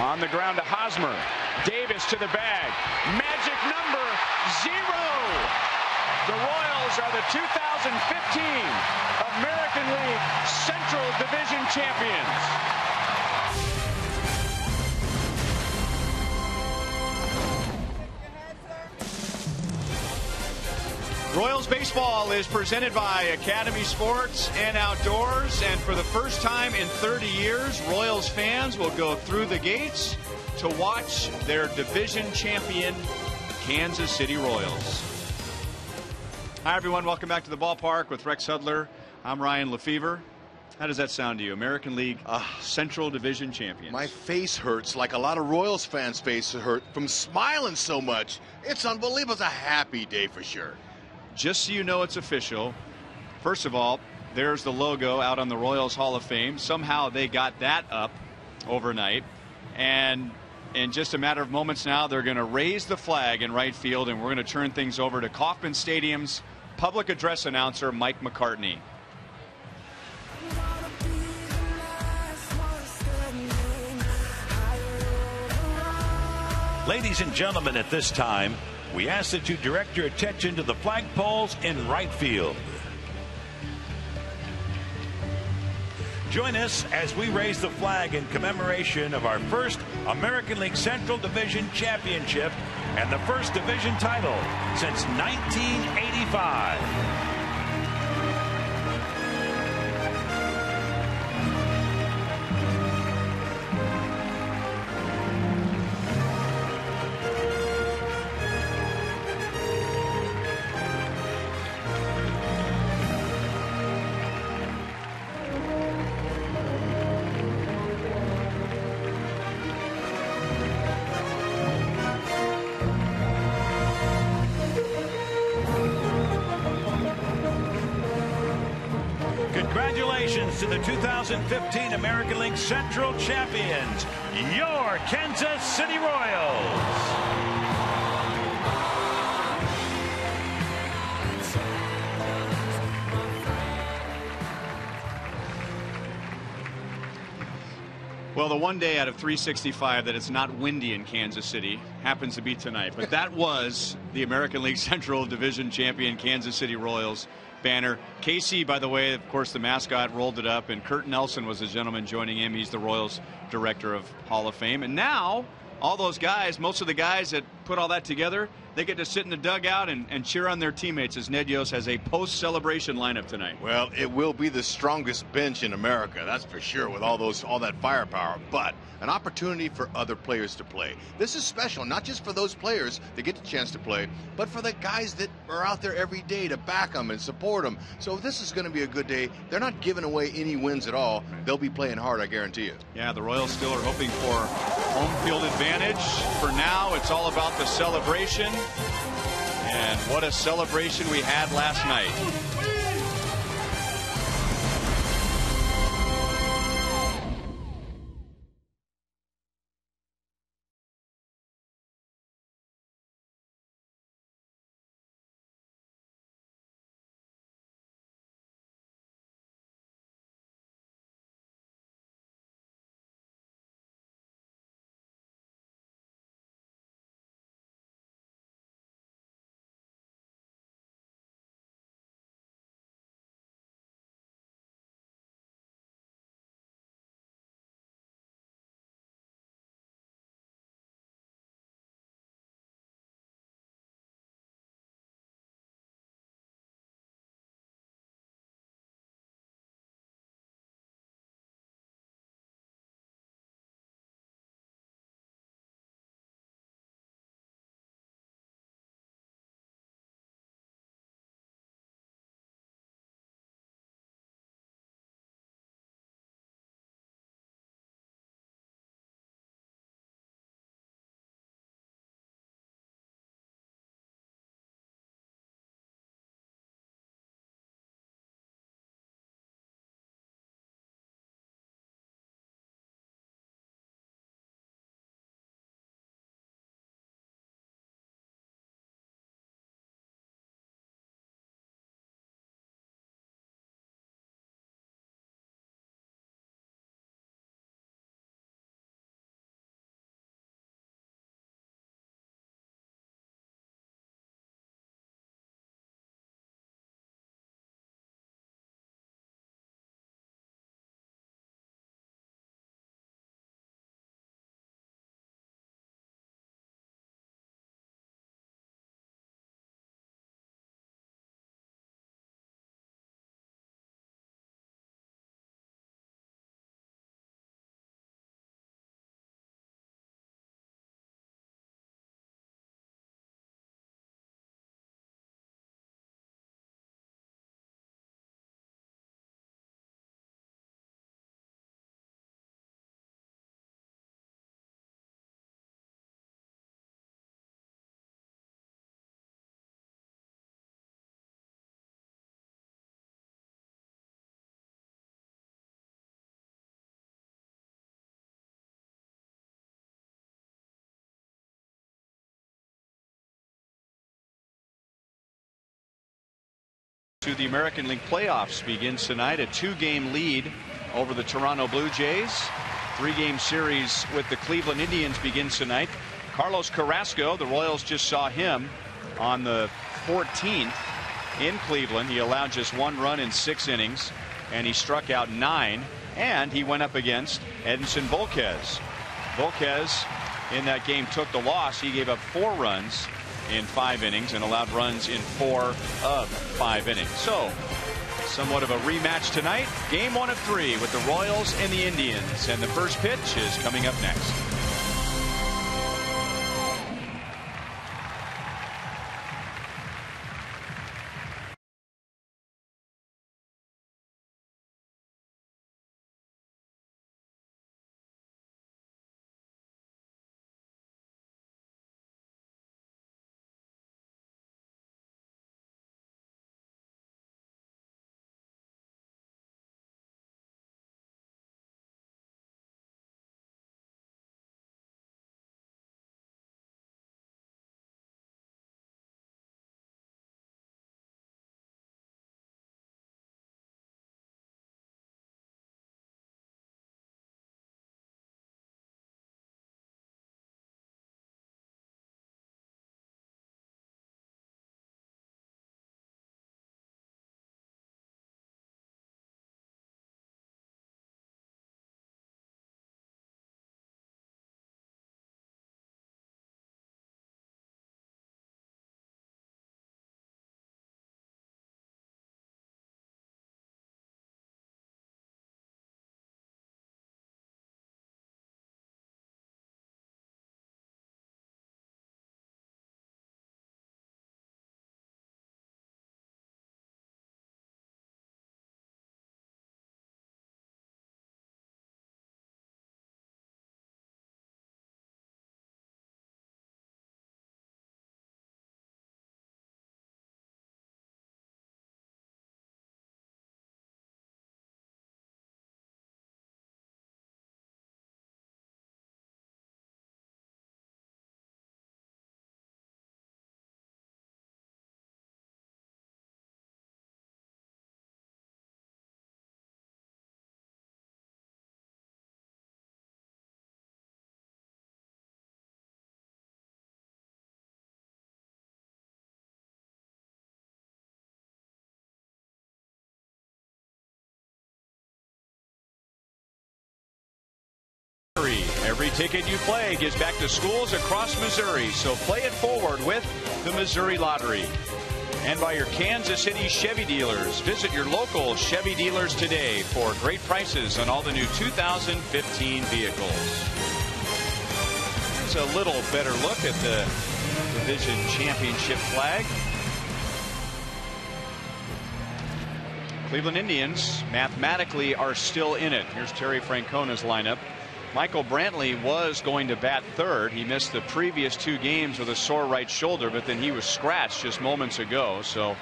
On the ground to Hosmer. Davis to the bag. Magic number 0. The Royals are the 2015 American League Central Division champions. Royals baseball is presented by Academy Sports and Outdoors, and for the first time in 30 years, Royals fans will go through the gates to watch their division champion, Kansas City Royals. Hi, everyone. Welcome back to the ballpark with Rex Hudler. I'm Ryan Lefevre. How does that sound to you? American League Central Division champions. My face hurts like a lot of Royals fans' faces hurt from smiling so much. It's unbelievable. It's a happy day for sure. Just so you know, it's official. First of all, there's the logo out on the Royals Hall of Fame. Somehow they got that up overnight. And in just a matter of moments now, they're going to raise the flag in right field, and we're going to turn things over to Kauffman Stadium's public address announcer, Mike McCartney. Ladies and gentlemen, at this time, we ask that you direct your attention to the flagpoles in right field. Join us as we raise the flag in commemoration of our first American League Central Division championship and the first division title since 1985. Congratulations to the 2015 American League Central champions, your Kansas City Royals. Well, the one day out of 365 that it's not windy in Kansas City happens to be tonight. But that was the American League Central Division champion Kansas City Royals banner. KC, by the way, of course, the mascot, rolled it up, and Kurt Nelson was the gentleman joining him. He's the Royals director of Hall of Fame. And now all those guys, most of the guys that put all that together, they get to sit in the dugout and cheer on their teammates as Ned Yost has a post-celebration lineup tonight. Well, it will be the strongest bench in America, that's for sure, with all that firepower, but an opportunity for other players to play. This is special, not just for those players that get the chance to play, but for the guys that are out there every day to back them and support them. So this is going to be a good day. They're not giving away any wins at all. They'll be playing hard, I guarantee you. Yeah, the Royals still are hoping for home field advantage. For now, it's all about the celebration. And what a celebration we had last night. to the American League playoffs begins tonight. A 2-game lead over the Toronto Blue Jays. 3-game series with the Cleveland Indians begins tonight. Carlos Carrasco, the Royals just saw him on the 14th in Cleveland. He allowed just 1 run in 6 innings, and he struck out 9. And he went up against Edinson Volquez. Volquez in that game took the loss. He gave up 4 runs in 5 innings and allowed runs in 4 of 5 innings. So somewhat of a rematch tonight. Game 1 of 3 with the Royals and the Indians. And the first pitch is coming up next. Every ticket you play gives back to schools across Missouri, so play it forward with the Missouri Lottery. And by your Kansas City Chevy dealers. Visit your local Chevy dealers today for great prices on all the new 2015 vehicles. Here's a little better look at the division championship flag. Cleveland Indians mathematically are still in it. Here's Terry Francona's lineup. Michael Brantley was going to bat third. He missed the previous 2 games with a sore right shoulder, but then he was scratched just moments ago. So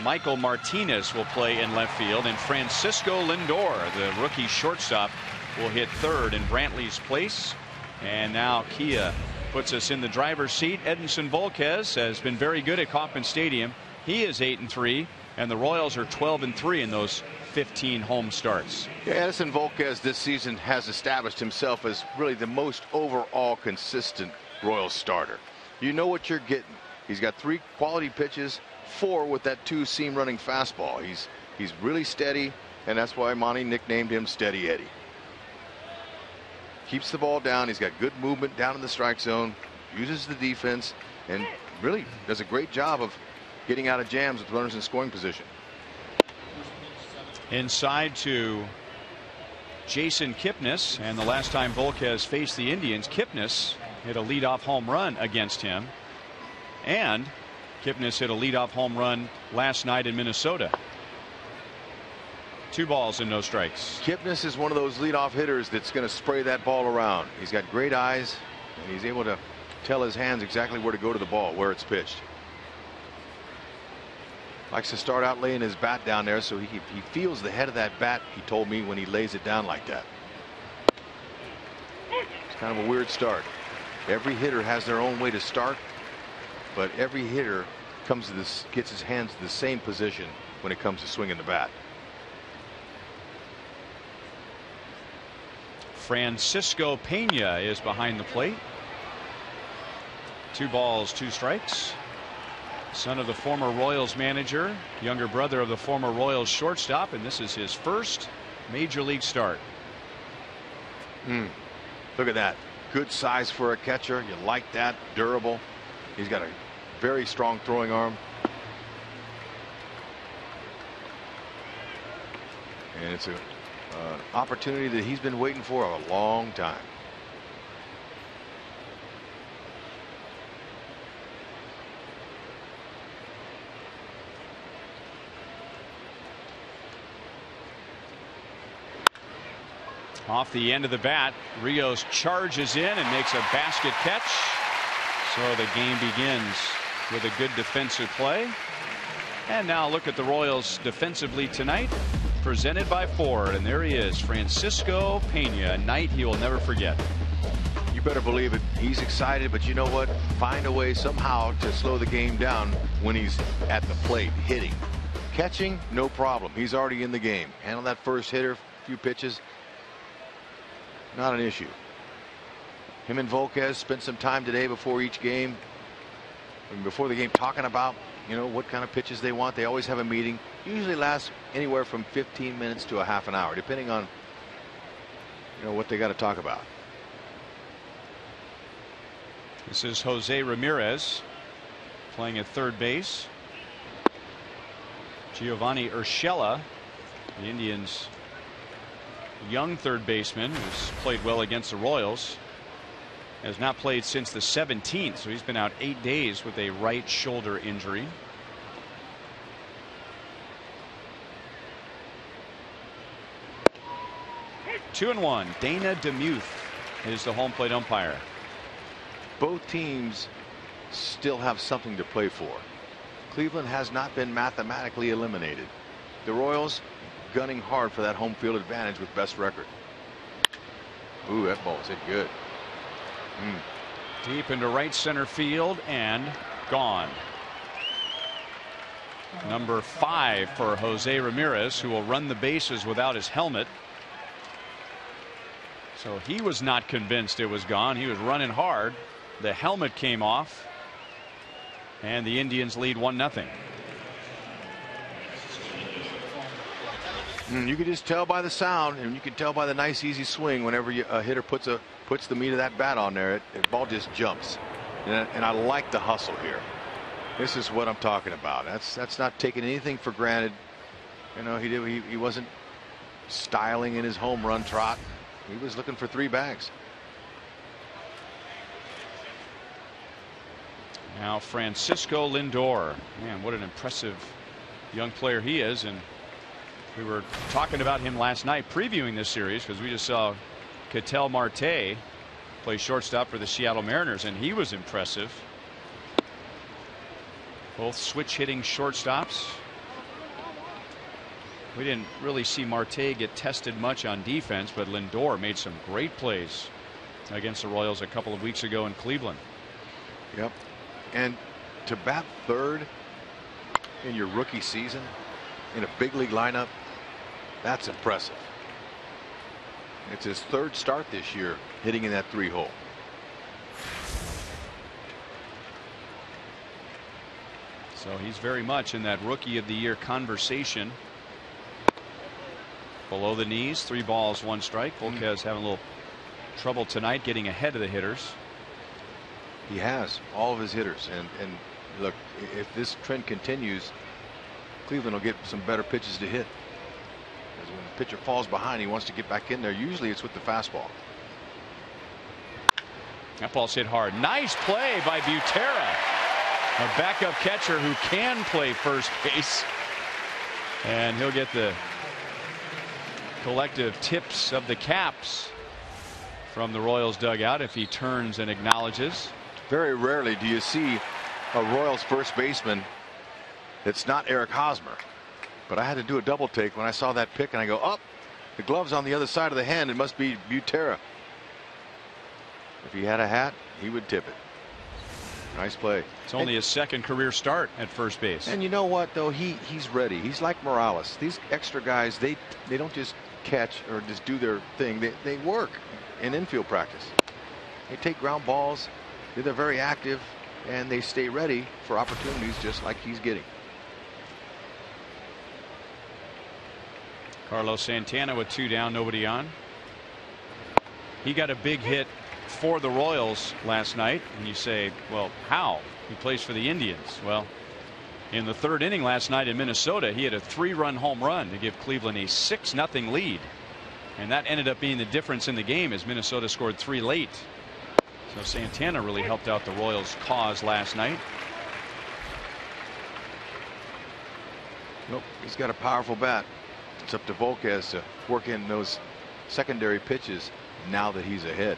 Michael Martinez will play in left field, and Francisco Lindor, the rookie shortstop, will hit third in Brantley's place. And now Kia puts us in the driver's seat. Edinson Volquez has been very good at Kauffman Stadium. He is 8-3, and the Royals are 12-3 in those 15 home starts. Yeah, Edinson Volquez this season has established himself as really the most overall consistent Royals starter. You know what you're getting. He's got 3 quality pitches, 4 with that 2-seam running fastball. He's really steady, and that's why Monty nicknamed him Steady Eddie. Keeps the ball down. He's got good movement down in the strike zone, uses the defense, and really does a great job of getting out of jams with runners in scoring position. Inside to Jason Kipnis, and the last time Volquez faced the Indians, Kipnis hit a leadoff home run against him, and Kipnis hit a leadoff home run last night in Minnesota. 2 balls and no strikes. Kipnis is one of those leadoff hitters that's going to spray that ball around. He's got great eyes, and he's able to tell his hands exactly where to go to the ball, where it's pitched. Likes to start out laying his bat down there, so he feels the head of that bat, he told me, when he lays it down like that. It's kind of a weird start. Every hitter has their own way to start, but every hitter comes to this, gets his hands to the same position when it comes to swinging the bat. Francisco Pena is behind the plate. 2 balls, 2 strikes. Son of the former Royals manager, younger brother of the former Royals shortstop, and this is his first major league start. Look at that. Good size for a catcher. You like that. Durable. He's got a very strong throwing arm. And it's an opportunity that he's been waiting for a long time. Off the end of the bat, Rios charges in and makes a basket catch. So the game begins with a good defensive play. And now look at the Royals defensively tonight, presented by Ford. And there he is, Francisco Pena, a night he will never forget. You better believe it. He's excited, but you know what? Find a way somehow to slow the game down when he's at the plate hitting. Catching, no problem. He's already in the game. Handle that first hitter, a few pitches. Not an issue. Him and Volquez spent some time today before each game, before the game, talking about, you know, what kind of pitches they want. They always have a meeting. Usually lasts anywhere from 15 minutes to a half an hour, depending on, you know, what they got to talk about. This is Jose Ramirez playing at third base. Giovanni Urshela, the Indians' young third baseman, who's played well against the Royals, has not played since the 17th, so he's been out 8 days with a right shoulder injury. Two and one. Dana DeMuth is the home plate umpire. Both teams still have something to play for. Cleveland has not been mathematically eliminated. The Royals gunning hard for that home field advantage with best record. Ooh, that ball's hit good. Deep into right center field and gone. Number 5 for Jose Ramirez, who will run the bases without his helmet. So he was not convinced it was gone. He was running hard. The helmet came off, and the Indians lead 1-0. You can just tell by the sound, and you can tell by the nice easy swing whenever a hitter puts the meat of that bat on there. The ball just jumps, and I like the hustle here. This is what I'm talking about. That's not taking anything for granted. You know, he wasn't styling in his home run trot. He was looking for 3 bags. Now Francisco Lindor, man, what an impressive young player he is. And we were talking about him last night previewing this series, because we just saw Ketel Marte play shortstop for the Seattle Mariners, and he was impressive. Both switch hitting shortstops. We didn't really see Marte get tested much on defense, but Lindor made some great plays against the Royals a couple of weeks ago in Cleveland. Yep. And to bat third in your rookie season in a big league lineup, that's impressive. It's his 3rd start this year hitting in that 3-hole. So he's very much in that rookie of the year conversation. Below the knees, 3 balls, 1 strike. Volquez having a little trouble tonight getting ahead of the hitters. He has all of his hitters, and look, if this trend continues, Cleveland will get some better pitches to hit. Because when the pitcher falls behind, he wants to get back in there. Usually it's with the fastball. That ball's hit hard. Nice play by Butera, a backup catcher who can play first base, and he'll get the collective tips of the caps from the Royals dugout if he turns and acknowledges. Very rarely do you see a Royals first baseman that's not Eric Hosmer. But I had to do a double take when I saw that pick, and I go, oh, the glove's on the other side of the hand. It must be Butera. If he had a hat, he would tip it. Nice play. It's only his second career start at first base. And you know what, though? He's ready. He's like Morales. These extra guys, they don't just catch or just do their thing. They work in infield practice. They take ground balls. They're very active, and they stay ready for opportunities just like he's getting. Carlos Santana with 2 down, nobody on. He got a big hit for the Royals last night, and you say, well, how? He plays for the Indians. Well, in the 3rd inning last night in Minnesota, he had a 3-run home run to give Cleveland a 6-0 lead, and that ended up being the difference in the game as Minnesota scored 3 late. So Santana really helped out the Royals' cause last night. Nope, he's got a powerful bat. It's up to Volquez to work in those secondary pitches now that he's ahead.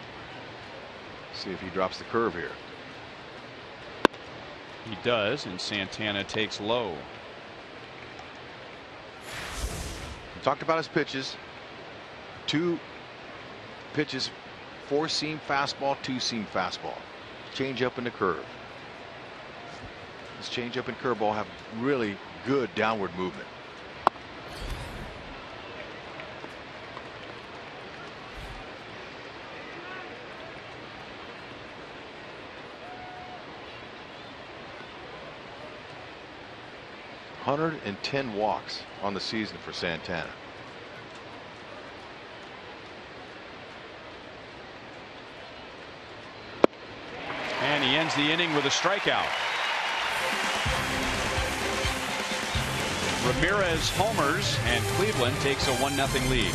See if he drops the curve here. He does, and Santana takes low. We talked about his pitches. 2 pitches, 4-seam fastball, 2-seam fastball. Change up in the curve. This change up and curveball have really good downward movement. .110 walks on the season for Santana. And he ends the inning with a strikeout. Ramirez homers, and Cleveland takes a 1-0 lead.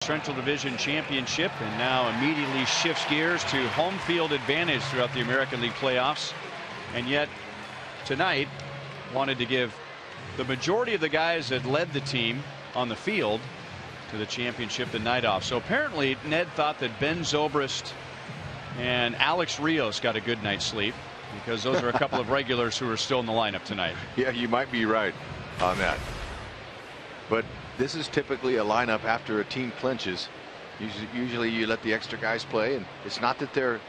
Central Division Championship, and now immediately shifts gears to home field advantage throughout the American League playoffs. And yet tonight wanted to give the majority of the guys that led the team on the field to the championship the night off. So apparently Ned thought that Ben Zobrist and Alex Rios got a good night's sleep, because those are a couple of regulars who are still in the lineup tonight. Yeah, you might be right on that. But this is typically a lineup after a team clinches. Usually you let the extra guys play, and it's not that they're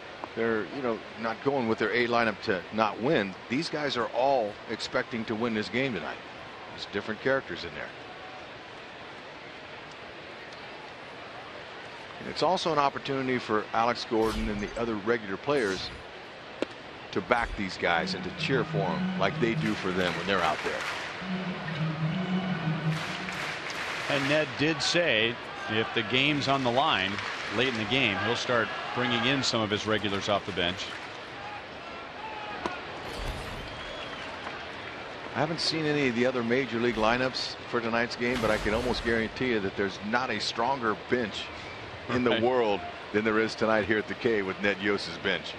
not going with their A lineup to not win. These guys are all expecting to win this game tonight. There's different characters in there. And it's also an opportunity for Alex Gordon and the other regular players to back these guys and to cheer for them like they do for them when they're out there. And Ned did say if the game's on the line late in the game, he'll start bringing in some of his regulars off the bench. I haven't seen any of the other major league lineups for tonight's game, but I can almost guarantee you that there's not a stronger bench in the world than there is tonight here at the K with Ned Yost's bench.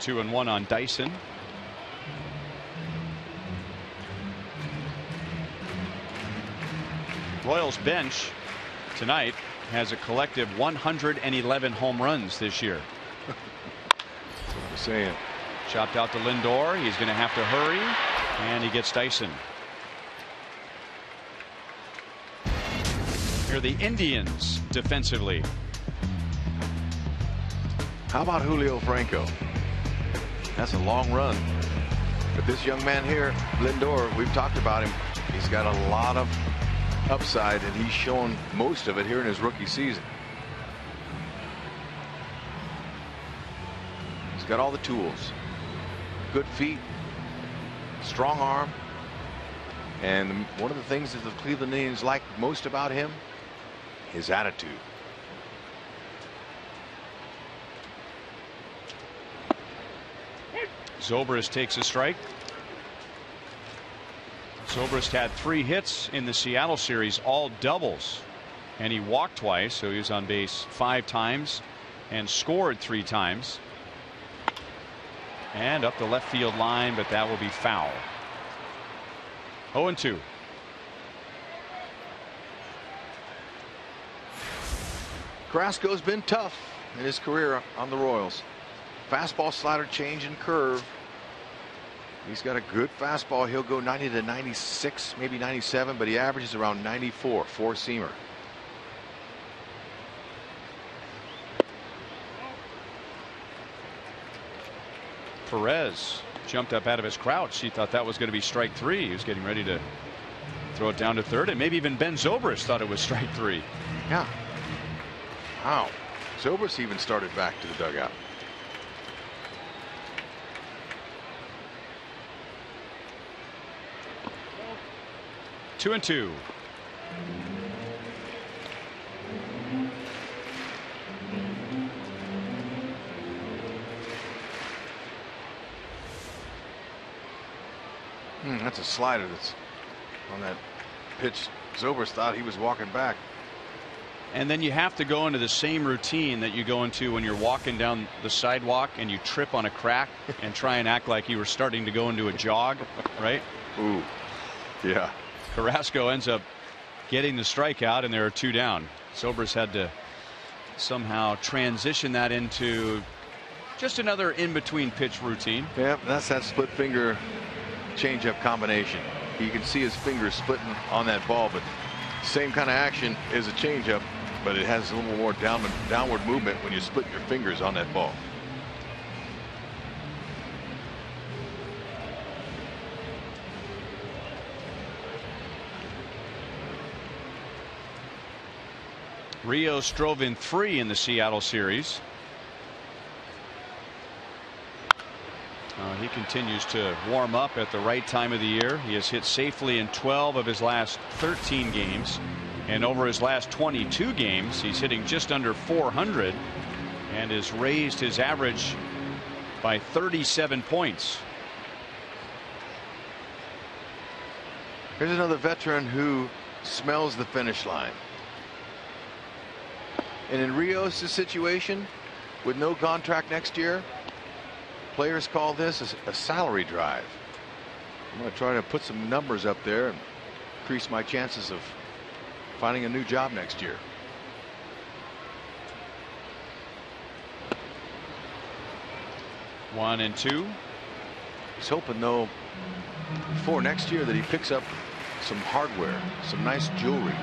2-1 on Dyson. Royals bench tonight has a collective 111 home runs this year. That's what I'm saying. Chopped out to Lindor. He's going to have to hurry, and he gets Dyson. Here are the Indians defensively. How about Julio Franco? That's a long run. But this young man here, Lindor, we've talked about him. He's got a lot of upside, and he's shown most of it here in his rookie season. He's got all the tools. Good feet, strong arm, and one of the things that the Cleveland Indians like most about him, his attitude. Zobrist takes a strike. Zobrist had 3 hits in the Seattle series, all doubles, and he walked twice, so he was on base 5 times and scored 3 times. And up the left field line, but that will be foul. 0-2. Carrasco's been tough in his career on the Royals. Fastball, slider, change, and curve. He's got a good fastball. He'll go 90 to 96, maybe 97, but he averages around 94, 4-seamer. Perez jumped up out of his crouch. He thought that was going to be strike 3. He was getting ready to throw it down to third, and maybe even Ben Zobrist thought it was strike 3. Yeah. Wow. Zobrist even started back to the dugout. Two and two. That's a slider that's on that pitch. Zobrist thought he was walking back. And then you have to go into the same routine that you go into when you're walking down the sidewalk and you trip on a crack and try and act like you were starting to go into a jog, right? Ooh, yeah. Carrasco ends up getting the strikeout, and there are 2 down. Zobrist had to somehow transition that into just another in-between pitch routine. Yeah, that's that split finger changeup combination. You can see his fingers splitting on that ball, but same kind of action as a changeup, but it has a little more downward movement when you split your fingers on that ball. Rios drove in 3 in the Seattle series. He continues to warm up at the right time of the year. He has hit safely in 12 of his last 13 games, and over his last 22 games he's hitting just under 400 and has raised his average by 37 points. Here's another veteran who smells the finish line. And in Rios' situation, with no contract next year, players call this a salary drive. I'm going to try to put some numbers up there and increase my chances of finding a new job next year. One and two. He's hoping, though, before next year that he picks up some hardware, some nice jewelry.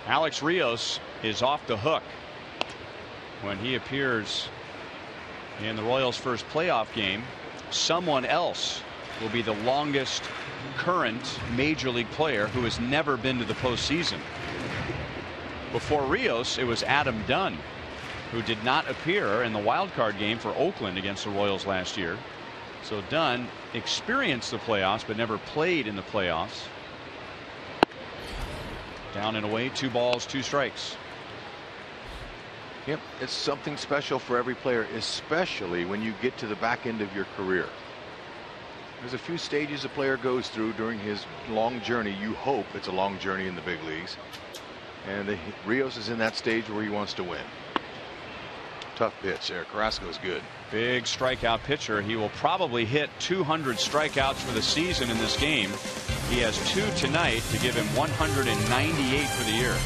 Alex Rios is off the hook when he appears in the Royals' first playoff game. Someone else will be the longest current major league player who has never been to the postseason. Before Rios, it was Adam Dunn, who did not appear in the wild card game for Oakland against the Royals last year. So Dunn experienced the playoffs but never played in the playoffs. Down and away, 2 balls, 2 strikes. Yep, it's something special for every player, especially when you get to the back end of your career. There's a few stages a player goes through during his long journey. You hope it's a long journey in the big leagues. And Rios is in that stage where he wants to win. Tough pitch there. Carrasco's good. Big strikeout pitcher. He will probably hit 200 strikeouts for the season in this game. He has 2 tonight to give him 198 for the year.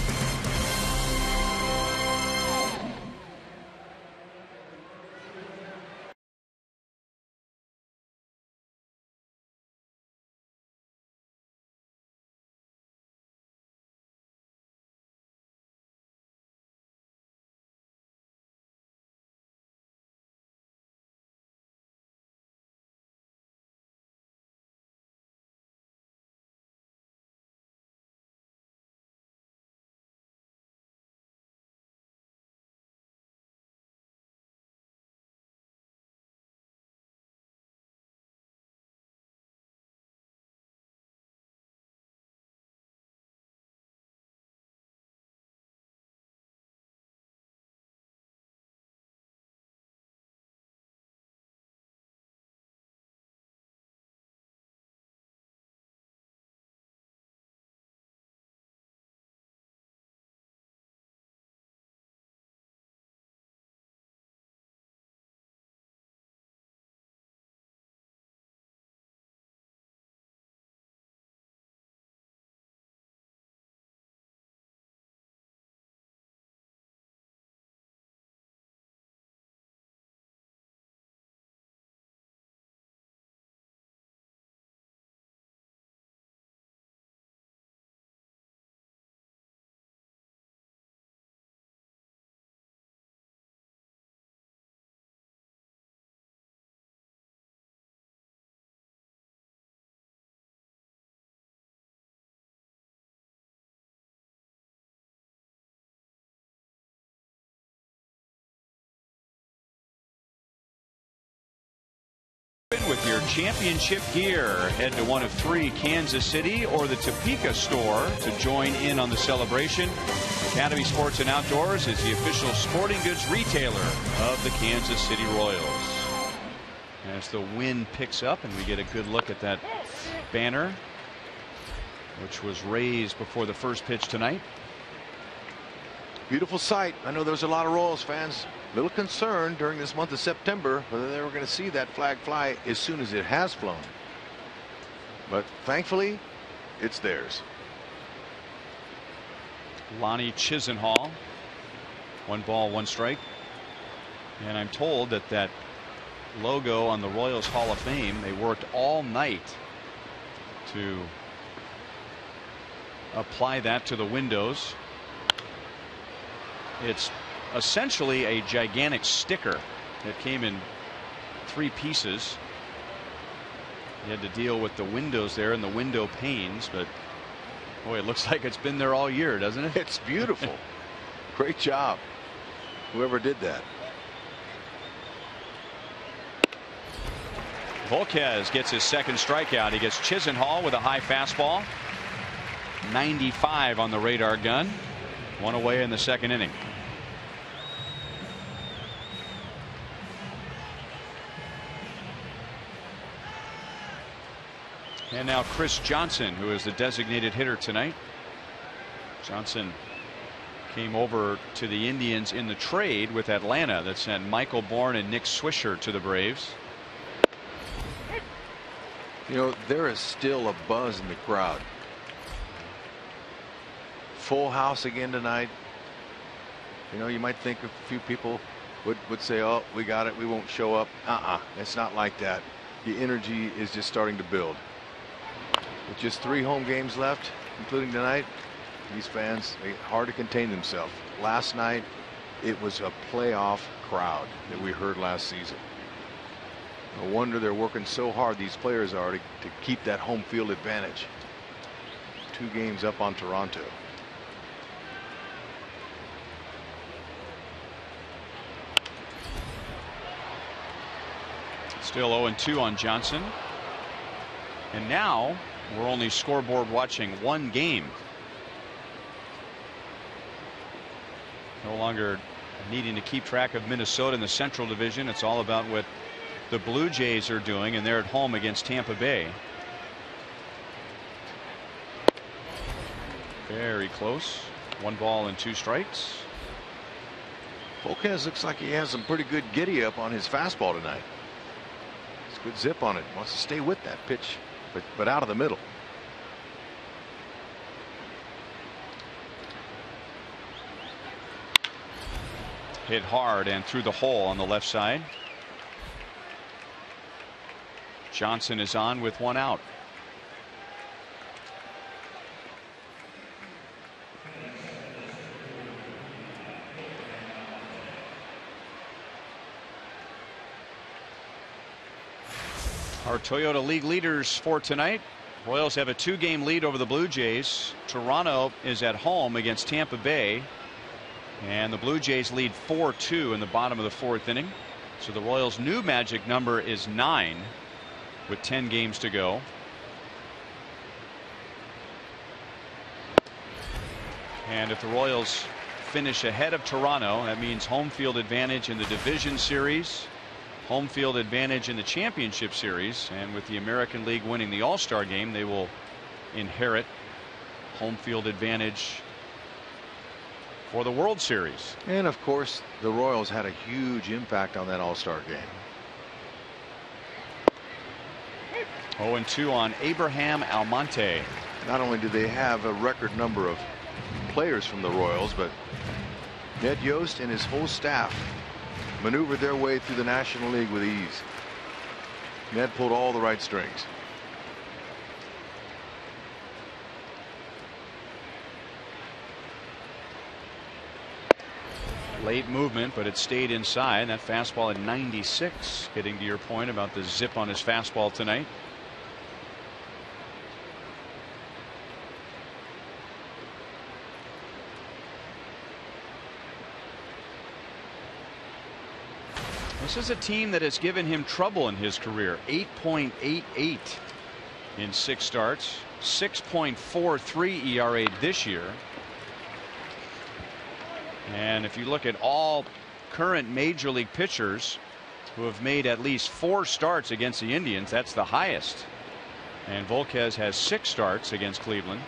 With your championship gear, head to one of 3 Kansas City or the Topeka store to join in on the celebration. Academy Sports and Outdoors is the official sporting goods retailer of the Kansas City Royals. As the wind picks up and we get a good look at that banner, which was raised before the first pitch tonight. Beautiful sight. I know there's a lot of Royals fans a little concerned during this month of September whether they were going to see that flag fly as soon as it has flown. But thankfully, it's theirs. Lonnie Chisenhall, 1 ball, 1 strike. And I'm told that that logo on the Royals Hall of Fame, they worked all night to apply that to the windows. It's essentially a gigantic sticker that came in 3 pieces. You had to deal with the windows there and the window panes, but boy, it looks like it's been there all year, doesn't it? It's beautiful. Great job, whoever did that. Volquez gets his 2nd strikeout. He gets Chisenhall with a high fastball. 95 on the radar gun. 1 away in the 2nd inning. And now Chris Johnson, who is the designated hitter tonight. Johnson came over to the Indians in the trade with Atlanta that sent Michael Bourne and Nick Swisher to the Braves. You know, there is still a buzz in the crowd. Full house again tonight. You know, you might think a few people would say, oh, we got it, we won't show up. It's not like that. The energy is just starting to build. With just 3 home games left, including tonight, these fans, hard to contain themselves. Last night, it was a playoff crowd that we heard last season. No wonder they're working so hard, these players are, to keep that home field advantage. 2 games up on Toronto. Still 0-2 on Johnson. And now we're only scoreboard watching 1 game. No longer needing to keep track of Minnesota in the Central Division. It's all about what the Blue Jays are doing, and they're at home against Tampa Bay. Very close. 1 ball and 2 strikes. Volquez looks like he has some pretty good giddy up on his fastball tonight. It's good zip on it. Wants to stay with that pitch, but out of the middle. Hit hard and through the hole on the left side. Johnson is on with 1 out. Our Toyota League leaders for tonight. Royals have a 2-game lead over the Blue Jays. Toronto is at home against Tampa Bay, and the Blue Jays lead 4-2 in the bottom of the 4th inning. So the Royals' new magic number is 9 with 10 games to go. And if the Royals finish ahead of Toronto, that means home field advantage in the division series, home field advantage in the championship series, and with the American League winning the All-Star game, they will inherit home field advantage for the World Series. And of course, the Royals had a huge impact on that All-Star game. 0-2 on Abraham Almonte. Not only do they have a record number of players from the Royals, but Ned Yost and his whole staff maneuvered their way through the National League with ease. Ned pulled all the right strings. Late movement, but it stayed inside. That fastball at 96, getting to your point about the zip on his fastball tonight. This is a team that has given him trouble in his career. 8.88 in 6 starts, 6.43 ERA this year. And if you look at all current major league pitchers who have made at least 4 starts against the Indians, that's the highest. And Volquez has 6 starts against Cleveland.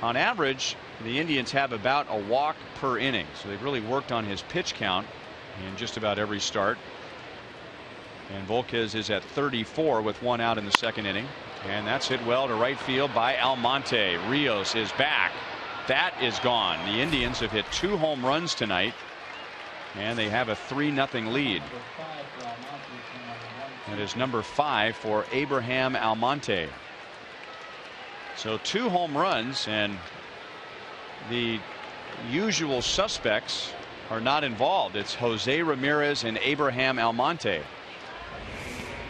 On average, the Indians have about a walk per inning, so they've really worked on his pitch count in just about every start. And Volquez is at 34 with 1 out in the 2nd inning. And that's hit well to right field by Almonte. Rios is back. That is gone. The Indians have hit 2 home runs tonight, and they have a 3-0 lead. That is number 5 for Abraham Almonte. So 2 home runs, and the usual suspects are not involved. It's Jose Ramirez and Abraham Almonte.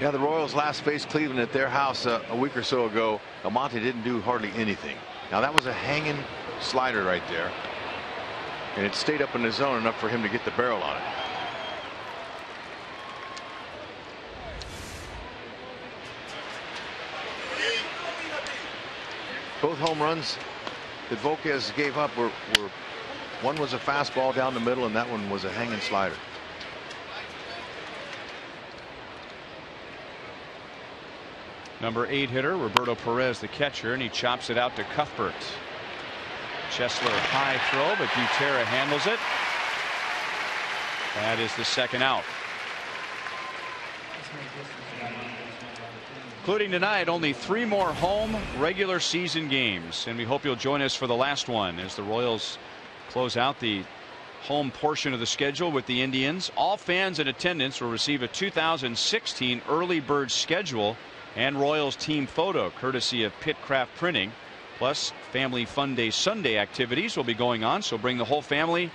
Yeah, the Royals last faced Cleveland at their house a week or so ago. Almonte didn't do hardly anything. Now that was a hanging slider right there, and it stayed up in the zone enough for him to get the barrel on it. Both home runs that Volquez gave up were one was a fastball down the middle, and that one was a hanging slider. Number 8 hitter Roberto Perez, the catcher, and he chops it out to Cuthbert. Chesler high throw, but Butera handles it. That is the 2nd out. Including tonight, only 3 more home regular season games, and we hope you'll join us for the last one as the Royals close out the home portion of the schedule with the Indians. All fans in attendance will receive a 2016 early bird schedule and Royals team photo courtesy of Pitcraft Printing. Plus, Family Fun Day Sunday activities will be going on, so bring the whole family.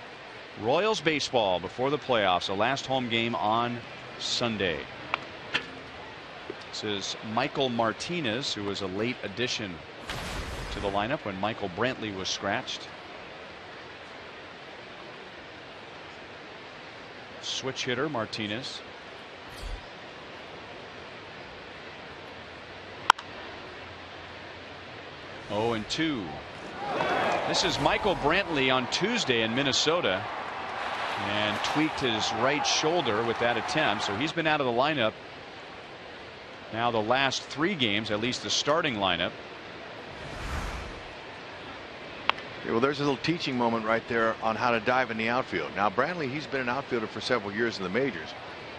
Royals baseball before the playoffs, a last home game on Sunday. This is Michael Martinez, who was a late addition to the lineup when Michael Brantley was scratched. Switch hitter Martinez. 0-2. This is Michael Brantley on Tuesday in Minnesota, and tweaked his right shoulder with that attempt, so he's been out of the lineup now the last 3 games, at least the starting lineup. Yeah, well, there's a little teaching moment right there on how to dive in the outfield. Now, Brantley, he's been an outfielder for several years in the majors,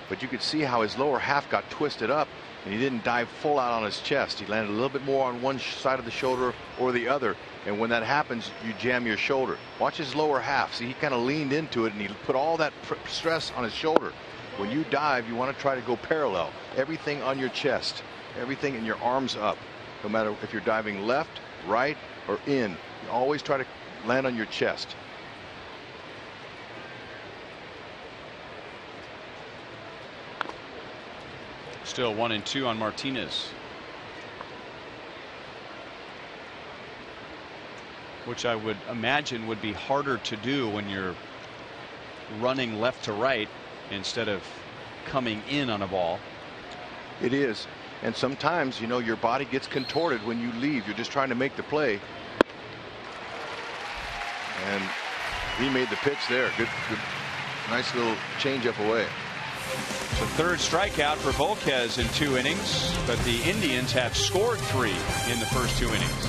but you could see how his lower half got twisted up, and he didn't dive full out on his chest. He landed a little bit more on one side of the shoulder or the other, and when that happens, you jam your shoulder. Watch his lower half. See, he kind of leaned into it, and he put all that stress on his shoulder. When you dive, you want to try to go parallel. Everything on your chest, everything in your arms up. No matter if you're diving left, right, or in, you always try to land on your chest. Still 1-2 on Martinez, which I would imagine would be harder to do when you're running left to right instead of coming in on a ball. It is, and sometimes, you know, your body gets contorted when you leave. You're just trying to make the play, and he made the pitch there. Good, nice little change-up away. It's the 3rd strikeout for Volquez in 2 innings, but the Indians have scored 3 in the first 2 innings.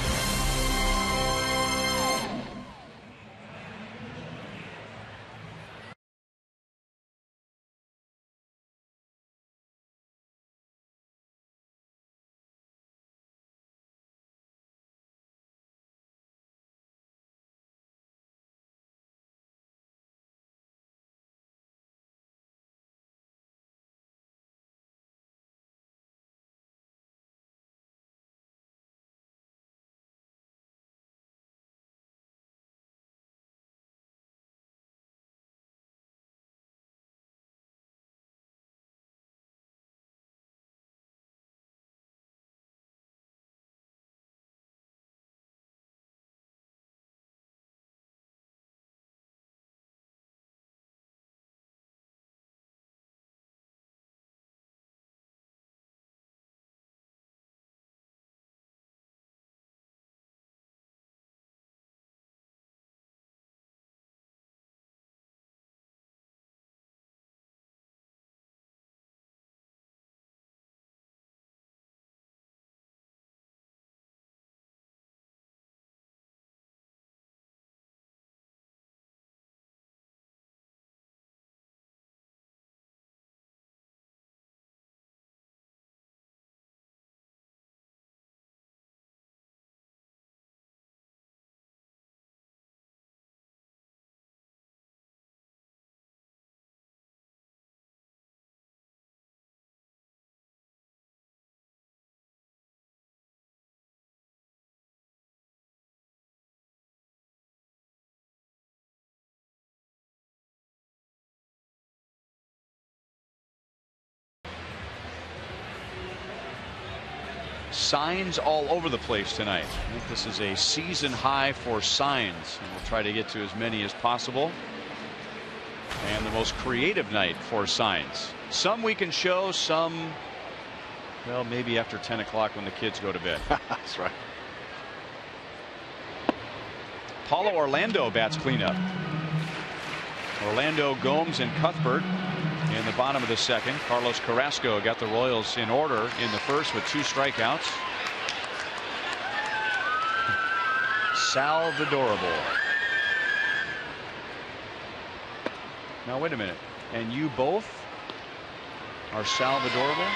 Signs all over the place tonight. I think this is a season high for signs, and we'll try to get to as many as possible. And the most creative night for signs. Some we can show, some, well, maybe after 10 o'clock when the kids go to bed. That's right. Paulo Orlando bats cleanup. Orlando, Gomes, and Cuthbert in the bottom of the 2nd. Carlos Carrasco got the Royals in order in the 1st with 2 strikeouts. Salvadorable. Now wait a minute. And you both are Salvadorable?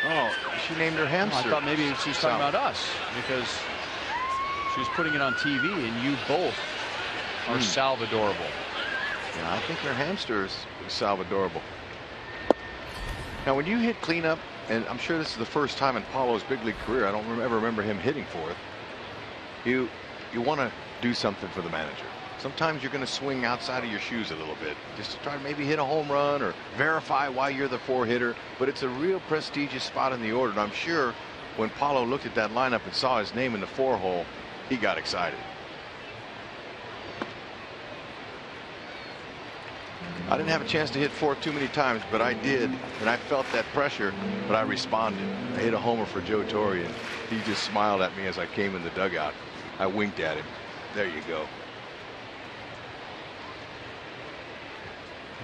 Oh, she named her hamster. I thought maybe she was talking about us because she was putting it on TV, and you both are Salvadorable. Yeah, I think her hamster is Salvadorable. Now, when you hit cleanup, and I'm sure this is the first time in Paulo's big league career, I don't ever remember him hitting fourth. You want to do something for the manager. Sometimes you're going to swing outside of your shoes a little bit just to try to maybe hit a home run or verify why you're the 4 hitter. But it's a real prestigious spot in the order. And I'm sure when Paulo looked at that lineup and saw his name in the 4 hole, he got excited. I didn't have a chance to hit fourth too many times, but I did, and I felt that pressure, but I responded. I hit a homer for Joe Torre, and he just smiled at me as I came in the dugout. I winked at him. There you go.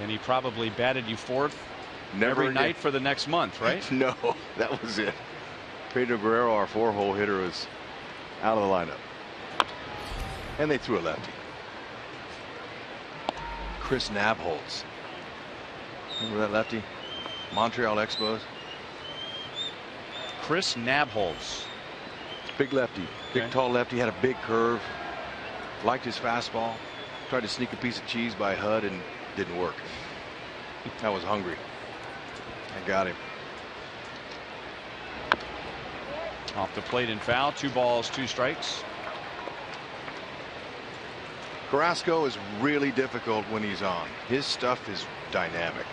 And he probably batted you fourth Never every night for the next month, right? No, that was it. Pedro Guerrero, our 4-hole hitter, was out of the lineup. And they threw a lefty. Chris Nabholz. Remember that lefty? Montreal Expos. Chris Nabholz. Big lefty. Big tall lefty. Had a big curve. Liked his fastball. Tried to sneak a piece of cheese by Hud and didn't work. I was hungry. I got him. Off the plate and foul. 2 balls, 2 strikes. Carrasco is really difficult when he's on. His stuff is dynamic.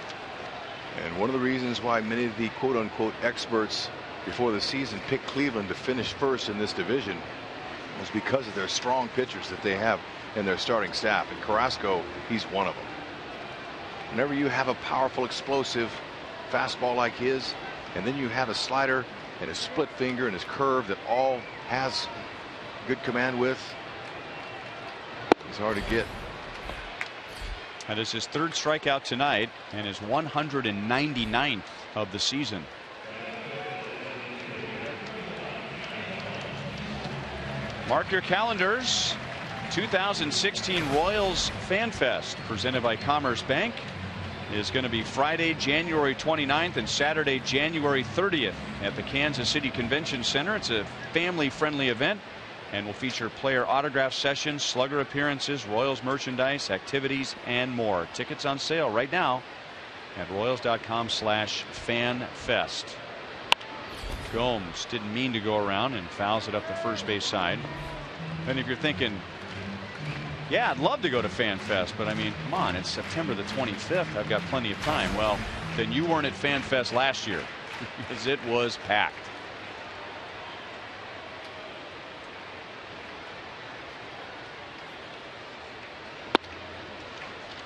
And one of the reasons why many of the quote unquote experts before the season picked Cleveland to finish first in this division was because of their strong pitchers that they have in their starting staff. And Carrasco, he's one of them. Whenever you have a powerful, explosive fastball like his, and then you have a slider and a split finger and his curve that all has good command with, he's hard to get. That is his 3rd strikeout tonight and his 199th of the season. Mark your calendars. 2016 Royals Fan Fest presented by Commerce Bank is going to be Friday, January 29th and Saturday, January 30th at the Kansas City Convention Center. It's a family-friendly event and will feature player autograph sessions, slugger appearances, Royals merchandise, activities, and more. Tickets on sale right now at Royals.com/fanfest. Gomes didn't mean to go around and fouls it up the first base side. And if you're thinking, yeah, I'd love to go to FanFest, but I mean, come on, it's September the 25th. I've got plenty of time. Well, then you weren't at FanFest last year because it was packed.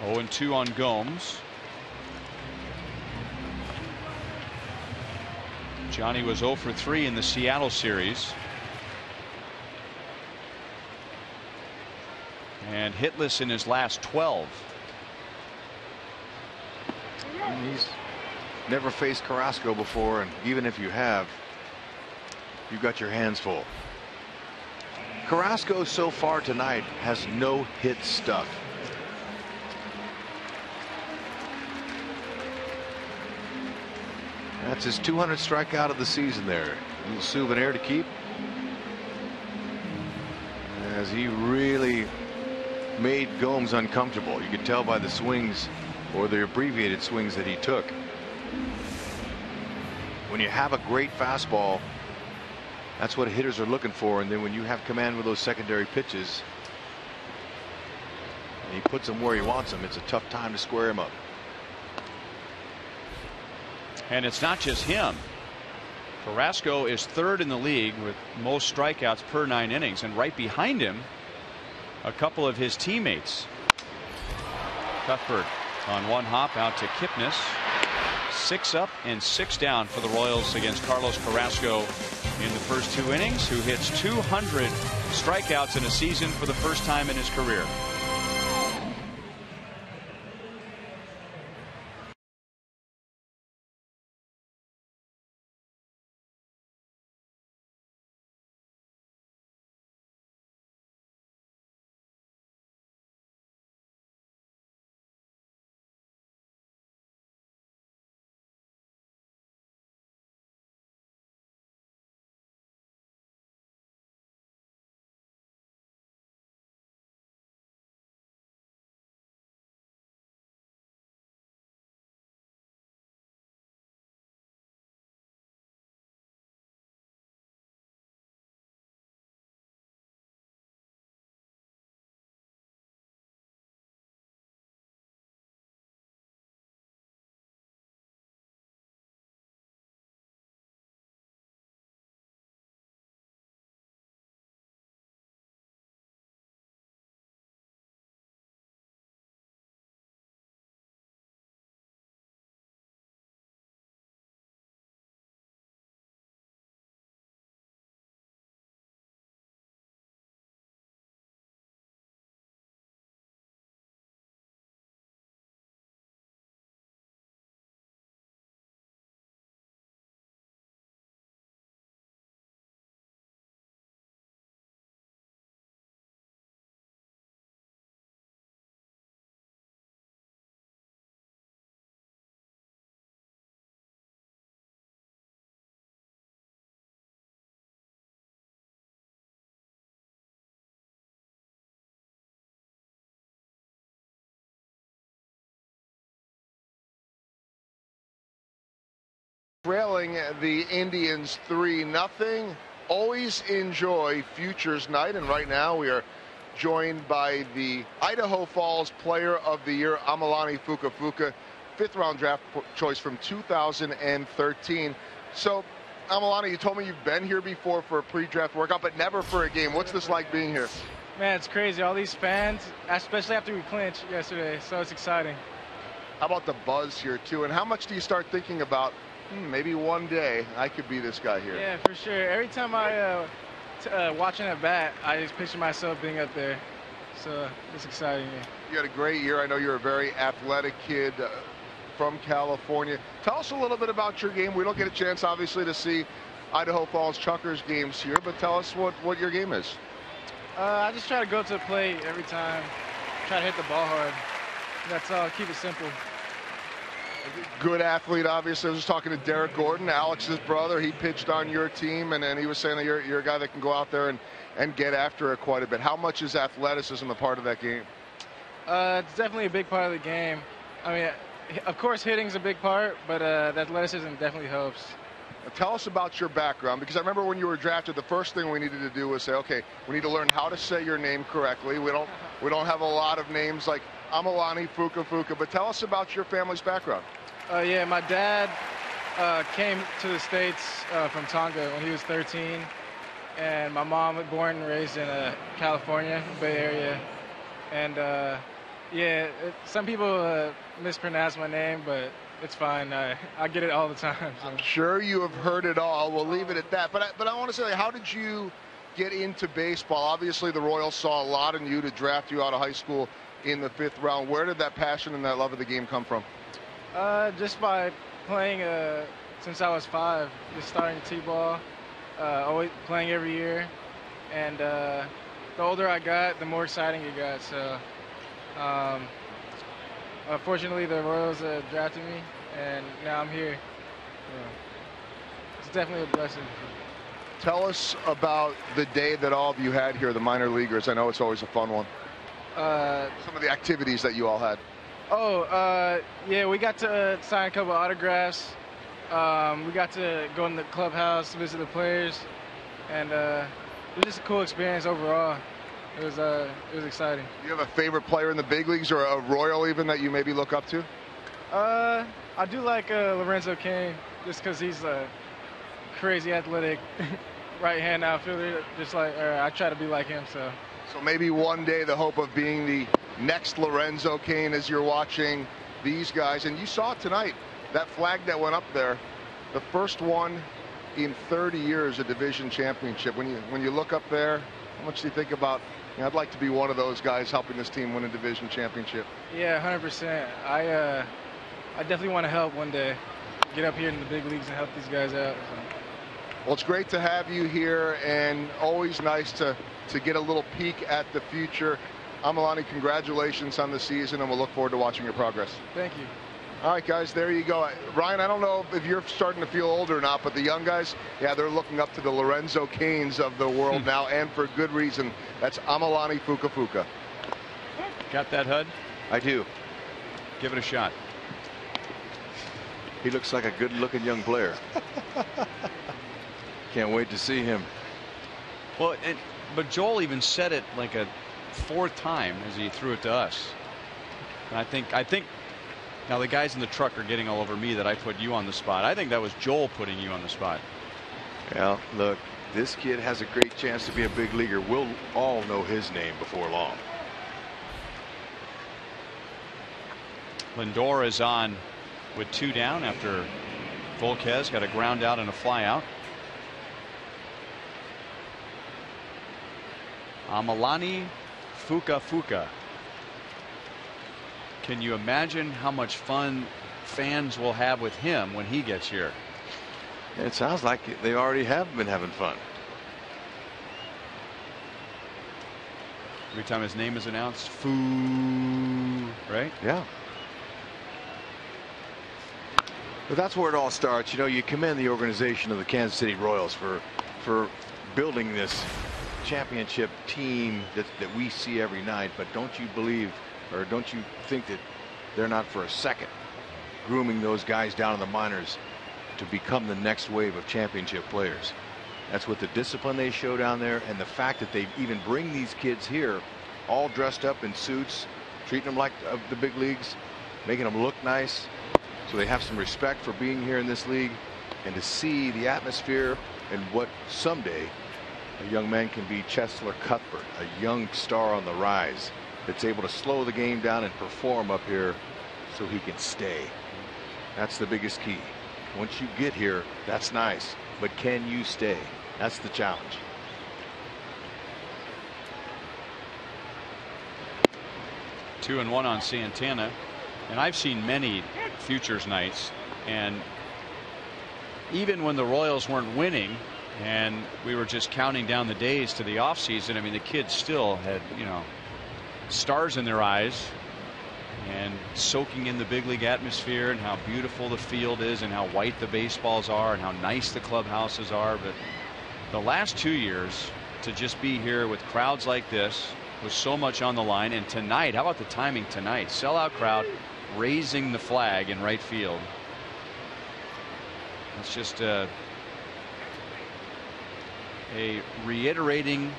Oh, and 2 on Gomes. Johnny was 0 for 3 in the Seattle series. And hitless in his last 12. He's never faced Carrasco before, and even if you have, you've got your hands full. Carrasco so far tonight has no hit stuff. That's his 200th strikeout of the season there. A little souvenir to keep, as he really made Gomes uncomfortable. You could tell by the swings, or the abbreviated swings, that he took. When you have a great fastball, that's what hitters are looking for, and then when you have command with those secondary pitches and he puts them where he wants them, it's a tough time to square him up. And it's not just him. Carrasco is 3rd in the league with most strikeouts per 9 innings, and right behind him a couple of his teammates. Cuthbert on 1 hop out to Kipnis. 6 up and 6 down for the Royals against Carlos Carrasco in the first 2 innings, who hits 200 strikeouts in a season for the first time in his career. trailing the Indians 3-0. Always enjoy Futures Night, and right now we are joined by the Idaho Falls Player of the Year, Amalani Fukafuka, 5th-round draft choice from 2013. So, Amalani, you told me you've been here before for a pre-draft workout, but never for a game. What's this like being here? Man, it's crazy. All these fans, especially after we clinched yesterday, so it's exciting. How about the buzz here, too? And how much do you start thinking about, maybe one day I could be this guy here? Yeah, for sure. Every time I watching at bat, I just picture myself being up there. So it's exciting. You had a great year. I know you're a very athletic kid from California. Tell us a little bit about your game. We don't get a chance, obviously, to see Idaho Falls Chuckers games here, but tell us what your game is. I just try to go to the plate every time, try to hit the ball hard. That's all. Keep it simple. Good athlete, obviously. I was just talking to Derek Gordon, Alex's brother. He pitched on your team, and he was saying that you're a guy that can go out there and get after it quite a bit. How much is athleticism a part of that game? It's definitely a big part of the game. I mean, of course, hitting's a big part, but the athleticism definitely helps. Now, tell us about your background, because I remember when you were drafted, the first thing we needed to do was say, okay, we need to learn how to say your name correctly. We don't have a lot of names like Amalani Fukafuka, but tell us about your family's background. Yeah, my dad came to the States from Tonga when he was 13, and my mom was born and raised in California, Bay Area. And yeah, some people mispronounce my name, but it's fine. I get it all the time. So. I'm sure you have heard it all. We'll leave it at that. But I want to say, how did you get into baseball? Obviously, the Royals saw a lot in you to draft you out of high school in the 5th round. Where did that passion and that love of the game come from? Just by playing since I was 5, just starting T-ball, always playing every year. And the older I got, the more exciting it got. So fortunately, the Royals drafted me, and now I'm here. It's definitely a blessing. Tell us about the day that all of you had here, the minor leaguers. I know it's always a fun one. Some of the activities that you all had. Yeah, we got to sign a couple autographs. We got to go in the clubhouse, visit the players, and it was just a cool experience overall. It was exciting. Do you have a favorite player in the big leagues, or a Royal even, that you maybe look up to? I do like Lorenzo Cain, just because he's a crazy athletic right-hand outfielder. Just like I try to be like him. So maybe one day the hope of being the next Lorenzo Cain as you're watching these guys. And you saw tonight that flag that went up there, the first one in 30 years, a division championship. When you look up there, how much do you think about, I'd like to be one of those guys helping this team win a division championship? Yeah, 100%. I definitely want to help one day, get up here in the big leagues and help these guys out. So. Well, it's great to have you here, and always nice to get a little peek at the future. Amalani, congratulations on the season, and we'll look forward to watching your progress. Thank you. All right, guys, there you go. Ryan, I don't know if you're starting to feel old or not, but the young guys, yeah, they're looking up to the Lorenzo Cains of the world now, and for good reason. That's Amalani Fukafuka. Got that, Hud? I do. Give it a shot. He looks like a good-looking young player. Can't wait to see him. Well, but Joel even said it like a 4th time as he threw it to us. And I think now the guys in the truck are getting all over me that I put you on the spot. I think that was Joel putting you on the spot. Well, look, this kid has a great chance to be a big leaguer. We'll all know his name before long. Lindor is on with 2 down after Volquez got a ground out and a fly out. Amalani Fukafuka. Can you imagine how much fun fans will have with him when he gets here? It sounds like they already have been having fun. Every time his name is announced, Foo, right? Yeah. But that's where it all starts. You know, you commend the organization of the Kansas City Royals for building this championship team that we see every night. But don't you believe, or don't you think that they're not for a second grooming those guys down in the minors to become the next wave of championship players. That's what the discipline they show down there, and the fact that they even bring these kids here all dressed up in suits, treating them like the big leagues, making them look nice, so they have some respect for being here in this league, and to see the atmosphere and what someday a young man can be. Chesler Cuthbert, a young star on the rise that's able to slow the game down and perform up here so he can stay. That's the biggest key. Once you get here, that's nice, but can you stay? That's the challenge. Two and one on Santana, and I've seen many futures nights, and even when the Royals weren't winning and we were just counting down the days to the offseason, I mean, the kids still had, you know, stars in their eyes and soaking in the big league atmosphere and how beautiful the field is and how white the baseballs are and how nice the clubhouses are. But the last 2 years, to just be here with crowds like this with so much on the line, and tonight, how about the timing tonight? Sellout crowd raising the flag in right field. It's just a reiterating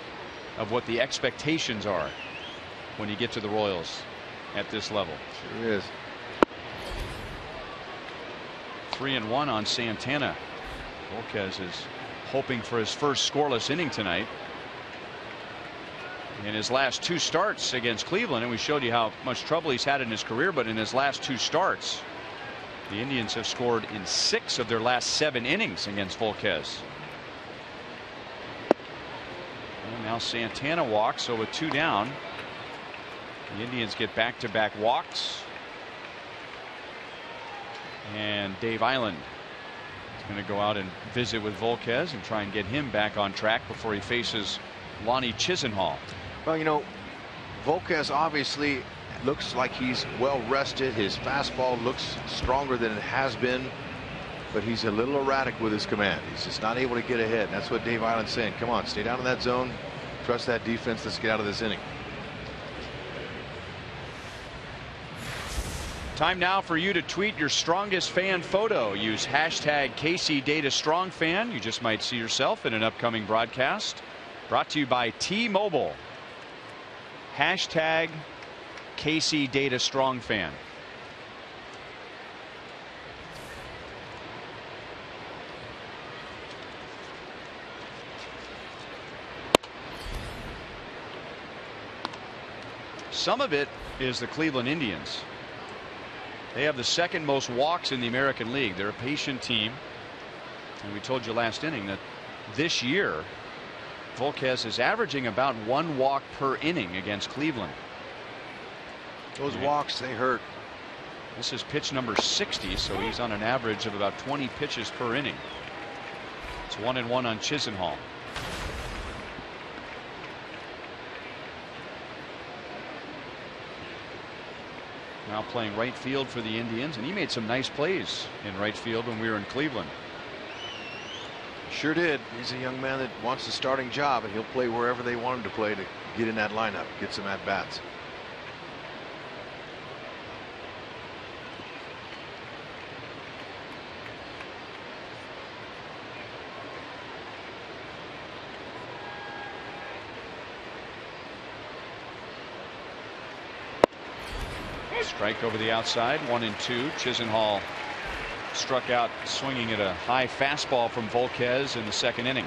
of what the expectations are when you get to the Royals at this level. Sure is. 3-1 on Santana. Volquez is hoping for his first scoreless inning tonight in his last 2 starts against Cleveland, and we showed you how much trouble he's had in his career, but in his last 2 starts the Indians have scored in 6 of their last 7 innings against Volquez. And now Santana walks, so with 2 down the Indians get back-to-back walks, and Dave Island is going to go out and visit with Volquez and try and get him back on track before he faces Lonnie Chisenhall. Well, you know, Volquez obviously looks like he's well rested. His fastball looks stronger than it has been, but he's a little erratic with his command. He's just not able to get ahead. And that's what Dave Island's saying. Come on, stay down in that zone, trust that defense, let's get out of this inning. Time now for you to tweet your strongest fan photo. Use hashtag KCDataStrongFan. You just might see yourself in an upcoming broadcast. Brought to you by T-Mobile. Hashtag KCDataStrongFan. Some of it is the Cleveland Indians. They have the 2nd most walks in the American League. They're a patient team, and we told you last inning that this year Volquez is averaging about 1 walk per inning against Cleveland. Those walks, they hurt. This is pitch number 60, so he's on an average of about 20 pitches per inning. It's 1-1 on Chisenhall. Now playing right field for the Indians, and he made some nice plays in right field when we were in Cleveland. Sure did. He's a young man that wants the starting job, and he'll play wherever they want him to play to get in that lineup, get some at bats. Strike over the outside, 1-2. Chisenhall struck out swinging at a high fastball from Volquez in the 2nd inning.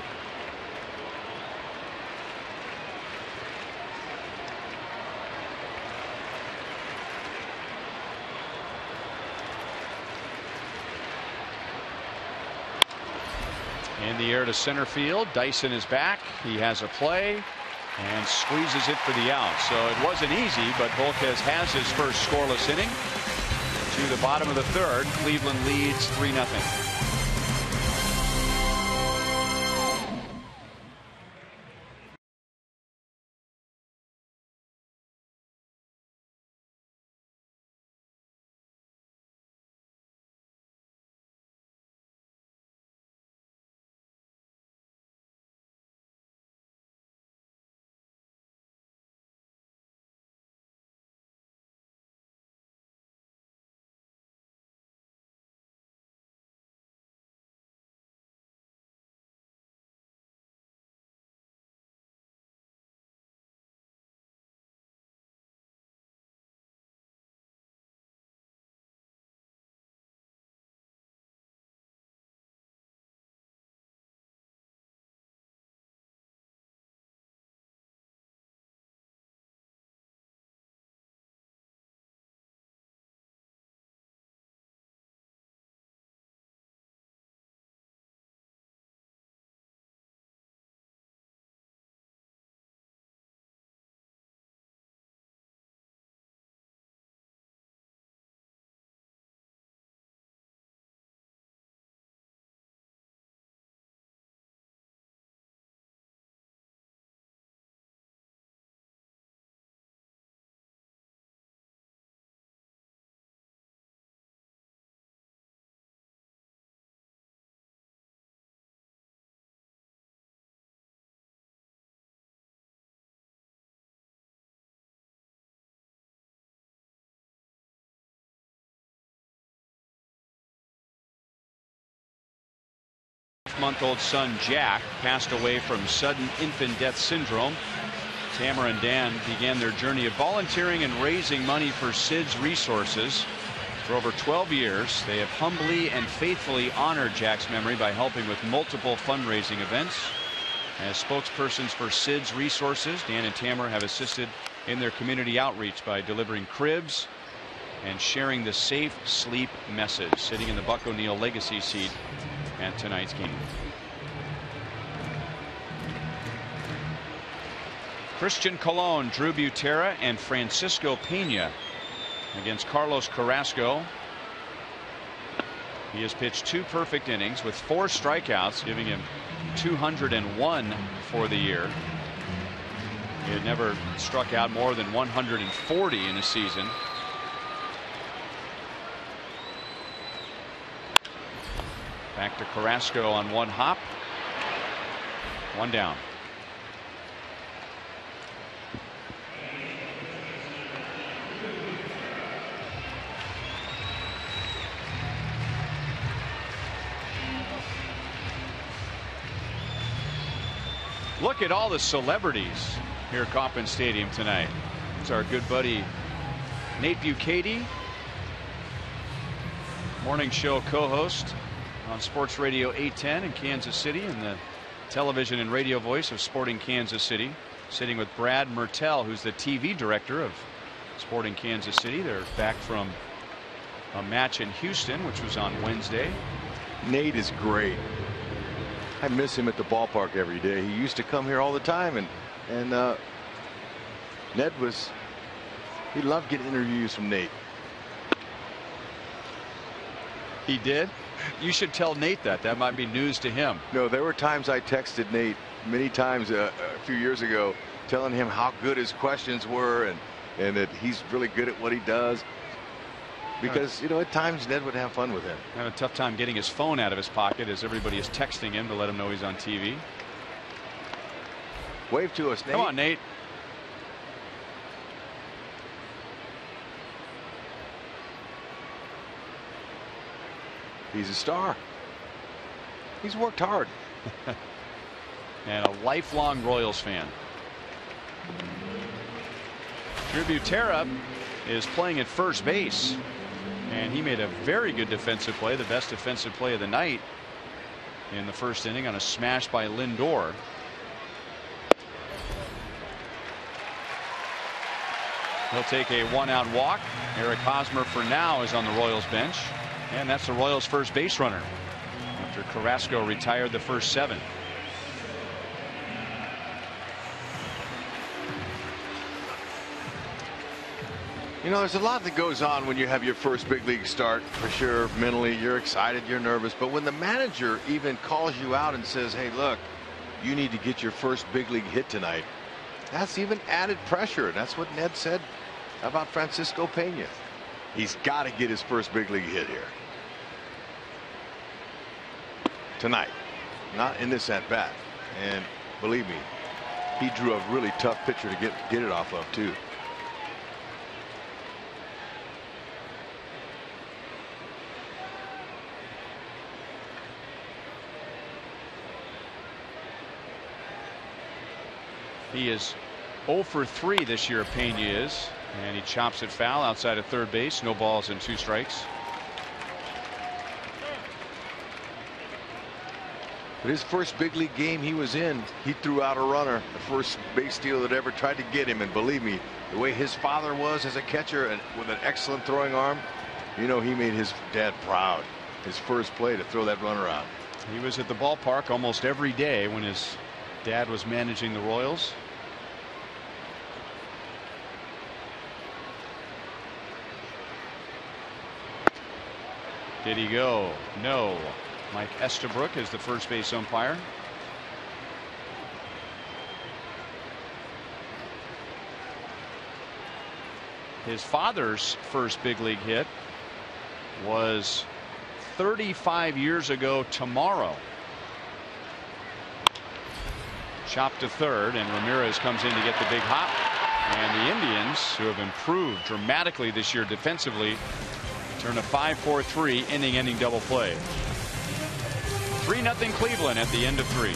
In the air to center field. Dyson is back. He has a play and squeezes it for the out. So it wasn't easy, but Volquez has his first scoreless inning. To the bottom of the 3rd, Cleveland leads 3-0. 6-month-old son Jack passed away from sudden infant death syndrome. Tamara and Dan began their journey of volunteering and raising money for SIDS Resources. For over 12 years, they have humbly and faithfully honored Jack's memory by helping with multiple fundraising events. As spokespersons for SIDS Resources, Dan and Tamara have assisted in their community outreach by delivering cribs and sharing the safe sleep message, sitting in the Buck O'Neil legacy seat at tonight's game. Christian Colon, Drew Butera, and Francisco Pena against Carlos Carrasco. He has pitched 2 perfect innings with 4 strikeouts, giving him 201 for the year. He had never struck out more than 140 in a season. Back to Carrasco on 1 hop. 1 down. Look at all the celebrities here at Kauffman Stadium tonight. It's our good buddy Nate Bukaty, morning show co-host on Sports Radio 810 in Kansas City, and the television and radio voice of Sporting Kansas City, sitting with Brad Mertel, who's the TV director of Sporting Kansas City. They're back from a match in Houston, which was on Wednesday. Nate is great. I miss him at the ballpark every day. He used to come here all the time, and Ned he loved getting interviews from Nate. He did? You should tell Nate that. That might be news to him. No, there were times I texted Nate many times a few years ago, telling him how good his questions were, and that he's really good at what he does. Because, you know, at times Ned would have fun with him. Had a tough time getting his phone out of his pocket as everybody is texting him to let him know he's on TV. Wave to us, Nate. Come on, Nate. He's a star. He's worked hard. And a lifelong Royals fan. Drew Butera is playing at first base. And he made a very good defensive play, the best defensive play of the night in the first inning on a smash by Lindor. He'll take a 1-out walk. Eric Hosmer for now is on the Royals bench, and that's the Royals first base runner after Carrasco retired the first 7. You know, there's a lot that goes on when you have your first big league start. For sure, mentally you're excited, you're nervous, but when the manager even calls you out and says, hey, look, you need to get your first big league hit tonight, that's even added pressure. And that's what Ned said about Francisco Pena. He's got to get his first big league hit here tonight, not in this at bat. And believe me, he drew a really tough pitcher to get it off of too. He is 0 for 3 this year, Pena is, and he chops it foul outside of third base. No balls and 2 strikes. But his first big league game he was in, he threw out a runner, the first base steal that ever tried to get him. And believe me, the way his father was as a catcher and with an excellent throwing arm, you know, he made his dad proud. His first play to throw that runner out. He was at the ballpark almost every day when his dad was managing the Royals. Did he go? No. Mike Estabrook is the first base umpire. His father's first big league hit was 35 years ago tomorrow. Chopped to third, and Ramirez comes in to get the big hop. And the Indians, who have improved dramatically this year defensively, turn a 5-4-3 inning-ending double play. 3-0 Cleveland at the end of 3.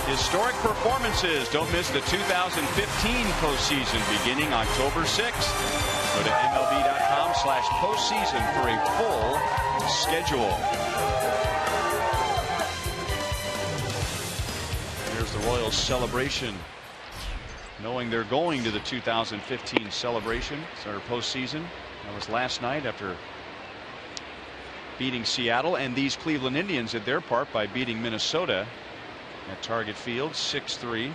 Historic performances. Don't miss the 2015 postseason beginning October 6th. Go to MLB.com/postseason for a full schedule. Here's the Royals celebration, knowing they're going to the 2015 celebration. It's our postseason. That was last night after beating Seattle, and these Cleveland Indians did their part by beating Minnesota at Target Field 6-3.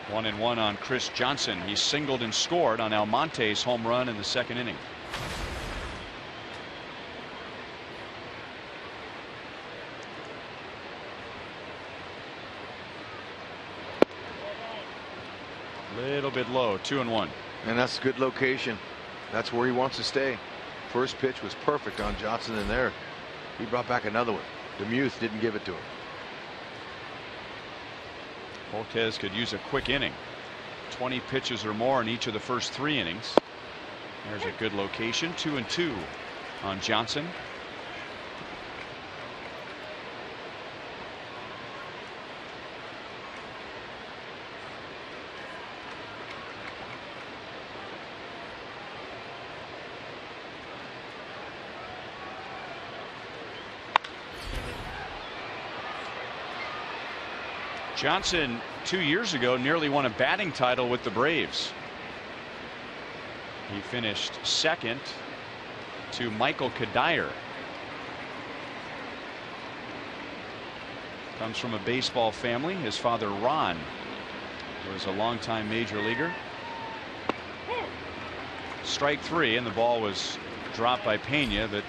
One and one on Chris Johnson. He singled and scored on Almonte's home run in the second inning. Little bit low, 2-1. And that's a good location. That's where he wants to stay. First pitch was perfect on Johnson, and there he brought back another one. DeMuth didn't give it to him. Volquez could use a quick inning. 20 pitches or more in each of the first 3 innings. There's a good location. 2-2 on Johnson. Johnson 2 years ago nearly won a batting title with the Braves. He finished second to Michael Kadire. Comes from a baseball family. His father Ron was a longtime major leaguer. Strike 3, and the ball was dropped by Pena, but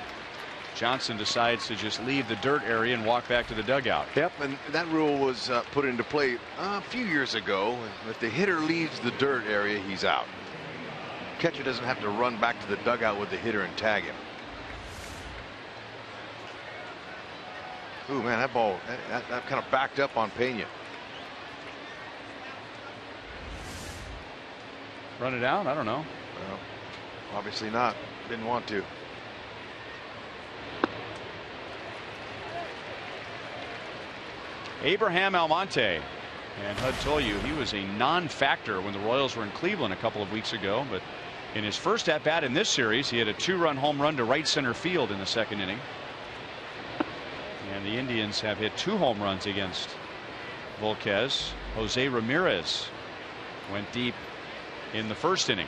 Johnson decides to just leave the dirt area and walk back to the dugout. Yep, and that rule was put into play a few years ago. If the hitter leaves the dirt area, he's out. Catcher doesn't have to run back to the dugout with the hitter and tag him. Ooh, man, that ball that kind of backed up on Pena. Run it out? I don't know. Well, obviously not. Didn't want to. Abraham Almonte, and Hud told you he was a non-factor when the Royals were in Cleveland a couple of weeks ago, but in his first at bat in this series, he had a 2-run home run to right center field in the second inning. And the Indians have hit 2 home runs against Volquez. Jose Ramirez went deep in the first inning.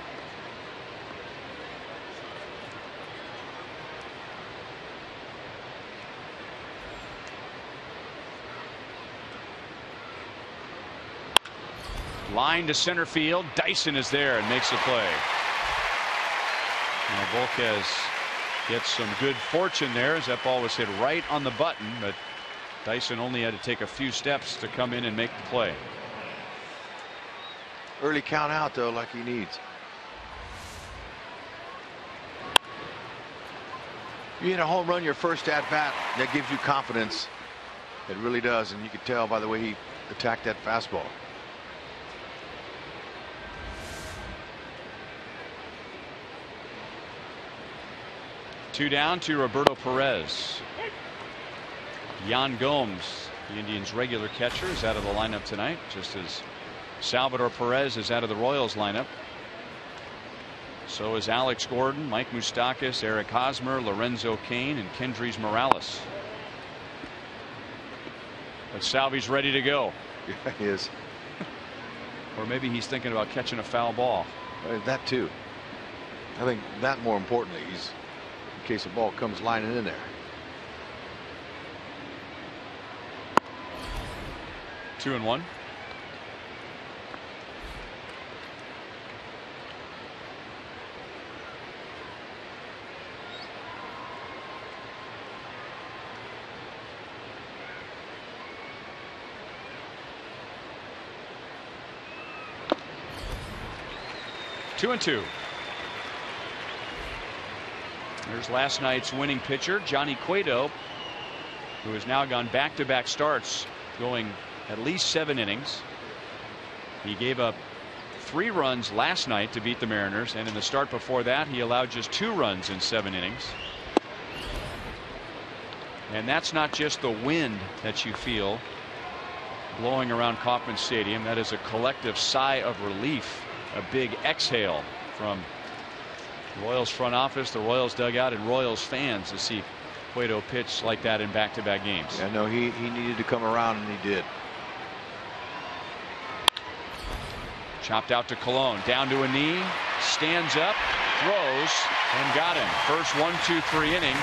Line to center field. Dyson is there and makes the play. Now Volquez gets some good fortune there as that ball was hit right on the button, but Dyson only had to take a few steps to come in and make the play. Early count out though, like he needs. You hit a home run your first at bat, that gives you confidence. It really does, and you could tell by the way he attacked that fastball. Two down to Roberto Perez. Yan Gomes, the Indians' regular catcher, is out of the lineup tonight, just as Salvador Perez is out of the Royals lineup. So is Alex Gordon, Mike Moustakas, Eric Hosmer, Lorenzo Cain, and Kendrys Morales. But Salvi's ready to go. Yeah, he is. Or maybe he's thinking about catching a foul ball. That too. I think that more importantly, he's in case the ball comes lining in there. 2-1. Two and two. There's last night's winning pitcher, Johnny Cueto, who has now gone back-to-back starts, going at least 7 innings. He gave up 3 runs last night to beat the Mariners, and in the start before that, he allowed just 2 runs in 7 innings. And that's not just the wind that you feel blowing around Kauffman Stadium. That is a collective sigh of relief, a big exhale from the Royals front office, the Royals dugout, and Royals fans to see Cueto pitch like that in back-to-back games. Yeah, no, he needed to come around, and he did. Chopped out to Colon, down to a knee, stands up, throws, and got him. First 1-2-3 inning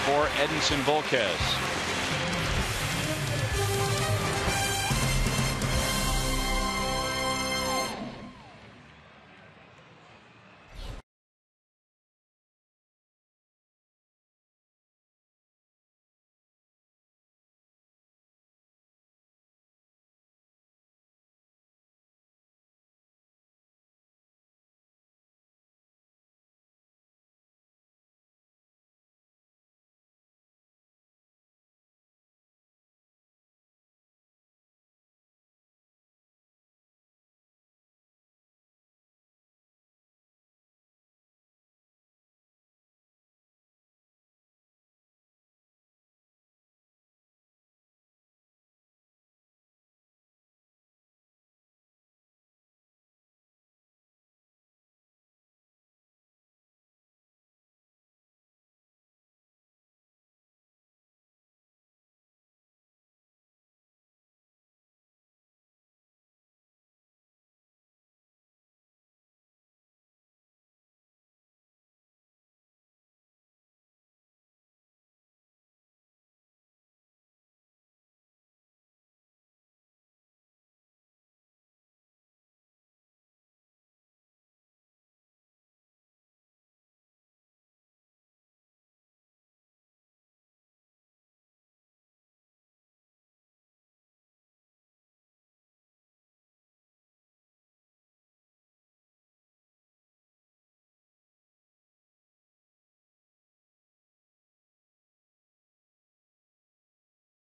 for Edinson Volquez.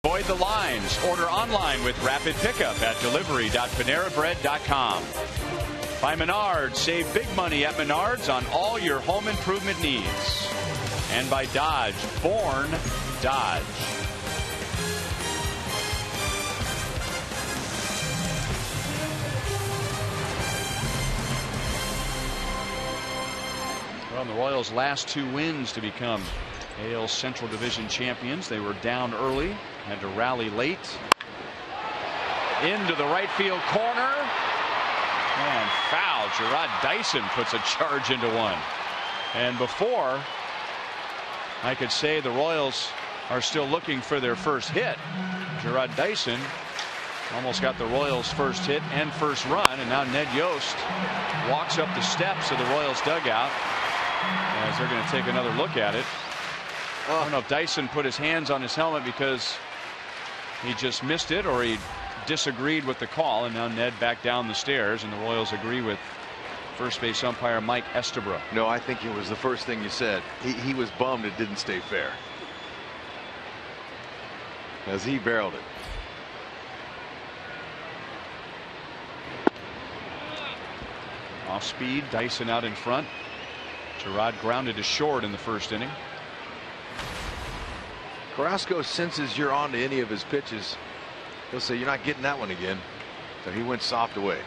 Avoid the lines. Order online with rapid pickup at delivery.panerabread.com. By Menards, save big money at Menards on all your home improvement needs. And by Dodge, born Dodge. Well, the Royals' last 2 wins to become AL Central Division champions. They were down early, had to rally late. Into the right field corner. And foul. Gerard Dyson puts a charge into one. And before I could say the Royals are still looking for their first hit, Gerard Dyson Almost got the Royals first hit and first run, and now Ned Yost walks up the steps of the Royals dugout as they're going to take another look at it. I don't know if Dyson put his hands on his helmet because he just missed it or he disagreed with the call, and now Ned back down the stairs, and the Royals agree with first base umpire Mike Estabrook. No, I think it was the first thing you said. He was bummed it didn't stay fair as he barreled it. Off speed, Dyson out in front. Gerard grounded to short in the first inning. Carrasco senses you're on to any of his pitches. He'll say, you're not getting that one again. So he went soft away.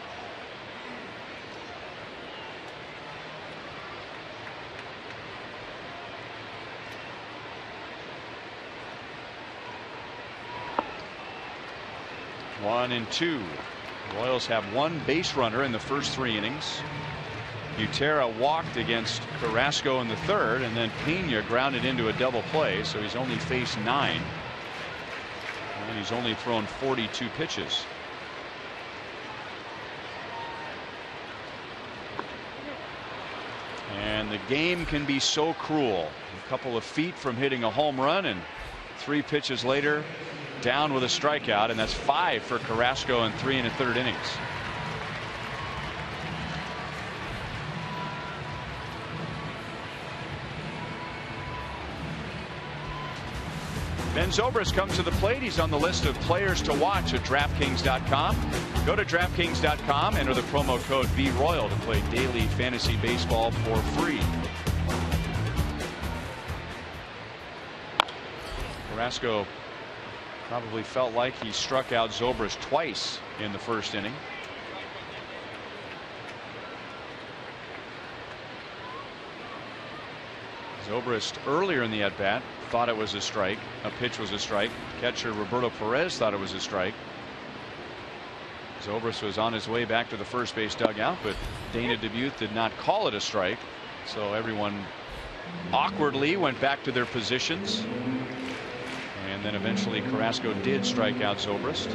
One and two. Royals have one base runner in the first 3 innings. Butera walked against Carrasco in the third, and then Pena grounded into a double play, so he's only faced 9. And he's only thrown 42 pitches. And the game can be so cruel. A couple of feet from hitting a home run, and 3 pitches later, down with a strikeout, and that's 5 for Carrasco in 3 1/3 innings. Ben Zobrist comes to the plate. He's on the list of players to watch at DraftKings.com. Go to DraftKings.com, enter the promo code VRoyal to play daily fantasy baseball for free. Carrasco probably felt like he struck out Zobrist twice in the first inning. Zobrist earlier in the at-bat thought it was a strike. A pitch was a strike. Catcher Roberto Perez thought it was a strike. Zobrist was on his way back to the first base dugout, but Dana Dubuque did not call it a strike. So everyone awkwardly went back to their positions. And then eventually Carrasco did strike out Zobrist.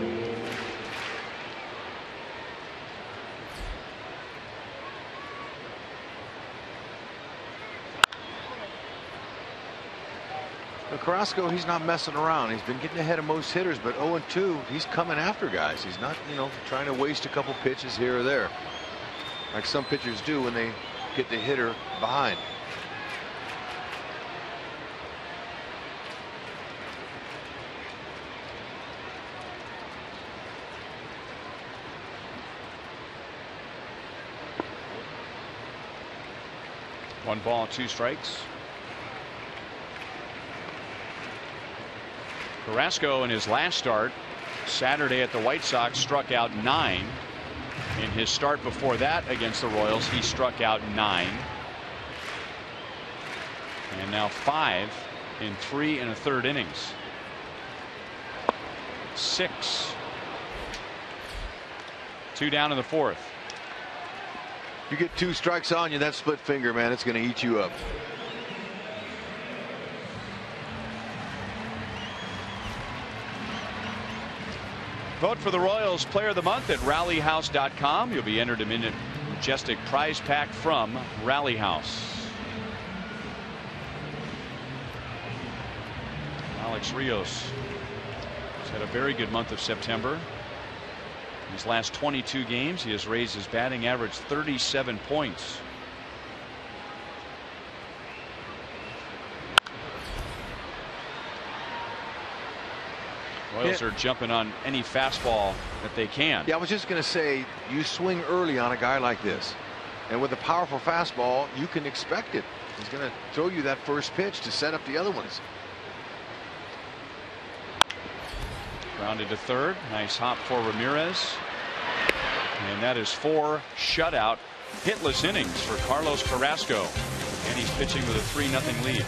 But Carrasco, he's not messing around. He's been getting ahead of most hitters, but 0-2, he's coming after guys. He's not, trying to waste a couple pitches here or there, like some pitchers do when they get the hitter behind. One ball, 2 strikes. Carrasco in his last start Saturday at the White Sox struck out 9. In his start before that against the Royals, he struck out 9. And now 5 in 3 1/3 innings. 6. 2 down in the 4th. You get 2 strikes on you, that split finger, man, it's going to eat you up. Vote for the Royals Player of the Month at rallyhouse.com. You'll be entered to win a majestic prize pack from Rally House. Alex Rios has had a very good month of September. In his last 22 games, he has raised his batting average 37 points. Royals are jumping on any fastball that they can. Yeah, I was just going to say, you swing early on a guy like this, and with a powerful fastball, you can expect it. He's going to throw you that first pitch to set up the other ones. Grounded to third. Nice hop for Ramirez. And that is 4 shutout hitless innings for Carlos Carrasco. And he's pitching with a 3-0 lead.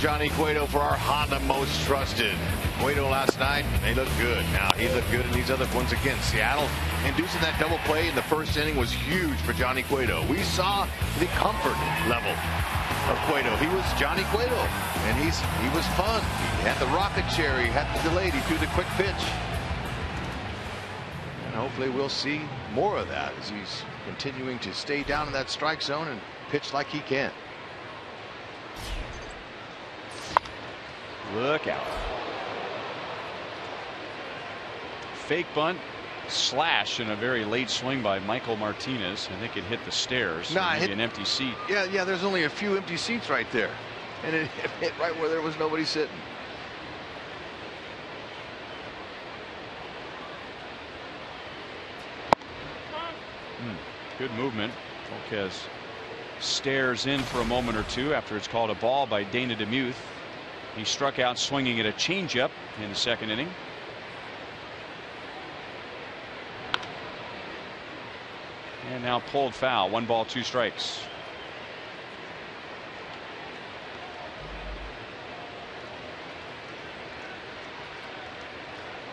Johnny Cueto for our Honda most trusted. Cueto last night, they looked good. Now he looked good in these other ones against Seattle. Inducing that double play in the first inning was huge for Johnny Cueto. We saw the comfort level of Cueto. He was Johnny Cueto, and he was fun. He had the rocket chair, he had the delayed, he threw the quick pitch. And hopefully we'll see more of that as he's continuing to stay down in that strike zone and pitch like he can. Look out. Fake bunt, slash, and a very late swing by Michael Martinez. I think it hit the stairs. Nah, maybe an empty seat. Yeah, there's only a few empty seats right there. And it hit right where there was nobody sitting. Good movement. Volquez stares in for a moment or two after it's called a ball by Dana DeMuth. He struck out swinging at a changeup in the second inning. And now pulled foul. 1 ball, 2 strikes.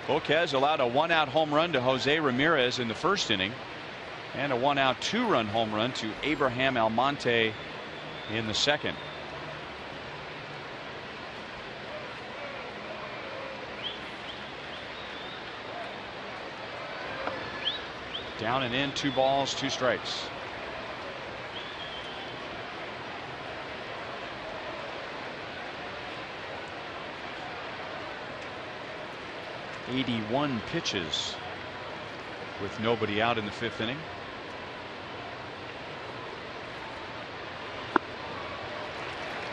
Volquez allowed a 1-out home run to Jose Ramirez in the first inning, and a 1-out 2-run home run to Abraham Almonte in the second. Down and in, 2 balls, 2 strikes. '81 pitches with nobody out in the 5th inning.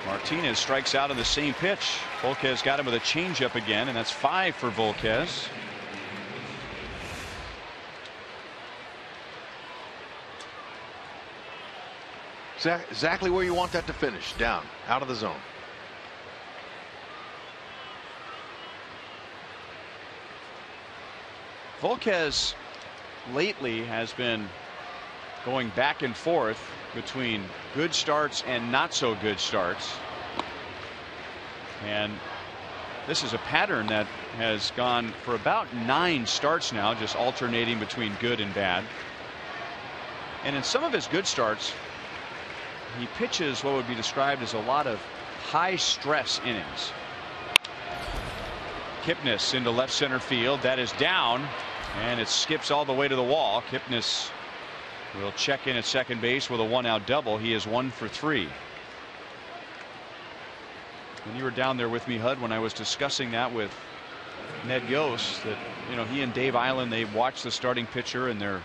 Martinez strikes out on the same pitch. Volquez got him with a changeup again, and that's 5 for Volquez. Exactly where you want that to finish, down, out of the zone. Volquez lately has been going back and forth between good starts and not so good starts. And this is a pattern that has gone for about 9 starts now, just alternating between good and bad. And in some of his good starts, he pitches what would be described as a lot of high stress innings. Kipnis into left center field. That is down, and it skips all the way to the wall. Kipnis will check in at second base with a 1-out double. He is 1 for 3. And you were down there with me, Hud, when I was discussing that with Ned Yost, that, you know, he and Dave Island, they watch the starting pitcher and they're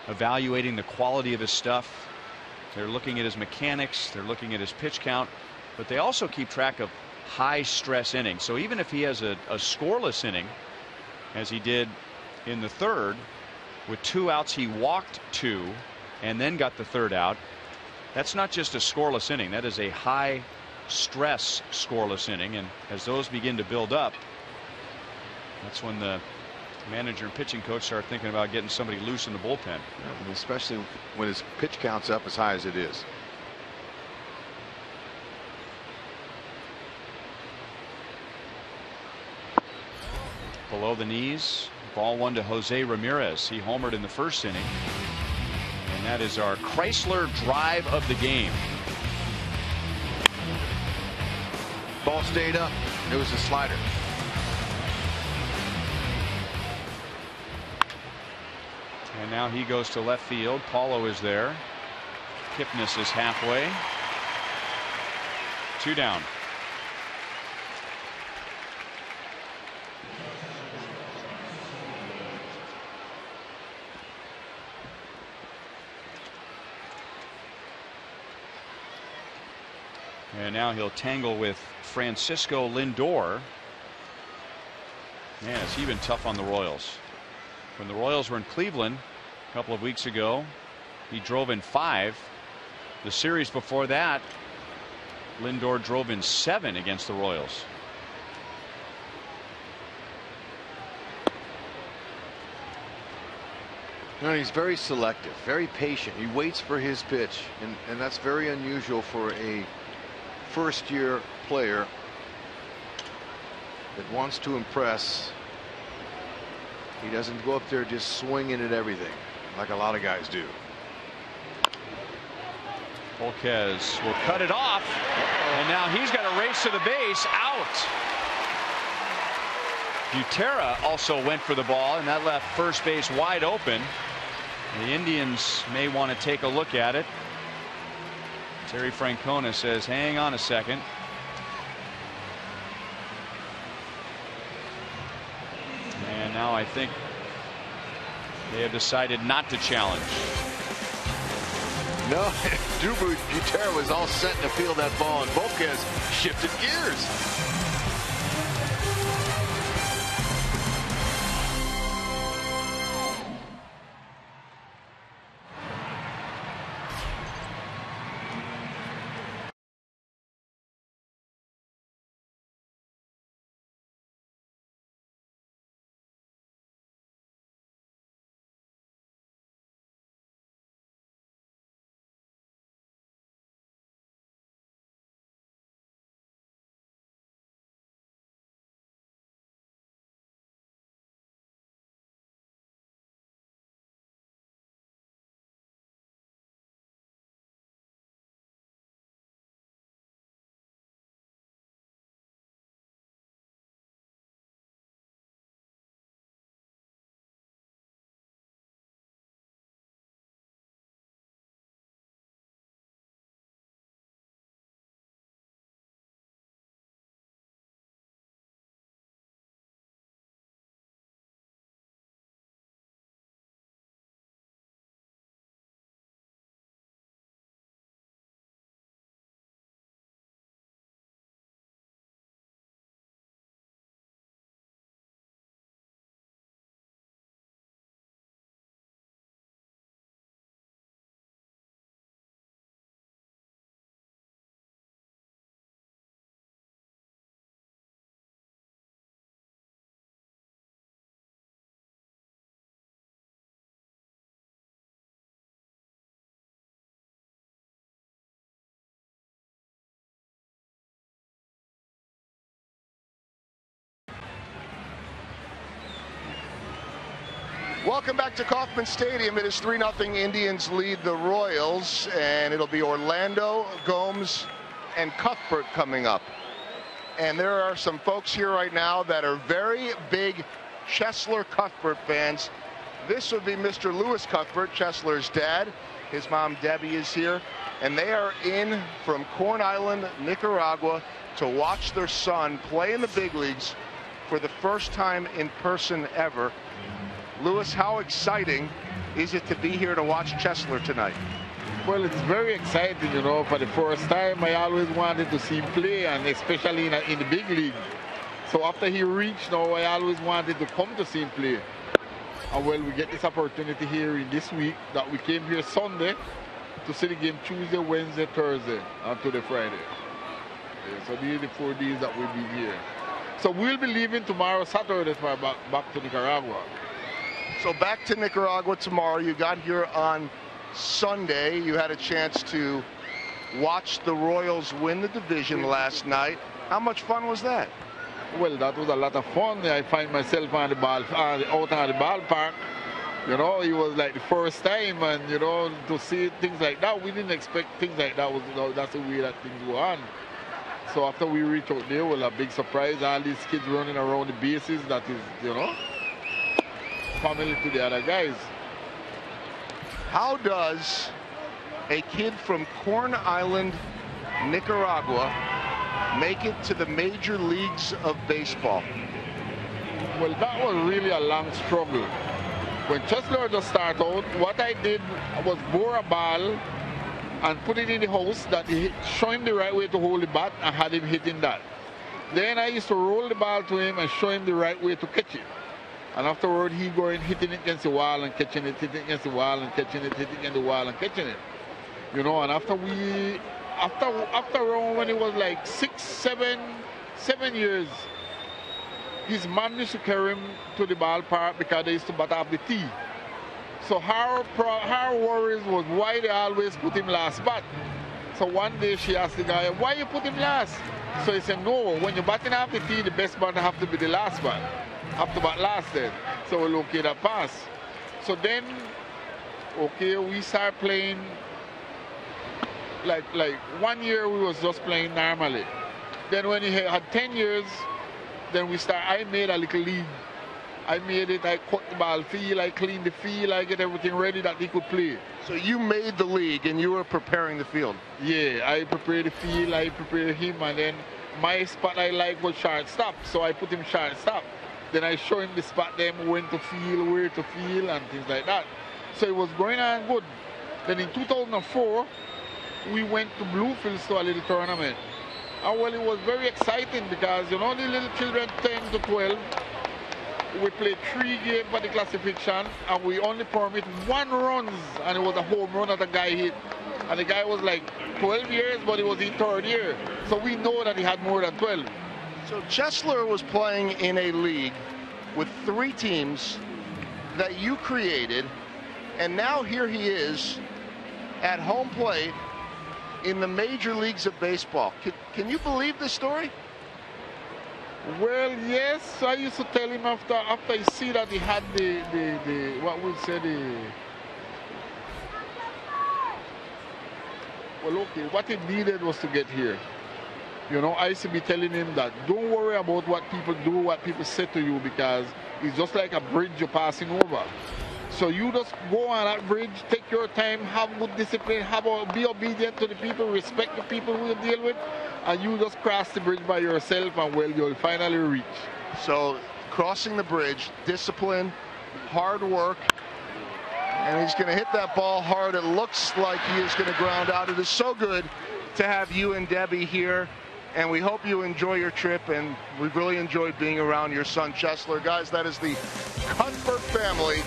evaluating the quality of his stuff. They're looking at his mechanics, they're looking at his pitch count, but they also keep track of high stress innings. So even if he has a scoreless inning, as he did in the 3rd, with 2 outs, he walked 2 and then got the 3rd out. That's not just a scoreless inning, that is a high stress scoreless inning. And as those begin to build up, that's when the manager and pitching coach start thinking about getting somebody loose in the bullpen. Yeah, especially when his pitch count's up as high as it is. Below the knees, ball 1 to Jose Ramirez. He homered in the first inning, and that is our Chrysler drive of the game. Ball stayed up. It was a slider. And now he goes to left field. Paulo is there. Kipnis is halfway. 2 down. And now he'll tangle with Francisco Lindor. Man, has he been tough on the Royals. When the Royals were in Cleveland a couple of weeks ago, he drove in 5. The series before that, Lindor drove in 7 against the Royals. You know, he's very selective, very patient. He waits for his pitch, and that's very unusual for a first-year player that wants to impress. He doesn't go up there just swinging at everything like a lot of guys do. Volquez will cut it off, and now he's got a race to the base. Out. Butera also went for the ball, and that left first base wide open. The Indians may want to take a look at it. Terry Francona says, hang on a second. And now I think they have decided not to challenge. No, Drew Butera was all set to field that ball, and Volquez shifted gears. Welcome back to Kauffman Stadium. It is 3-0. Indians lead the Royals, and it'll be Orlando, Gomes, and Cuthbert coming up. And there are some folks here right now that are very big Cheslor Cuthbert fans. This would be Mr. Lewis Cuthbert, Cheslor's dad. His mom, Debbie, is here. And they are in from Corn Island, Nicaragua, to watch their son play in the big leagues for the first time in person ever. Lewis, how exciting is it to be here to watch Cheslor tonight? Well, it's very exciting, you know. For the first time, I always wanted to see him play, and especially in the big league. So after he reached now, I always wanted to come to see him play. And well, we get this opportunity here in this week that we came here Sunday to see the game Tuesday, Wednesday, Thursday, and to the Friday. So these are the 4 days that we'll be here. So we'll be leaving tomorrow, Saturday, for back to Nicaragua. So back to Nicaragua tomorrow. You got here on Sunday. You had a chance to watch the Royals win the division last night. How much fun was that? Well, that was a lot of fun. I find myself on the ball, out on the ballpark. You know, it was like the first time, and you know, to see things like that, we didn't expect things like that. That's the way that things go on. So after we reached out there, well, a big surprise. All these kids running around the bases. That is, you know, family to the other guys. How does a kid from Corn Island, Nicaragua, make it to the major leagues of baseball? Well, that was really a long struggle. When Cheslor just started out, what I did was bore a ball and put it in the house that he show him the right way to hold the bat and had him hitting that. Then I used to roll the ball to him and show him the right way to catch it. And afterward, he going hitting it against the wall and catching it, hitting it against the wall and catching it, hitting against the wall and catching it. You know, and after around when he was like 7 years, his mom used to carry him to the ballpark because they used to bat off the tee. So her worries was why they always put him last bat. So one day she asked the guy, why you put him last? So he said, no, when you're batting half the field, the best batter have to be the last bat. Have to bat last then. So we'll okay that pass. So then, okay, we start playing, like 1 year we was just playing normally. Then when he had 10 years, then I made a little league. I made it, I cut the ball field, I cleaned the field, I get everything ready that he could play. So you made the league and you were preparing the field? Yeah, I prepared the field, I prepared him, and then my spot I like was shortstop, so I put him shortstop. Then I show him the spot, them when to field, where to field, and things like that. So it was going on good. Then in 2004, we went to Bluefields to a little tournament. And well, it was very exciting because, you know, the little children 10 to 12, we played 3 games for the classification, and we only permit 1 run, and it was a home run that the guy hit. And the guy was like 12 years, but he was in 3rd year. So we know that he had more than 12. So Chesler was playing in a league with 3 teams that you created, and now here he is at home plate in the major leagues of baseball. Can you believe this story? Well, yes, I used to tell him after I see that he had the what we say well, okay, what he needed was to get here. You know, I used to be telling him that don't worry about what people do, what people say to you, because it's just like a bridge you're passing over. So you just go on that bridge, take your time, have good discipline, be obedient to the people, respect the people who you deal with, and you just cross the bridge by yourself, and well, you'll finally reach. So crossing the bridge, discipline, hard work, and he's going to hit that ball hard. It looks like he is going to ground out. It is so good to have you and Debbie here, and we hope you enjoy your trip, and we've really enjoyed being around your son Chesler. Guys, that is the Cuthbert family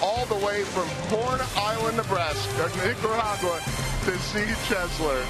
all the way from Corn Island, Nebraska, Nicaragua, to see Chesler.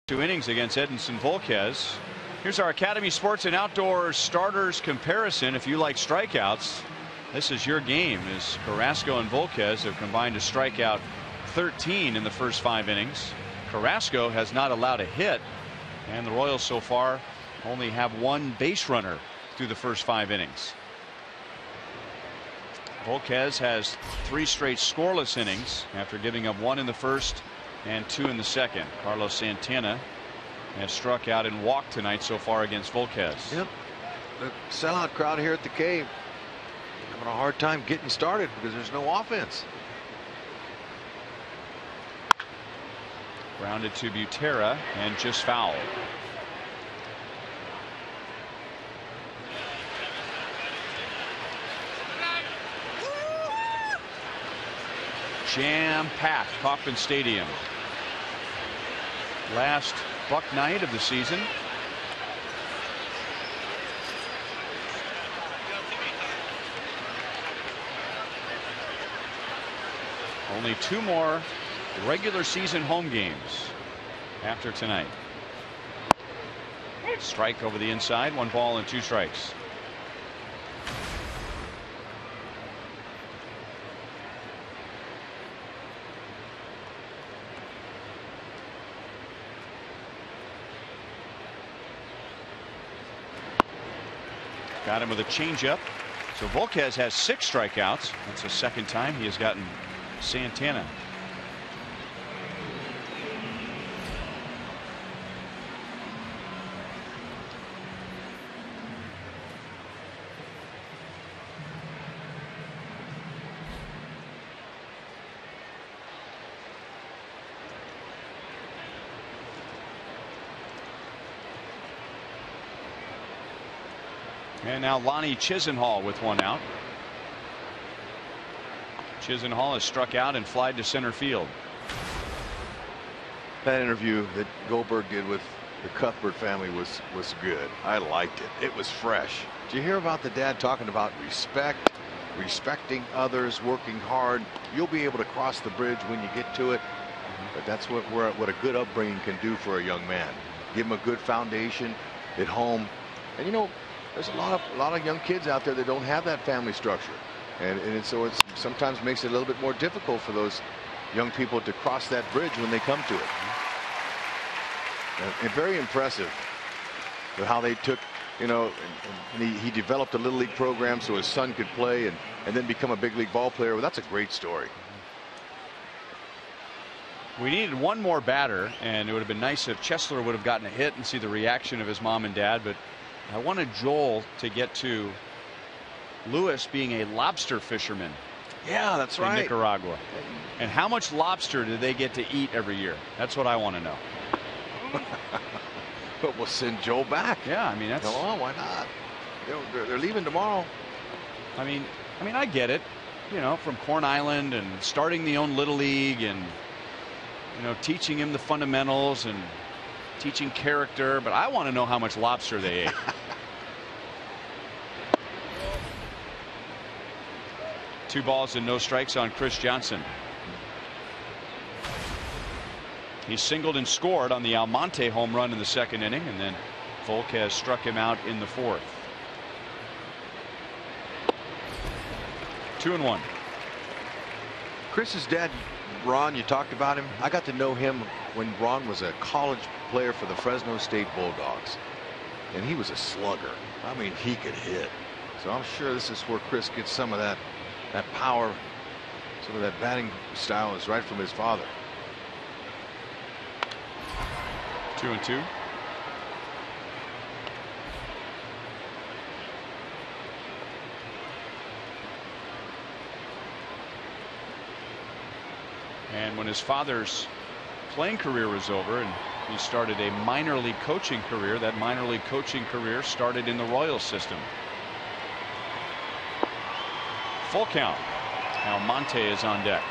Two innings against Edinson Volquez. Here's our Academy Sports and Outdoor starters comparison. If you like strikeouts, this is your game, as Carrasco and Volquez have combined to strike out 13 in the first 5 innings. Carrasco has not allowed a hit, and the Royals so far only have 1 base runner through the first 5 innings. Volquez has 3 straight scoreless innings after giving up 1 in the first and 2 in the second. Carlos Santana has struck out and walked tonight so far against Volquez. Yep. The sellout crowd here at the Cave having a hard time getting started because there's no offense. Grounded to Butera and just foul. Jam-packed Kauffman Stadium. last Buck night of the season. Only 2 more regular season home games after tonight. Strike over the inside, 1 ball and 2 strikes. Got him with a changeup. So Volquez has 6 strikeouts. That's the second time he has gotten Santana. And now Lonnie Chisenhall with 1 out. Chisenhall has struck out and flied to center field. That interview that Goldberg did with the Cuthbert family was good. I liked it. It was fresh. Did you hear about the dad talking about respecting others, working hard? You'll be able to cross the bridge when you get to it. But that's what a good upbringing can do for a young man. Give him a good foundation at home. And you know, there's a lot of young kids out there that don't have that family structure, and so it sometimes makes it a little bit more difficult for those young people to cross that bridge when they come to it. And very impressive with how they took, you know, and he developed a little league program so his son could play and then become a big league ball player. Well, that's a great story. We needed 1 more batter, and it would have been nice if Chesler would have gotten a hit and see the reaction of his mom and dad, but I wanted Joel to get to Lewis being a lobster fisherman. Yeah, that's right. In Nicaragua. And how much lobster do they get to eat every year? That's what I want to know. But we'll send Joel back. Yeah, I mean, that's. Come on, why not? They're leaving tomorrow. I mean, I get it. You know, from Corn Island and starting the own little league and, you know, teaching him the fundamentals and teaching character, but I want to know how much lobster they ate. 2 balls and no strikes on Chris Johnson. He singled and scored on the Almonte home run in the 2nd inning, and then Volquez struck him out in the 4th. 2-1. Chris's dad, Ron, you talked about him. I got to know him when Ron was a college player for the Fresno State Bulldogs, and he was a slugger. I mean, he could hit. So I'm sure this is where Chris gets some of that power, some of that batting style is right from his father. 2-2. And when his father's playing career was over and he started a minor league coaching career, that minor league coaching career started in the Royals system. Full count. Almonte is on deck.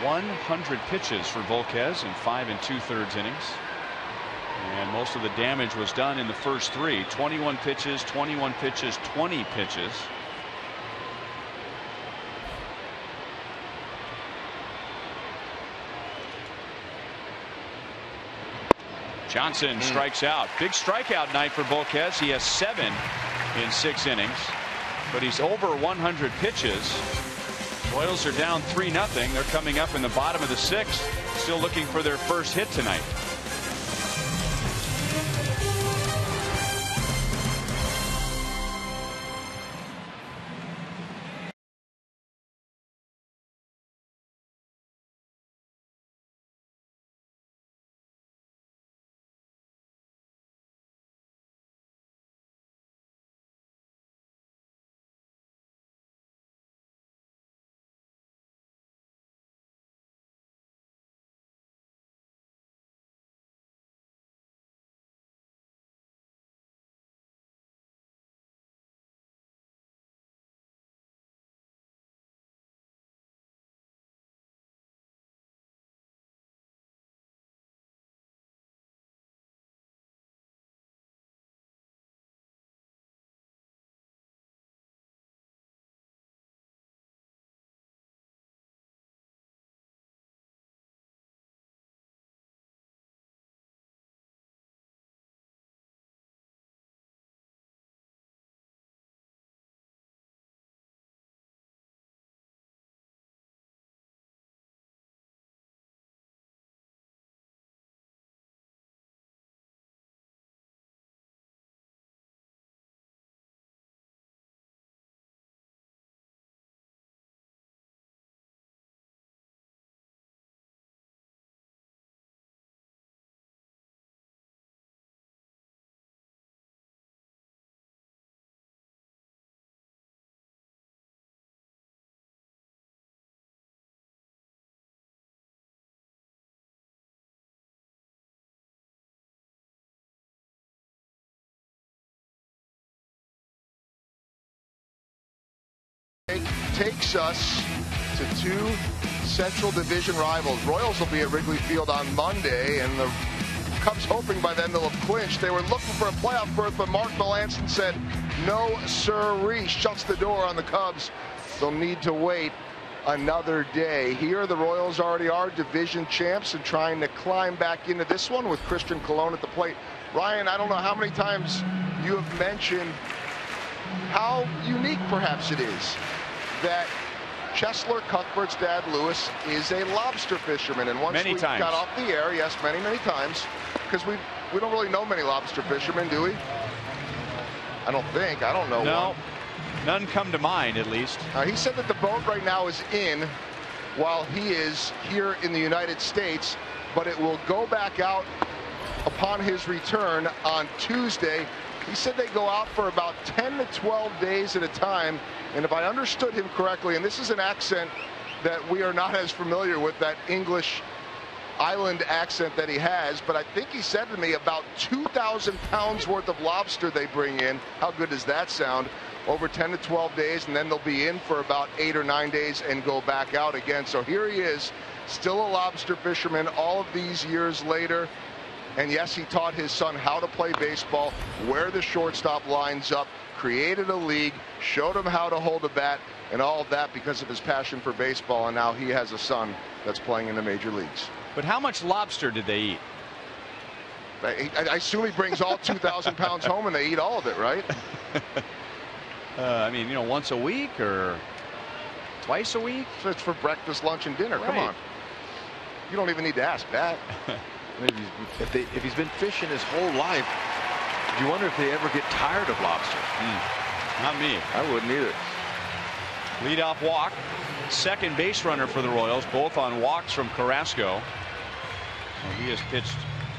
100 pitches for Volquez in 5 2/3 innings. And most of the damage was done in the first 3. 21 pitches, 21 pitches, 20 pitches. Johnson strikes out. Big strikeout night for Volquez. He has 7 in 6 innings, but he's over 100 pitches. Royals are down 3-0. They're coming up in the bottom of the 6th, still looking for their first hit tonight. takes us to two Central Division rivals. Royals will be at Wrigley Field on Monday, and the Cubs hoping by then they'll have clinched. They were looking for a playoff berth, but Mark Melancon said, no sirree, shuts the door on the Cubs. They'll need to wait another day. Here the Royals already are division champs and trying to climb back into this one with Christian Colon at the plate. Ryan, I don't know how many times you have mentioned how unique perhaps it is that Chesler Cuthbert's dad, Lewis, is a lobster fisherman. And once we got off the air, yes, many times, because we don't really know many lobster fishermen, do we? I don't think. I don't know. No, none come to mind, at least. He said that the boat right now is in while he is here in the United States, but it will go back out upon his return on Tuesday. He said they go out for about 10 to 12 days at a time. And if I understood him correctly, and this is an accent that we are not as familiar with, that English island accent that he has, but I think he said to me about 2,000 pounds worth of lobster they bring in. How good does that sound? Over 10 to 12 days, and then they'll be in for about 8 or 9 days and go back out again. So here he is, still a lobster fisherman all of these years later. And yes, he taught his son how to play baseball, where the shortstop lines up, created a league, showed him how to hold a bat, and all of that because of his passion for baseball. And now he has a son that's playing in the major leagues. But how much lobster did they eat? I assume he brings all 2,000 pounds home and they eat all of it, right? I mean, you know, once a week or twice a week? So it's for breakfast, lunch, and dinner. Right. Come on. You don't even need to ask that. If he's been fishing his whole life, do you wonder if they ever get tired of lobster? Not me. I wouldn't either. Leadoff walk. Second base runner for the Royals, both on walks from Carrasco. He has pitched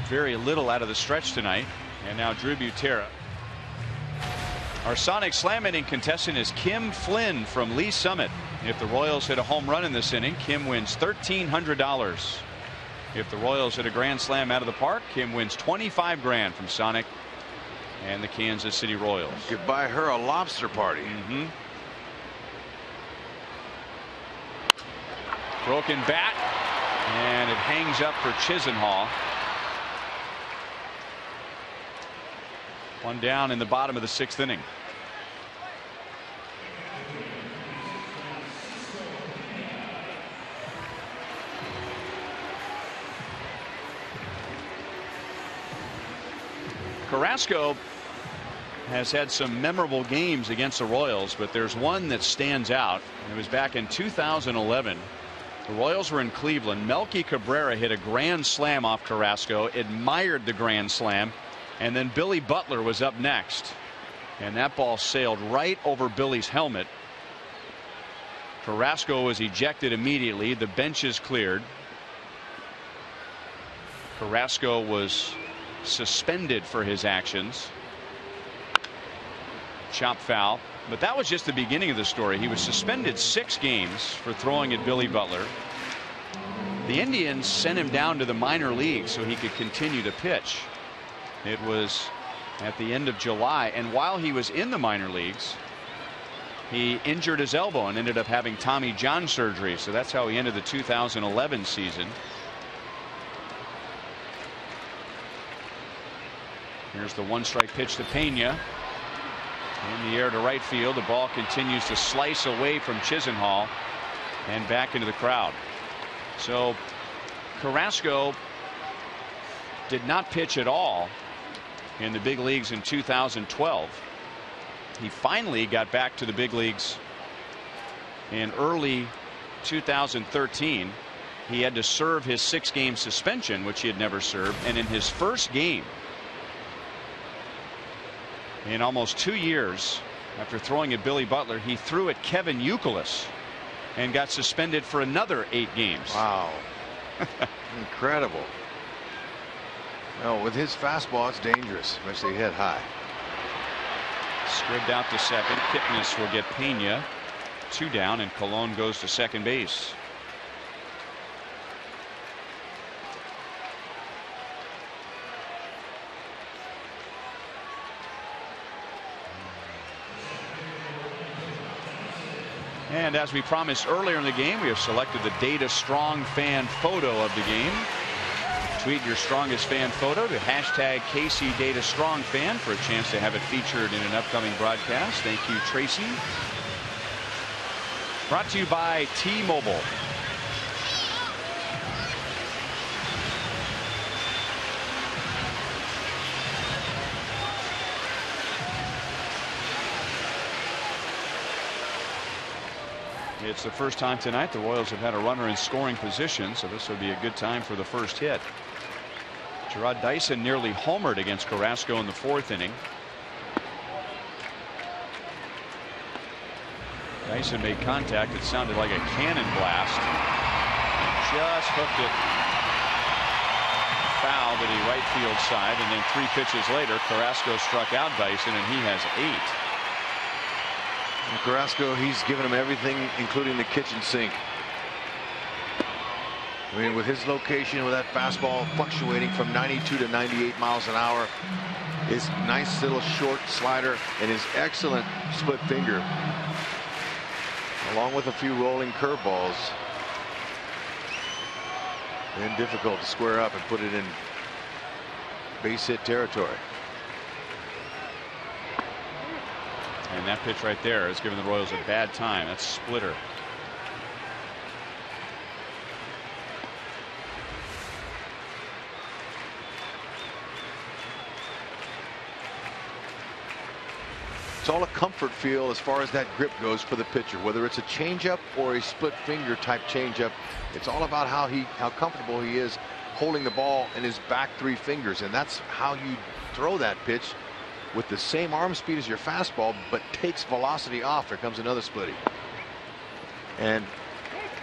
very little out of the stretch tonight. And now Drew Butera. Our Sonic Slam inning contestant is Kim Flynn from Lee Summit. If the Royals hit a home run in this inning, Kim wins $1,300. If the Royals hit a grand slam out of the park, Kim wins $25,000 from Sonic and the Kansas City Royals. You could buy her a lobster party. Broken bat, and it hangs up for Chisenhall. One down in the bottom of the 6th inning. Carrasco has had some memorable games against the Royals, but there's one that stands out. It was back in 2011. The Royals were in Cleveland. Melky Cabrera hit a grand slam off Carrasco, admired the grand slam, and then Billy Butler was up next. And that ball sailed right over Billy's helmet. Carrasco was ejected immediately. The benches cleared. Carrasco was suspended for his actions. Chop foul. But that was just the beginning of the story. He was suspended 6 games for throwing at Billy Butler. The Indians sent him down to the minor leagues so he could continue to pitch. It was at the end of July, and while he was in the minor leagues, he injured his elbow and ended up having Tommy John surgery. So that's how he ended the 2011 season. Here's the 1-strike pitch to Pena. In the air to right field. The ball continues to slice away from Chisenhall and back into the crowd. So Carrasco did not pitch at all in the big leagues in 2012. He finally got back to the big leagues in early 2013. He had to serve his 6-game suspension, which he had never served, and in his first game in almost 2 years after throwing at Billy Butler, he threw at Kevin Youkilis and got suspended for another 8 games. Wow. Incredible. No, with his fastball, it's dangerous, especially hit high. Scribbed out to second. Kipnis will get Pena 2 down, and Colon goes to second base. And as we promised earlier in the game, we have selected the Data Strong fan photo of the game. Tweet your strongest fan photo to hashtag KC Data Strong Fan for a chance to have it featured in an upcoming broadcast. Thank you, Tracy. Brought to you by T-Mobile. It's the first time tonight the Royals have had a runner in scoring position, so this would be a good time for the first hit. Gerard Dyson nearly homered against Carrasco in the 4th inning. Dyson made contact. It sounded like a cannon blast. Just hooked it foul to the right field side, and then 3 pitches later Carrasco struck out Dyson, and he has 8. And Carrasco, he's given him everything, including the kitchen sink. I mean, with his location, with that fastball fluctuating from 92 to 98 miles an hour, his nice little short slider, and his excellent split finger, along with a few rolling curveballs, been difficult to square up and put it in base hit territory. And that pitch right there is giving the Royals a bad time. That's splitter. It's all a comfort feel as far as that grip goes for the pitcher, whether it's a changeup or a split finger type changeup. It's all about how comfortable he is holding the ball in his back 3 fingers, and that's how you throw that pitch with the same arm speed as your fastball, but takes velocity off. There comes another splitty, and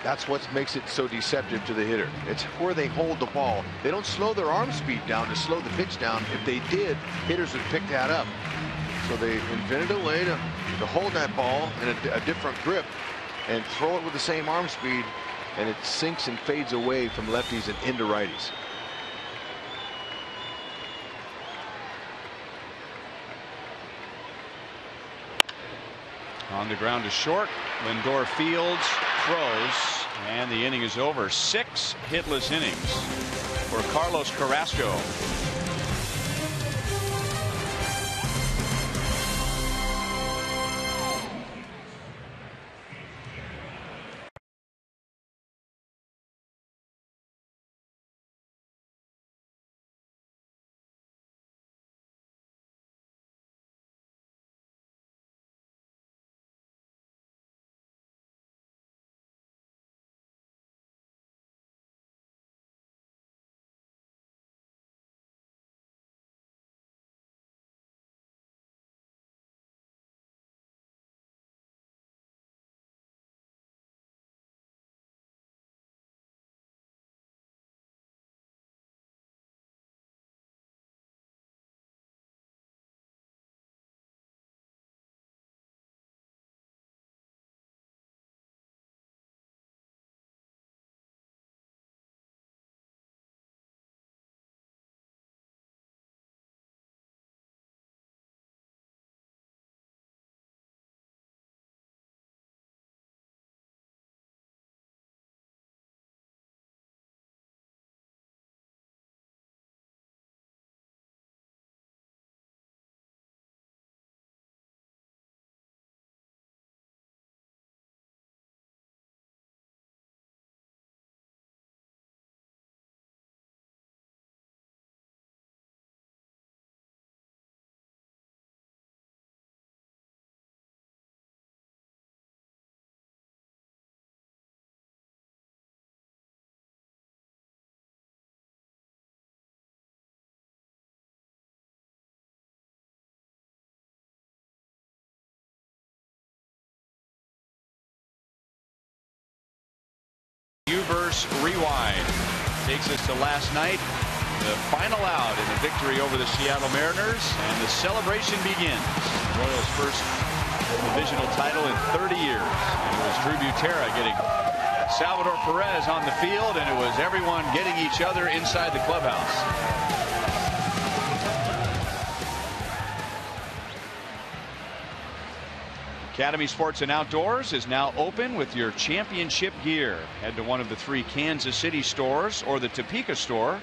that's what makes it so deceptive to the hitter. It's where they hold the ball. They don't slow their arm speed down to slow the pitch down. If they did, hitters would pick that up. So they invented a way to hold that ball in a different grip and throw it with the same arm speed, and it sinks and fades away from lefties and into righties. On the ground to short. Lindor fields, throws, and the inning is over. 6 hitless innings for Carlos Carrasco. Verse rewind takes us to last night, the final out in the victory over the Seattle Mariners, and the celebration begins. The Royals' first divisional title in 30 years. And it was Drew Butera getting Salvador Perez on the field, and it was everyone getting each other inside the clubhouse. Academy Sports and Outdoors is now open with your championship gear. Head to one of the 3 Kansas City stores or the Topeka store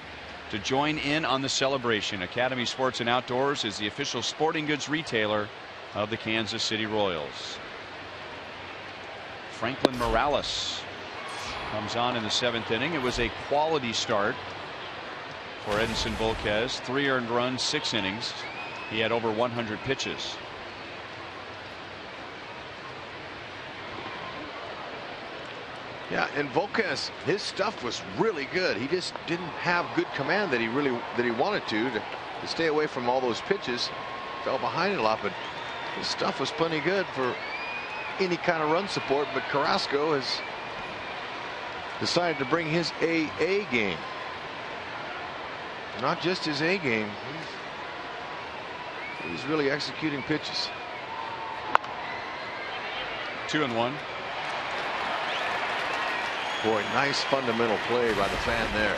to join in on the celebration. Academy Sports and Outdoors is the official sporting goods retailer of the Kansas City Royals. Franklin Morales comes on in the 7th inning. It was a quality start for Edinson Volquez. 3 earned runs, 6 innings. He had over 100 pitches. Yeah, and Volquez, his stuff was really good. He just didn't have good command that he wanted to stay away from all those pitches. Fell behind it a lot, but his stuff was plenty good for any kind of run support. But Carrasco has decided to bring his AA game. Not just his A game. He's really executing pitches. 2-1. Boy, nice fundamental play by the fan there.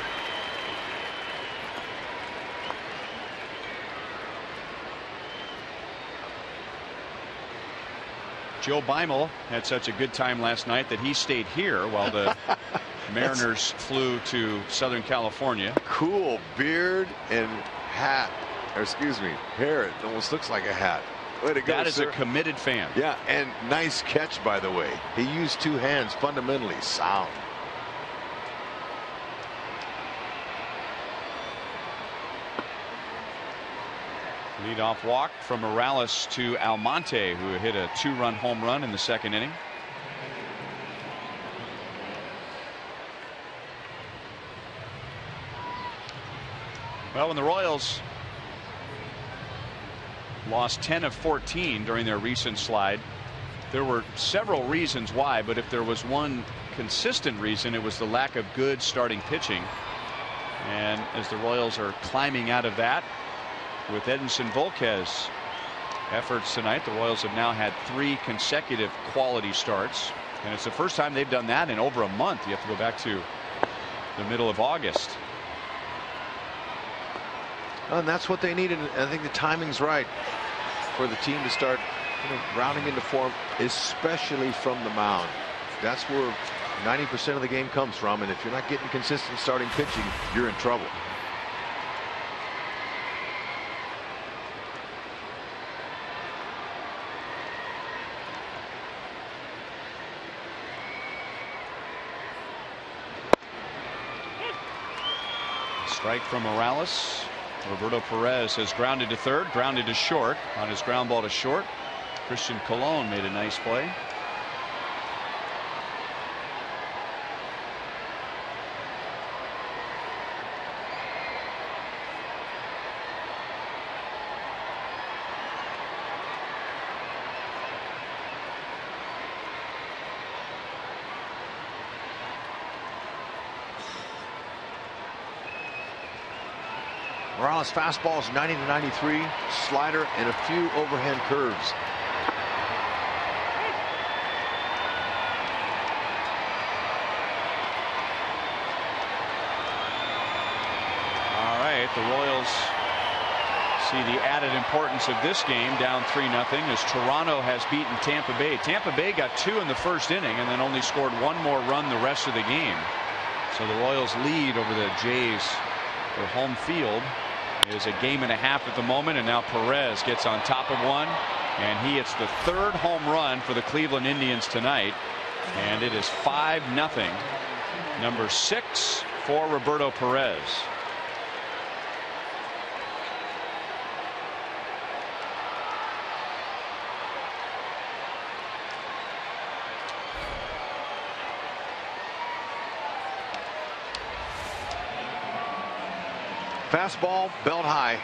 Joe Beimel had such a good time last night that he stayed here while the Mariners flew to Southern California. Cool beard and hat, or excuse me, hair. It almost looks like a hat. Way to go, That is sir. a committed fan. Yeah, and nice catch, by the way. He used 2 hands, fundamentally sound. Leadoff walk from Morales to Almonte, who hit a 2-run home run in the 2nd inning. Well, when the Royals lost 10 of 14 during their recent slide, there were several reasons why, but if there was one consistent reason, it was the lack of good starting pitching. And as the Royals are climbing out of that, with Edinson Volquez efforts tonight, the Royals have now had 3 consecutive quality starts, and it's the first time they've done that in over a month. You have to go back to the middle of August. And that's what they needed. I think the timing's right for the team to start rounding into form, especially from the mound. That's where 90% of the game comes from, and if you're not getting consistent starting pitching, you're in trouble. Strike from Morales. Roberto Perez has grounded to third, grounded to short. On his ground ball to short, Christian Colon made a nice play. Morales' fastball is 90 to 93, slider, and a few overhand curves. All right, the Royals see the added importance of this game, down 3-0, as Toronto has beaten Tampa Bay. Tampa Bay got 2 in the 1st inning and then only scored 1 more run the rest of the game. So the Royals lead over the Jays. Their home field is a 1.5 games at the moment, and now Perez gets on top of one, and he hits the 3rd home run for the Cleveland Indians tonight, and it is 5-0. Number 6 for Roberto Perez. Fastball, belt high,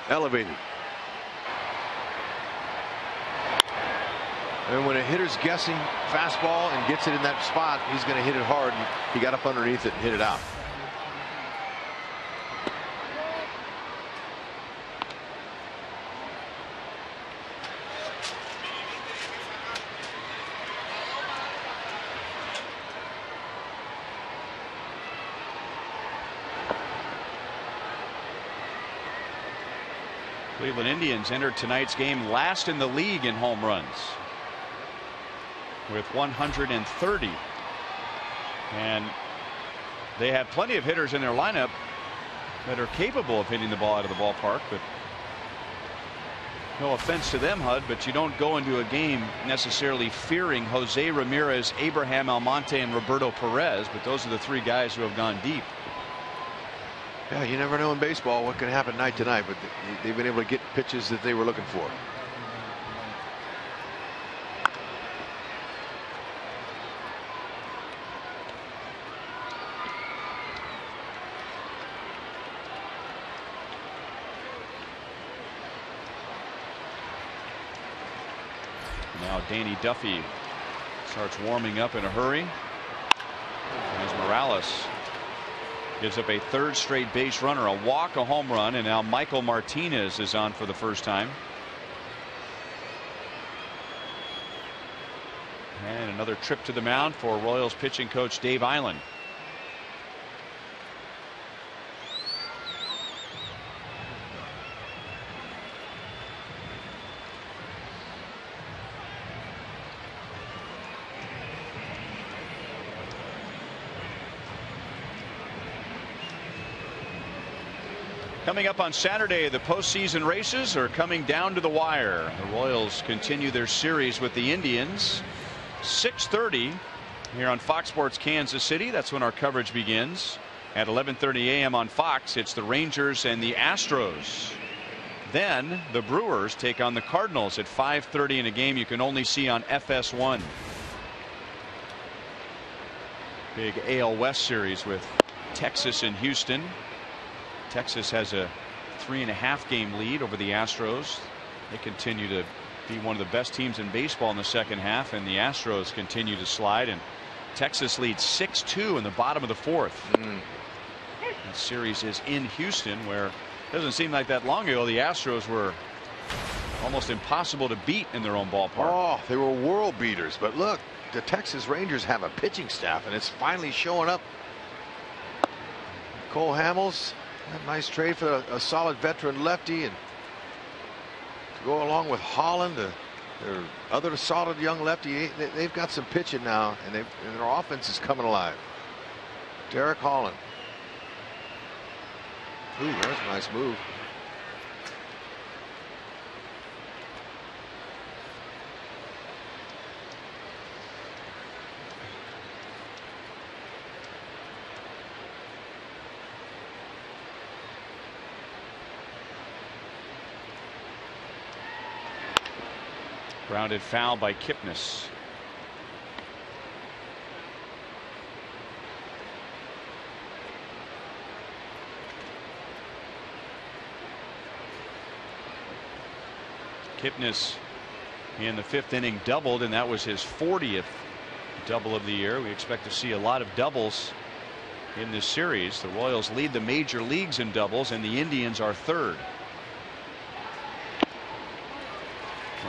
elevated. And when a hitter's guessing fastball and gets it in that spot, he's going to hit it hard. And he got up underneath it and hit it out. Cleveland Indians entered tonight's game last in the league in home runs with 130. And they have plenty of hitters in their lineup that are capable of hitting the ball out of the ballpark. But no offense to them, Hud, but you don't go into a game necessarily fearing Jose Ramirez, Abraham Almonte, and Roberto Perez. But those are the three guys who have gone deep. Yeah, you never know in baseball what can happen night to night, but they've been able to get pitches that they were looking for. Now Danny Duffy starts warming up in a hurry as Morales gives up a third straight base runner, a walk, a home run, and now Michael Martinez is on for the first time. And another trip to the mound for Royals pitching coach Dave Eiland. Coming up on Saturday, the postseason races are coming down to the wire. The Royals continue their series with the Indians. 6:30 here on Fox Sports Kansas City. That's when our coverage begins. At 11:30 a.m. on Fox, it's the Rangers and the Astros. Then the Brewers take on the Cardinals at 5:30 in a game you can only see on FS1. Big AL West series with Texas and Houston. Texas has a 3.5 game lead over the Astros. They continue to be one of the best teams in baseball in the second half, and the Astros continue to slide, and Texas leads 6-2 in the bottom of the fourth. The series is in Houston, where it doesn't seem like that long ago the Astros were almost impossible to beat in their own ballpark. Oh, they were world beaters, but look, the Texas Rangers have a pitching staff, and it's finally showing up. Cole Hamels, a nice trade for a solid veteran lefty, and to go along with Holland, their other solid young lefty. They've got some pitching now, and their offense is coming alive. Derek Holland. Ooh, there's a nice move. Grounded foul by Kipnis. Kipnis in the 5th inning doubled, and that was his 40th double of the year. We expect to see a lot of doubles in this series. The Royals lead the major leagues in doubles, and the Indians are third.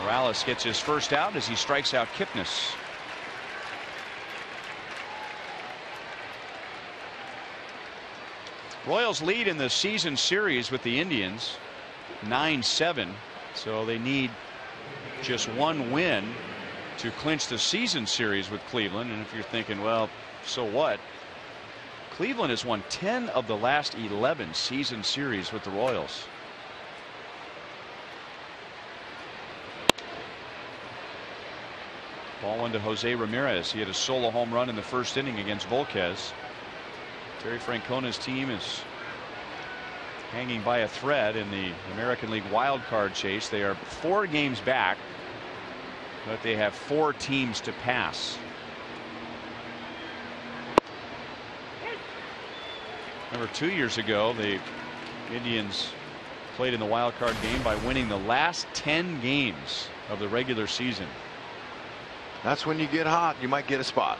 Morales gets his first out as he strikes out Kipnis. Royals lead in the season series with the Indians 9-7, so they need just one win to clinch the season series with Cleveland. And if you're thinking, well, so what? Cleveland has won 10 of the last 11 season series with the Royals. Ball one to Jose Ramirez. He had a solo home run in the first inning against Volquez. Terry Francona's team is hanging by a thread in the American League wild card chase. They are 4 games back, but they have 4 teams to pass. Remember 2 years ago, the Indians played in the wild card game by winning the last 10 games of the regular season. That's when you get hot, you might get a spot.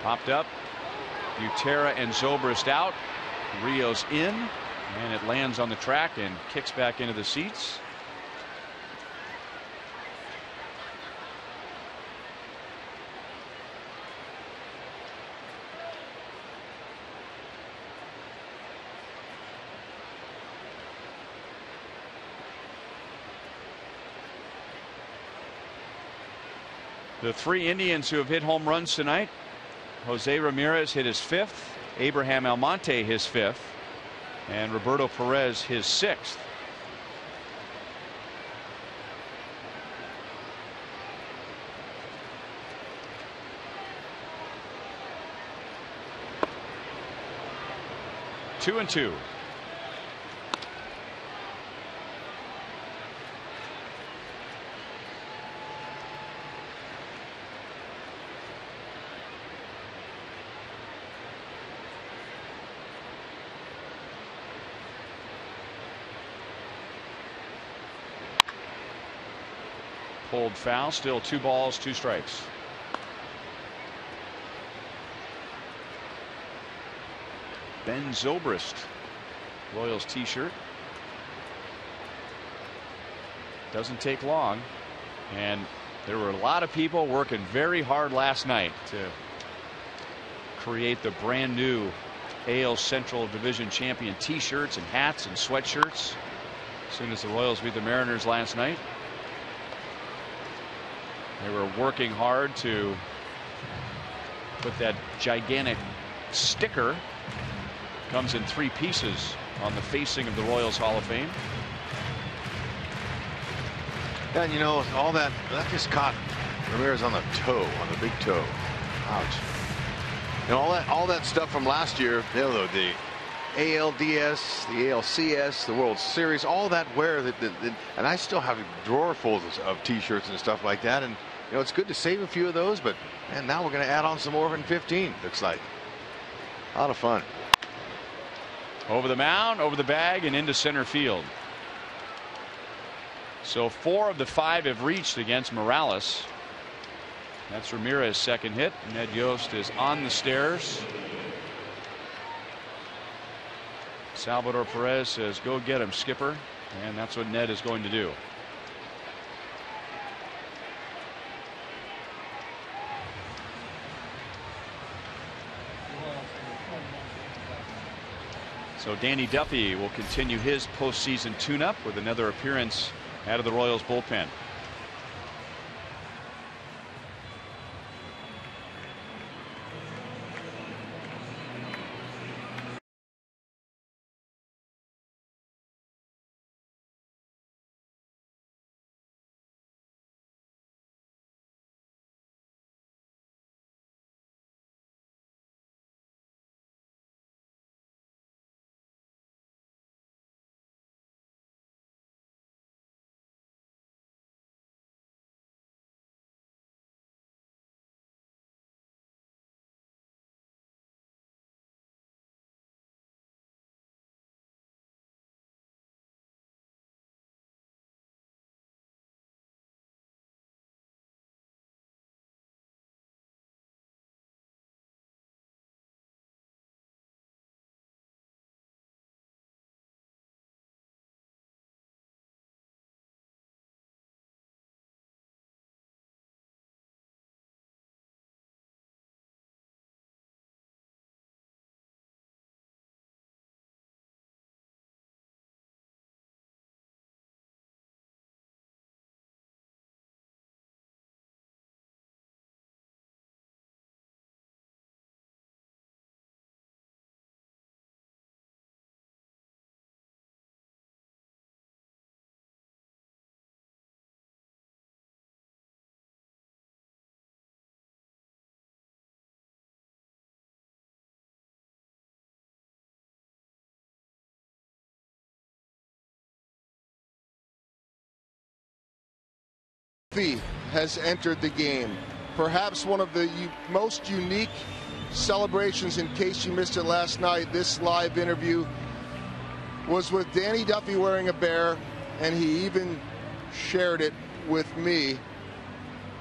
Popped up. Butera and Zobrist out. Rios in, and it lands on the track and kicks back into the seats. The three Indians who have hit home runs tonight: Jose Ramirez hit his 5th, Abraham Almonte his 5th, and Roberto Perez his 6th. Two and two. Pulled foul, still 2 balls, 2 strikes. Ben Zobrist, Royals t-shirt. Doesn't take long, and there were a lot of people working very hard last night to create the brand new AL Central Division champion t-shirts and hats and sweatshirts as soon as the Royals beat the Mariners last night. They were working hard to put that gigantic sticker, comes in 3 pieces, on the facing of the Royals Hall of Fame. Yeah, and you know, all that just caught Ramirez on the toe, on the big toe. Ouch. And all that stuff from last year, you know, the ALDS, the ALCS, the World Series, all that wear and I still have drawerfuls of t-shirts and stuff like that, and you know, it's good to save a few of those, but man, now we're going to add on some more in 15. Looks like a lot of fun. Over the mound, over the bag, and into center field. So 4 of the 5 have reached against Morales. That's Ramirez's second hit. Ned Yost is on the stairs. Salvador Perez says, "Go get him, skipper," and that's what Ned is going to do. So Danny Duffy will continue his postseason tune-up with another appearance out of the Royals bullpen. Has entered the game. Perhaps one of the most unique celebrations, in case you missed it last night. This live interview was with Danny Duffy wearing a bear, and he even shared it with me.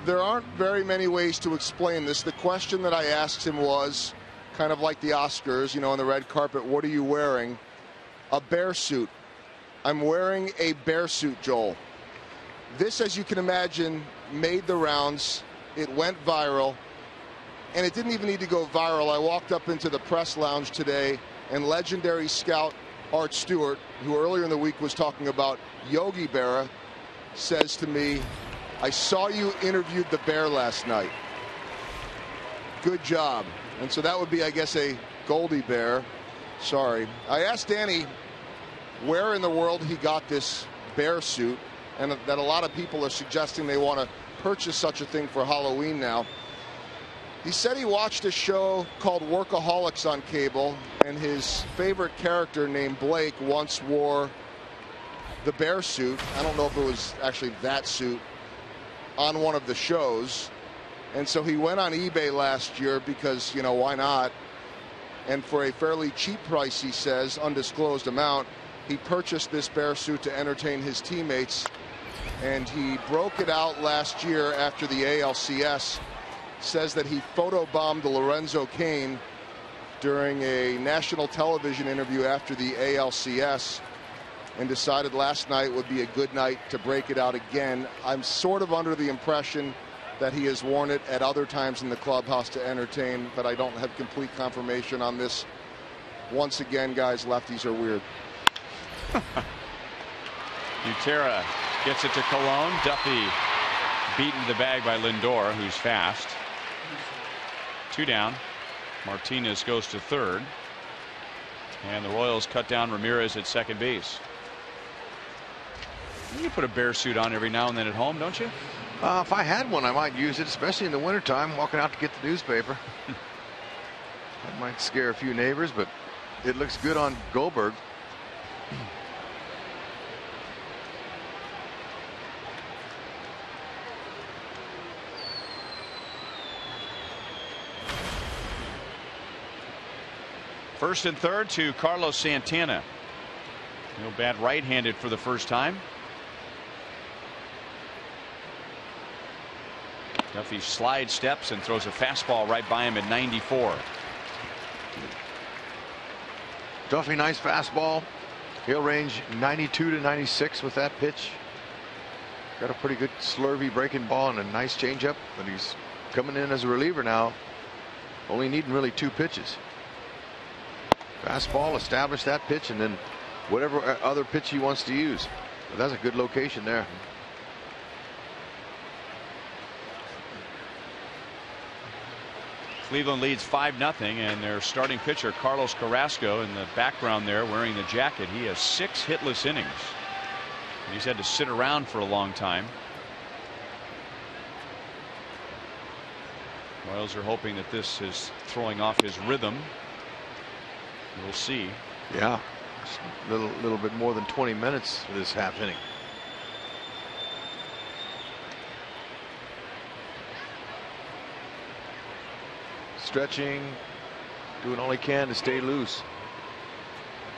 There aren't very many ways to explain this. The question that I asked him was kind of like the Oscars, you know, on the red carpet. What are you wearing? A bear suit. I'm wearing a bear suit, Joel. This, as you can imagine, made the rounds. It went viral, and it didn't even need to go viral. I walked up into the press lounge today, and legendary scout Art Stewart, who earlier in the week was talking about Yogi Berra, says to me, I saw you interviewed the bear last night. Good job. And so that would be, I guess, a Goldie bear. Sorry. I asked Danny where in the world he got this bear suit, and that a lot of people are suggesting they want to purchase such a thing for Halloween now. He said he watched a show called Workaholics on cable, and his favorite character named Blake once wore the bear suit. I don't know if it was actually that suit on one of the shows. And so he went on eBay last year because, you know, why not? And for a fairly cheap price, he says, undisclosed amount, he purchased this bear suit to entertain his teammates. And he broke it out last year after the ALCS. Says that he photobombed Lorenzo Cain during a national television interview after the ALCS, and decided last night would be a good night to break it out again. I'm sort of under the impression that he has worn it at other times in the clubhouse to entertain, but I don't have complete confirmation on this. Once again, guys, lefties are weird. Butera gets it to Colon. Duffy beaten to the bag by Lindor, who's fast. 2 down. Martinez goes to third. And the Royals cut down Ramirez at second base. You put a bear suit on every now and then at home, don't you? If I had one, I might use it, especially in the wintertime, walking out to get the newspaper. That might scare a few neighbors, but it looks good on Goldberg. First and third to Carlos Santana. No bad right-handed for the first time. Duffy slide steps and throws a fastball right by him at 94. Duffy, nice fastball. He'll range 92 to 96 with that pitch. Got a pretty good slurvy breaking ball and a nice changeup, but he's coming in as a reliever now. Only needing really 2 pitches. Fastball, establish that pitch, and then whatever other pitch he wants to use. But that's a good location there. Cleveland leads 5-0, and their starting pitcher Carlos Carrasco in the background there wearing the jacket. He has 6 hitless innings. He's had to sit around for a long time. Royals are hoping that this is throwing off his rhythm. We'll see. Yeah, a little bit more than 20 minutes for this half inning. Stretching, doing all he can to stay loose.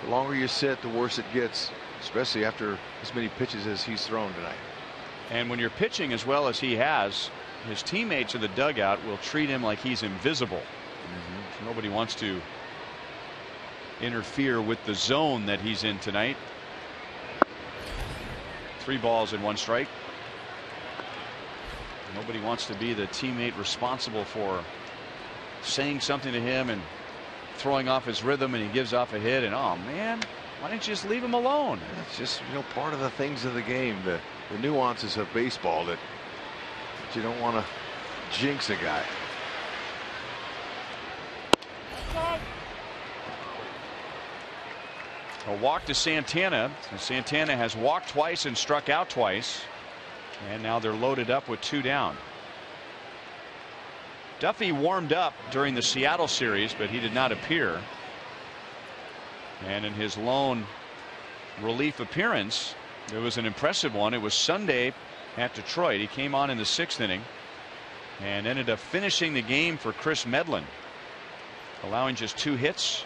The longer you sit, the worse it gets, especially after as many pitches as he's thrown tonight. And when you're pitching as well as he has, his teammates in the dugout will treat him like he's invisible. So nobody wants to interfere with the zone that he's in tonight. 3 balls and 1 strike. Nobody wants to be the teammate responsible for saying something to him and throwing off his rhythm, and he gives off a hit, and oh man, why didn't you just leave him alone? It's just, you know, part of the things of the game, the nuances of baseball that you don't want to jinx a guy. A walk to Santana. Santana has walked twice and struck out twice, and now they're loaded up with 2 down. Duffy warmed up during the Seattle series, but he did not appear. And in his lone relief appearance, it was an impressive one. It was Sunday at Detroit. He came on in the 6th inning and ended up finishing the game for Chris Medlin, allowing just 2 hits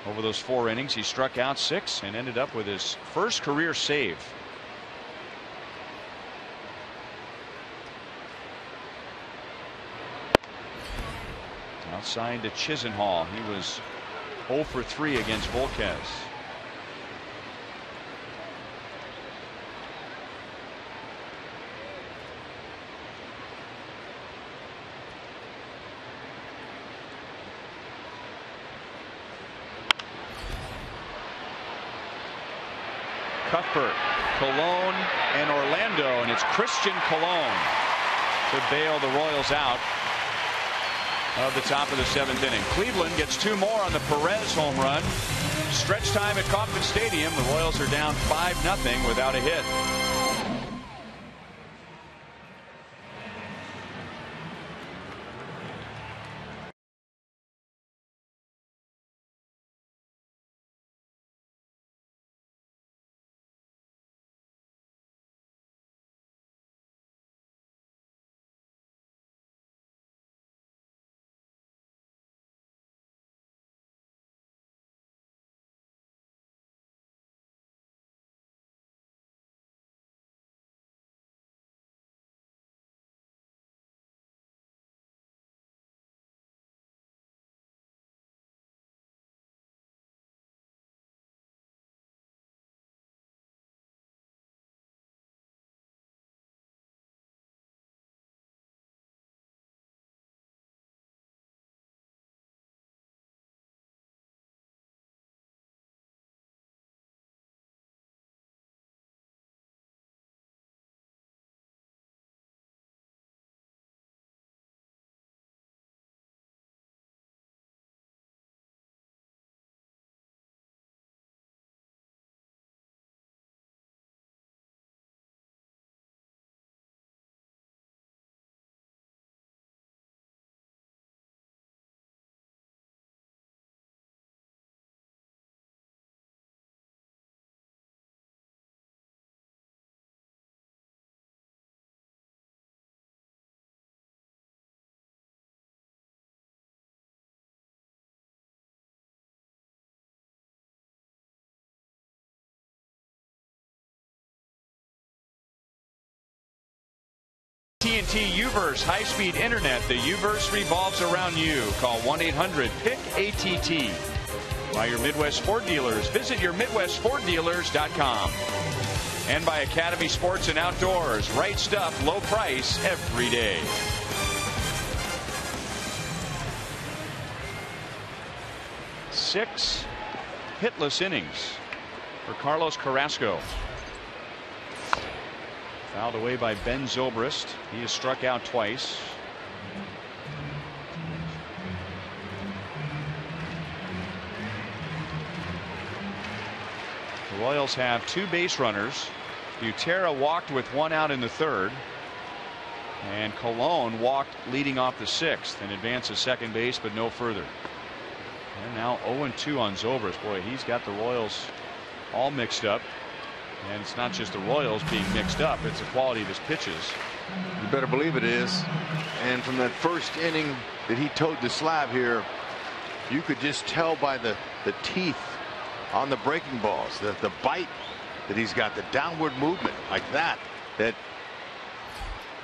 over those 4 innings. He struck out 6 and ended up with his first career save. Outside to Chisenhall. He was 0 for 3 against Volquez. Cuthbert Colon and Orlando, and it's Christian Colon to bail the Royals out of the top of the 7th inning. Cleveland gets 2 more on the Perez home run. Stretch time at Kauffman Stadium. The Royals are down 5-0 without a hit. AT&T Uverse high-speed internet. The Uverse revolves around you. Call 1-800-PIC-ATT. By your Midwest Ford dealers. Visit your MidwestFordDealers.com. And by Academy Sports and Outdoors. Right stuff, low price every day. Six hitless innings for Carlos Carrasco. Fouled away by Ben Zobrist. He has struck out twice. The Royals have 2 base runners. Butera walked with 1 out in the 3rd. And Colon walked leading off the 6th and advanced to second base, but no further. And now 0-2 on Zobrist. Boy, he's got the Royals all mixed up. And it's not just the Royals being mixed up, it's the quality of his pitches. You better believe it is. And from that first inning that he towed the slab here, you could just tell by the teeth on the breaking balls, the bite that he's got, the downward movement like that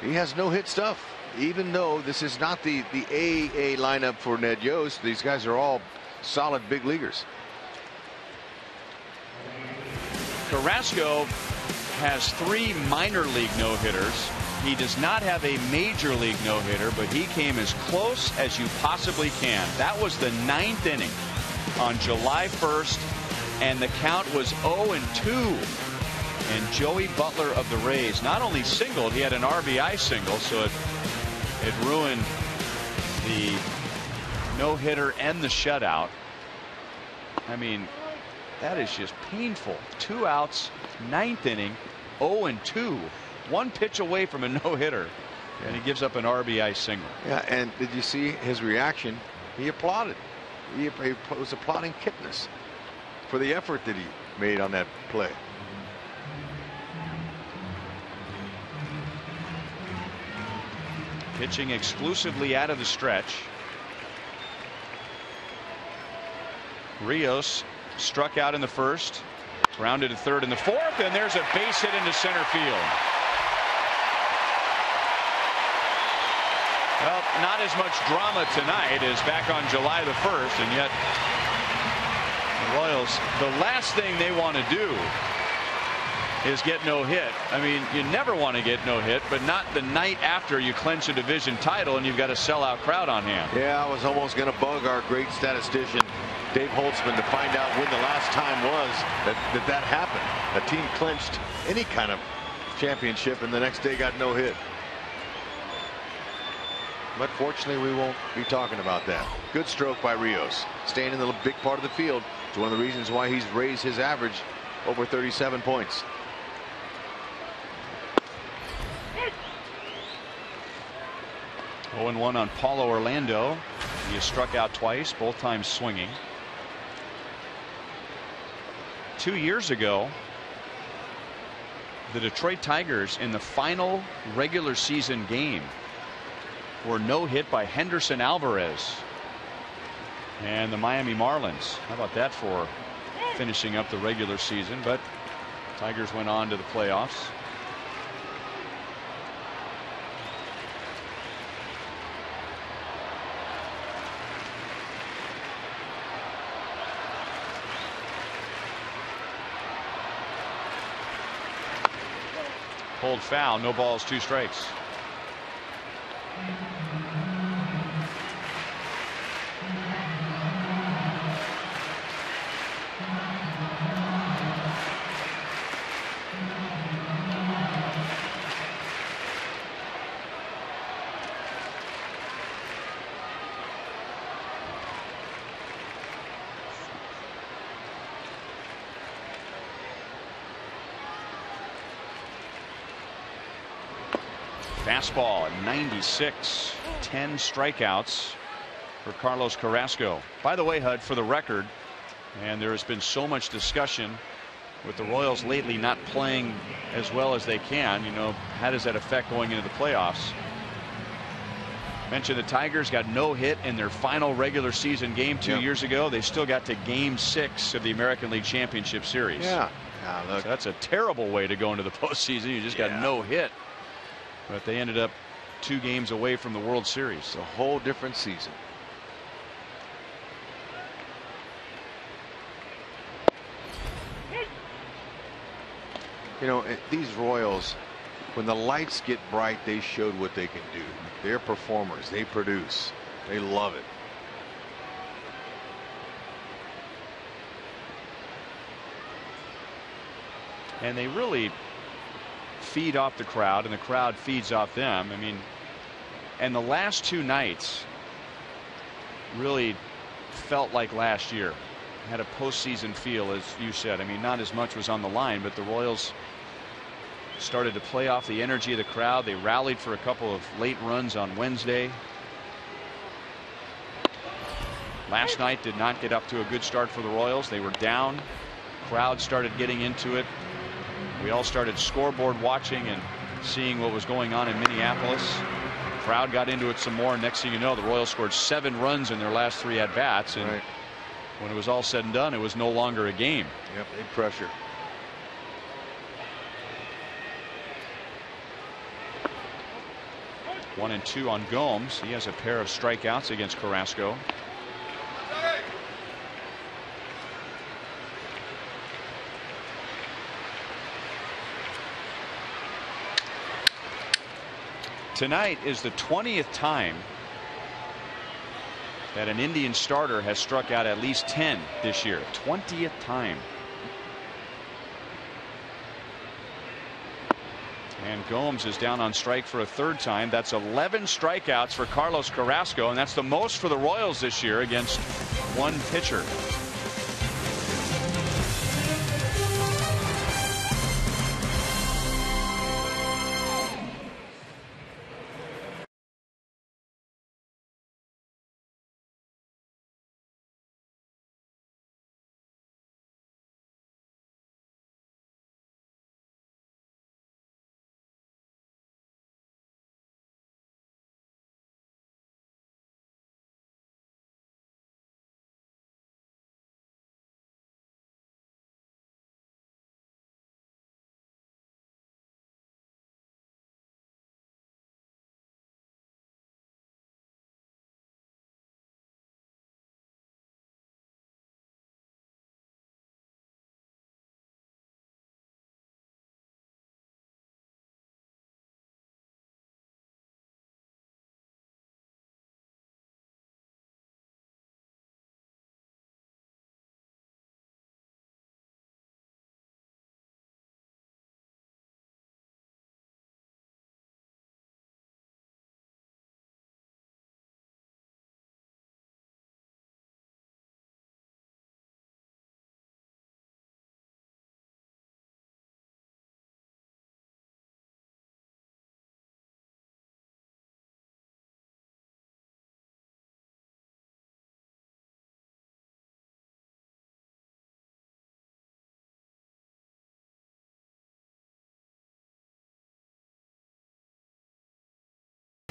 he has no hit stuff. Even though this is not the AA lineup for Ned Yost, these guys are all solid big leaguers. Carrasco has 3 minor league no-hitters. He does not have a major league no-hitter, but he came as close as you possibly can. That was the 9th inning on July 1st, and the count was 0-2. And Joey Butler of the Rays not only singled, he had an RBI single, so it ruined the no-hitter and the shutout. I mean, that is just painful. 2 outs, 9th inning, 0-2. 1 pitch away from a no-hitter, and he gives up an RBI single. Yeah, and did you see his reaction? He applauded. He was applauding Kipnis for the effort that he made on that play. Pitching exclusively out of the stretch. Rios struck out in the 1st, grounded to 3rd in the 4th, and there's a base hit into center field. Well, not as much drama tonight as back on July the 1st, and yet the Royals, the last thing they want to do is get no hit. I mean, you never want to get no hit, but not the night after you clinch a division title and you've got a sellout crowd on hand. Yeah, I was almost going to bug our great statistician Dave Holtzman to find out when the last time was that happened. A team clinched any kind of championship and the next day got no hit. But fortunately, we won't be talking about that. Good stroke by Rios, staying in the big part of the field. It's one of the reasons why he's raised his average over 37 points. Oh, 0-1 on Paulo Orlando. He has struck out twice, both times swinging. 2 years ago, the Detroit Tigers in the final regular season game were no hit by Henderson Alvarez and the Miami Marlins. How about that for finishing up the regular season? But Tigers went on to the playoffs. Pulled foul, no balls, 2 strikes. Fastball at 96, 10 strikeouts for Carlos Carrasco. By the way, Hud, for the record, and there has been so much discussion with the Royals lately not playing as well as they can. You know, how does that affect going into the playoffs? Mentioned the Tigers got no hit in their final regular season game 2 years ago. They still got to Game 6 of the American League Championship Series. Yeah. So that's a terrible way to go into the postseason. You just got no hit. But they ended up 2 games away from the World Series. It's a whole different season. You know, these Royals, when the lights get bright, they showed what they can do. They're performers. They produce. They love it. And they really feed off the crowd, and the crowd feeds off them. I mean, and the last 2 nights really felt like last year. Had a postseason feel, as you said. I mean, not as much was on the line, but the Royals started to play off the energy of the crowd. They rallied for a couple of late runs on Wednesday. Last night did not get up to a good start for the Royals. They were down. Crowd started getting into it. We all started scoreboard watching and seeing what was going on in Minneapolis. Crowd got into it some more. Next thing you know, the Royals scored 7 runs in their last 3 at-bats. And when it was all said and done, it was no longer a game. Yep, big pressure. One and 2 on Gomes. He has a pair of strikeouts against Carrasco. Tonight is the 20th time that an Indian starter has struck out at least 10 this year. 20th time. And Gomes is down on strike for a 3rd time. That's 11 strikeouts for Carlos Carrasco, and that's the most for the Royals this year against 1 pitcher.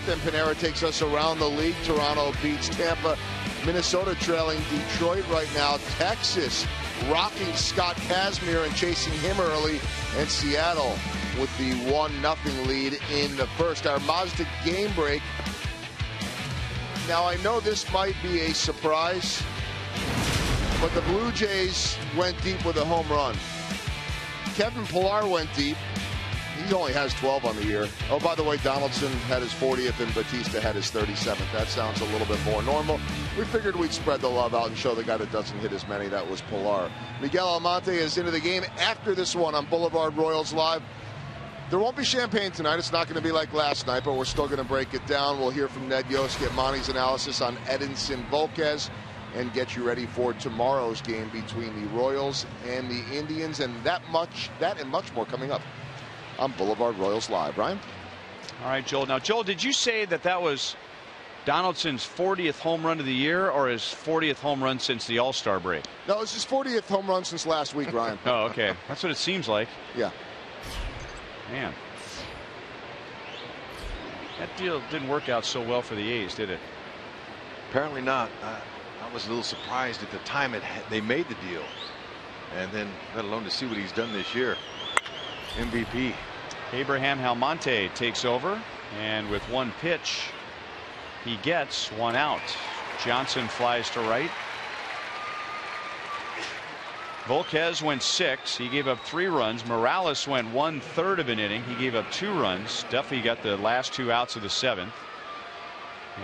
and Panera takes us around the league. Toronto beats Tampa. Minnesota trailing Detroit right now. Texas rocking Scott Kazmir and chasing him early. And Seattle with the 1-0 lead in the first. Our Mazda game break. Now, I know this might be a surprise, but the Blue Jays went deep with a home run. Kevin Pillar went deep. He only has 12 on the year. Oh, by the way, Donaldson had his 40th and Batista had his 37th. That sounds a little bit more normal. We figured we'd spread the love out and show the guy that doesn't hit as many. That was Pillar. Miguel Almonte is into the game after this one on Boulevard Royals Live. There won't be champagne tonight. It's not going to be like last night, but we're still going to break it down. We'll hear from Ned Yost, get Monty's analysis on Edinson Volquez, and get you ready for tomorrow's game between the Royals and the Indians. And that and much more coming up on Boulevard Royals Live. Brian? All right, Joel. Now, Joel, did you say that was Donaldson's 40th home run of the year or his 40th home run since the All-Star break? No, it's his 40th home run since last week, Brian. Oh, okay. That's what it seems like. Yeah. Man. That deal didn't work out so well for the A's, did it? Apparently not. I was a little surprised at the time they made the deal. And then, let alone to see what he's done this year. MVP. Abraham Almonte takes over, and with one pitch, he gets one out. Johnson flies to right. Volquez went 6. He gave up 3 runs. Morales went 1/3 of an inning. He gave up 2 runs. Duffy got the last 2 outs of the 7th.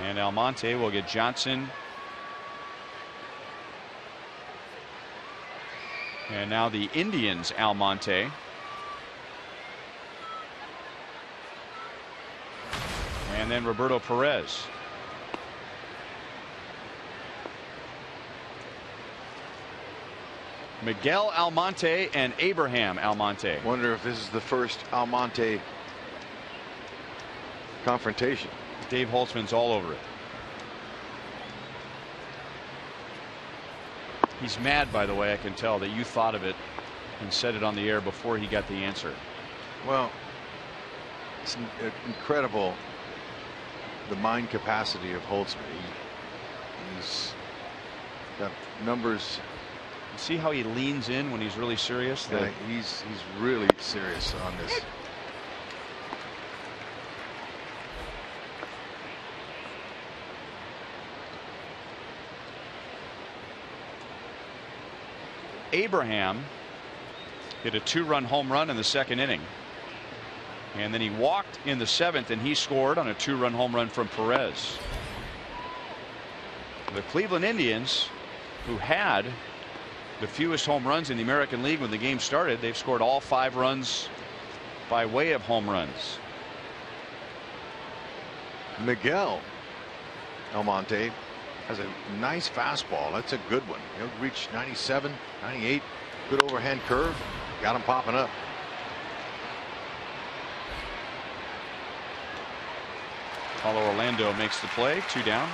And Almonte will get Johnson. And now the Indians, Almonte. And then Roberto Perez. Miguel Almonte and Abraham Almonte. Wonder if this is the first Almonte confrontation. Dave Holtzman's all over it. He's mad, by the way. I can tell that you thought of it and said it on the air before he got the answer. Well, it's incredible the mind capacity of Holtzman. He's got numbers. See how he leans in when he's really serious? Yeah, he's really serious on this. Abraham hit a 2-run home run in the 2nd inning. And then he walked in the 7th, and he scored on a 2-run home run from Perez. The Cleveland Indians, who had the fewest home runs in the American League when the game started, they've scored all 5 runs by way of home runs. Miguel Almonte has a nice fastball. That's a good one. He'll reach 97, 98. Good overhand curve. Got him popping up. Paulo Orlando makes the play. 2 down.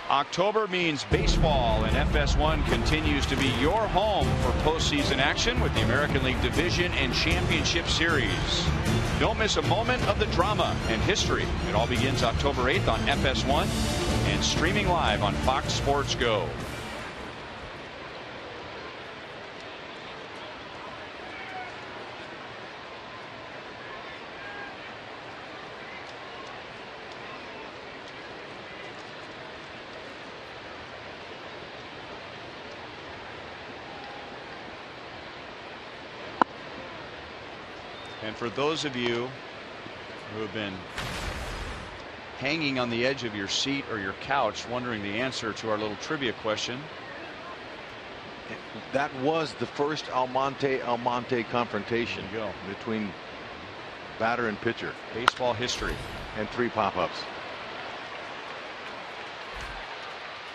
October means baseball, and FS1 continues to be your home for postseason action with the American League Division and Championship Series. Don't miss a moment of the drama and history. It all begins October 8th on FS1 and streaming live on Fox Sports Go. And for those of you who have been hanging on the edge of your seat or your couch wondering the answer to our little trivia question, that was the first Almonte confrontation between batter and pitcher. Baseball history. And 3 pop-ups.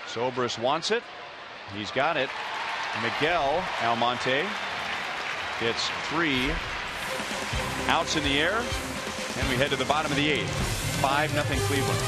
Zobrist wants it. He's got it. Miguel Almonte gets 3 outs in the air, and we head to the bottom of the 8th. 5-0 Cleveland.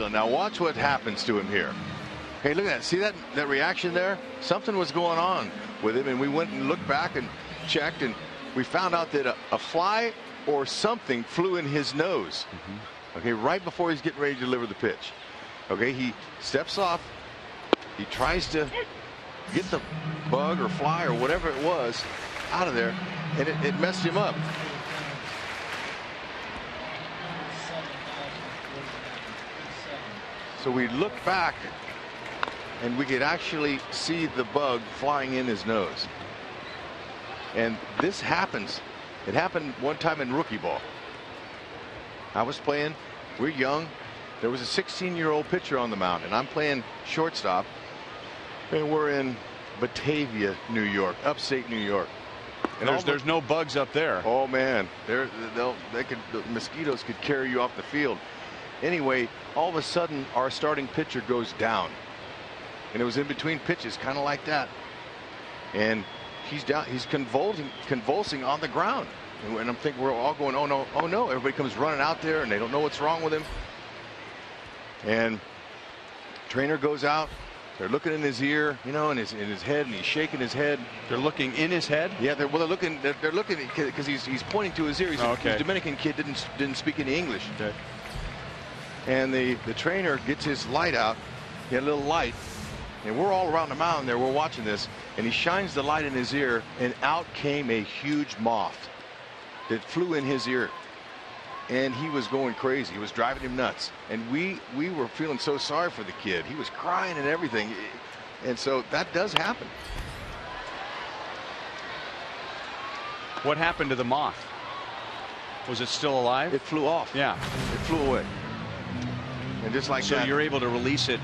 Now watch what happens to him here. Hey, look at that. See that reaction there? Something was going on with him, and we went and looked back and checked, and we found out that a fly or something flew in his nose. Okay, right before he's getting ready to deliver the pitch. Okay, he steps off. He tries to get the bug or fly or whatever it was out of there, and it messed him up. So we looked back, and we could actually see the bug flying in his nose. And this happens. It happened one time in rookie ball. I was playing. We're young. There was a 16-year-old pitcher on the mound, and I'm playing shortstop. And we're in Batavia, New York, upstate New York. And there's no bugs up there. Oh man, the mosquitoes could carry you off the field. Anyway, all of a sudden our starting pitcher goes down, and it was in between pitches, kind of like that. And he's down. He's convulsing on the ground. And I'm thinking we're all going, oh no, oh no. Everybody comes running out there, and they don't know what's wrong with him. And trainer goes out. They're looking in his ear, you know, in his head, and he's shaking his head. They're looking in his head? Yeah, they're looking because he's pointing to his ear. He's a Dominican kid, didn't speak any English. Okay. And the trainer gets his light out. He had a little light, and we're all around the mound there. We're watching this, and he shines the light in his ear, and out came a huge moth that flew in his ear. And he was going crazy. He was driving him nuts. And we were feeling so sorry for the kid. He was crying and everything. And so that does happen. What happened to the moth? Was it still alive? It flew off. Yeah. It flew away. And just like that. So you're able to release it.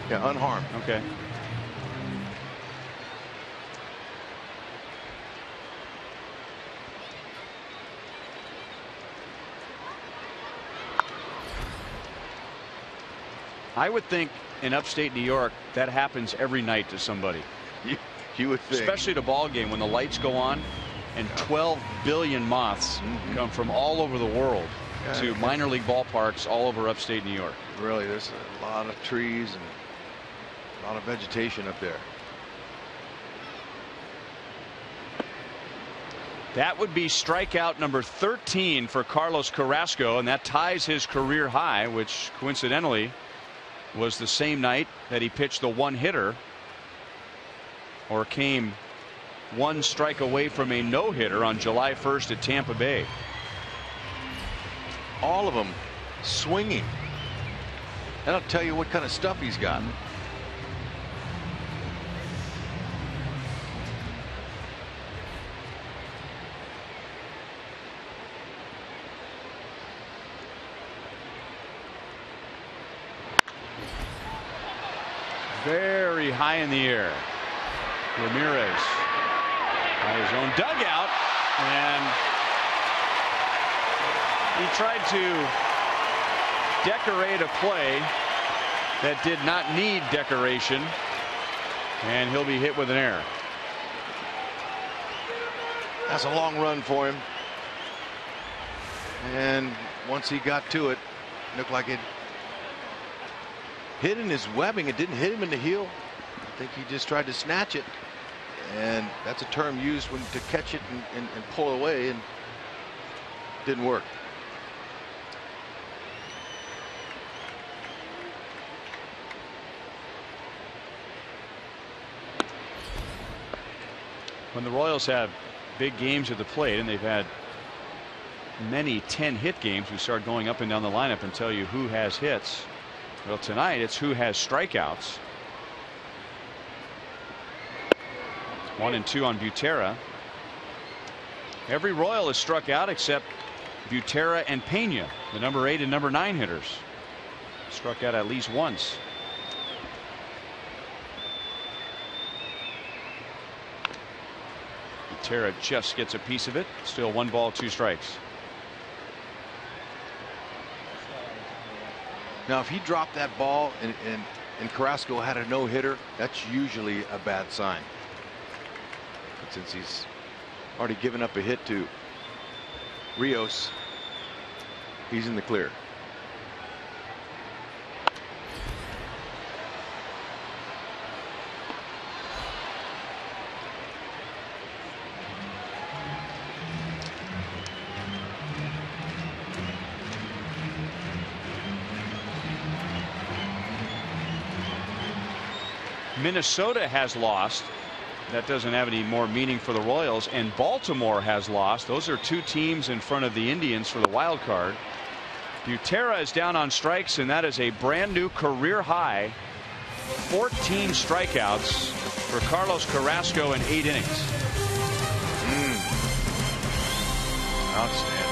Yeah, unharmed. Okay. I would think in upstate New York that happens every night to somebody. You would think. Especially at a ball game when the lights go on and 12 billion moths come from all over the world to minor league ballparks all over upstate New York. Really, there's a lot of trees and a lot of vegetation up there. That would be strikeout number 13 for Carlos Carrasco, and that ties his career high, which coincidentally was the same night that he pitched the one-hitter, or came one strike away from a no-hitter on July 1st at Tampa Bay. All of them swinging. That'll tell you what kind of stuff he's got. Very high in the air. Ramirez by his own dugout, and he tried to decorate a play that did not need decoration, and he'll be hit with an error. That's a long run for him, and once he got to it, looked like it hit in his webbing. It didn't hit him in the heel. I think he just tried to snatch it, and that's a term used when to catch it and pull away, and didn't work. When the Royals have big games at the plate, and they've had many 10-hit games, we start going up and down the lineup and tell you who has hits. Well, tonight it's who has strikeouts. 1 and 2 on Butera. Every Royal is struck out except Butera and Pena, the number 8 and number 9 hitters. Struck out at least once. Butera just gets a piece of it. Still 1 ball, 2 strikes. Now, if he dropped that ball and Carrasco had a no-hitter, that's usually a bad sign. But since he's already given up a hit to Rios, he's in the clear. Minnesota has lost. That doesn't have any more meaning for the Royals, and Baltimore has lost. Those are two teams in front of the Indians for the wild card. Butera is down on strikes, and that is a brand new career high. 14 strikeouts for Carlos Carrasco in 8 innings. Outstanding.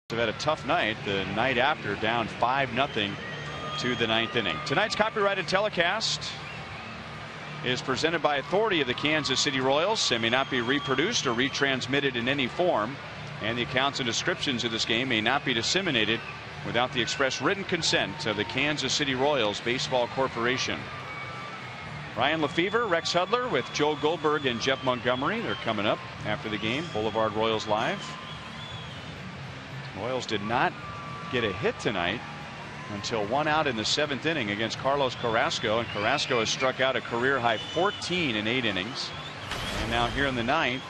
They've had a tough night the night after, down 5-0 to the 9th inning. Tonight's copyrighted telecast is presented by authority of the Kansas City Royals and may not be reproduced or retransmitted in any form, and the accounts and descriptions of this game may not be disseminated without the express written consent of the Kansas City Royals Baseball Corporation. Ryan Lefevre, Rex Hudler with Joe Goldberg and Jeff Montgomery. They're coming up after the game. Boulevard Royals Live. Royals did not get a hit tonight until 1 out in the 7th inning against Carlos Carrasco, and Carrasco has struck out a career high 14 in 8 innings. And now here in the 9th,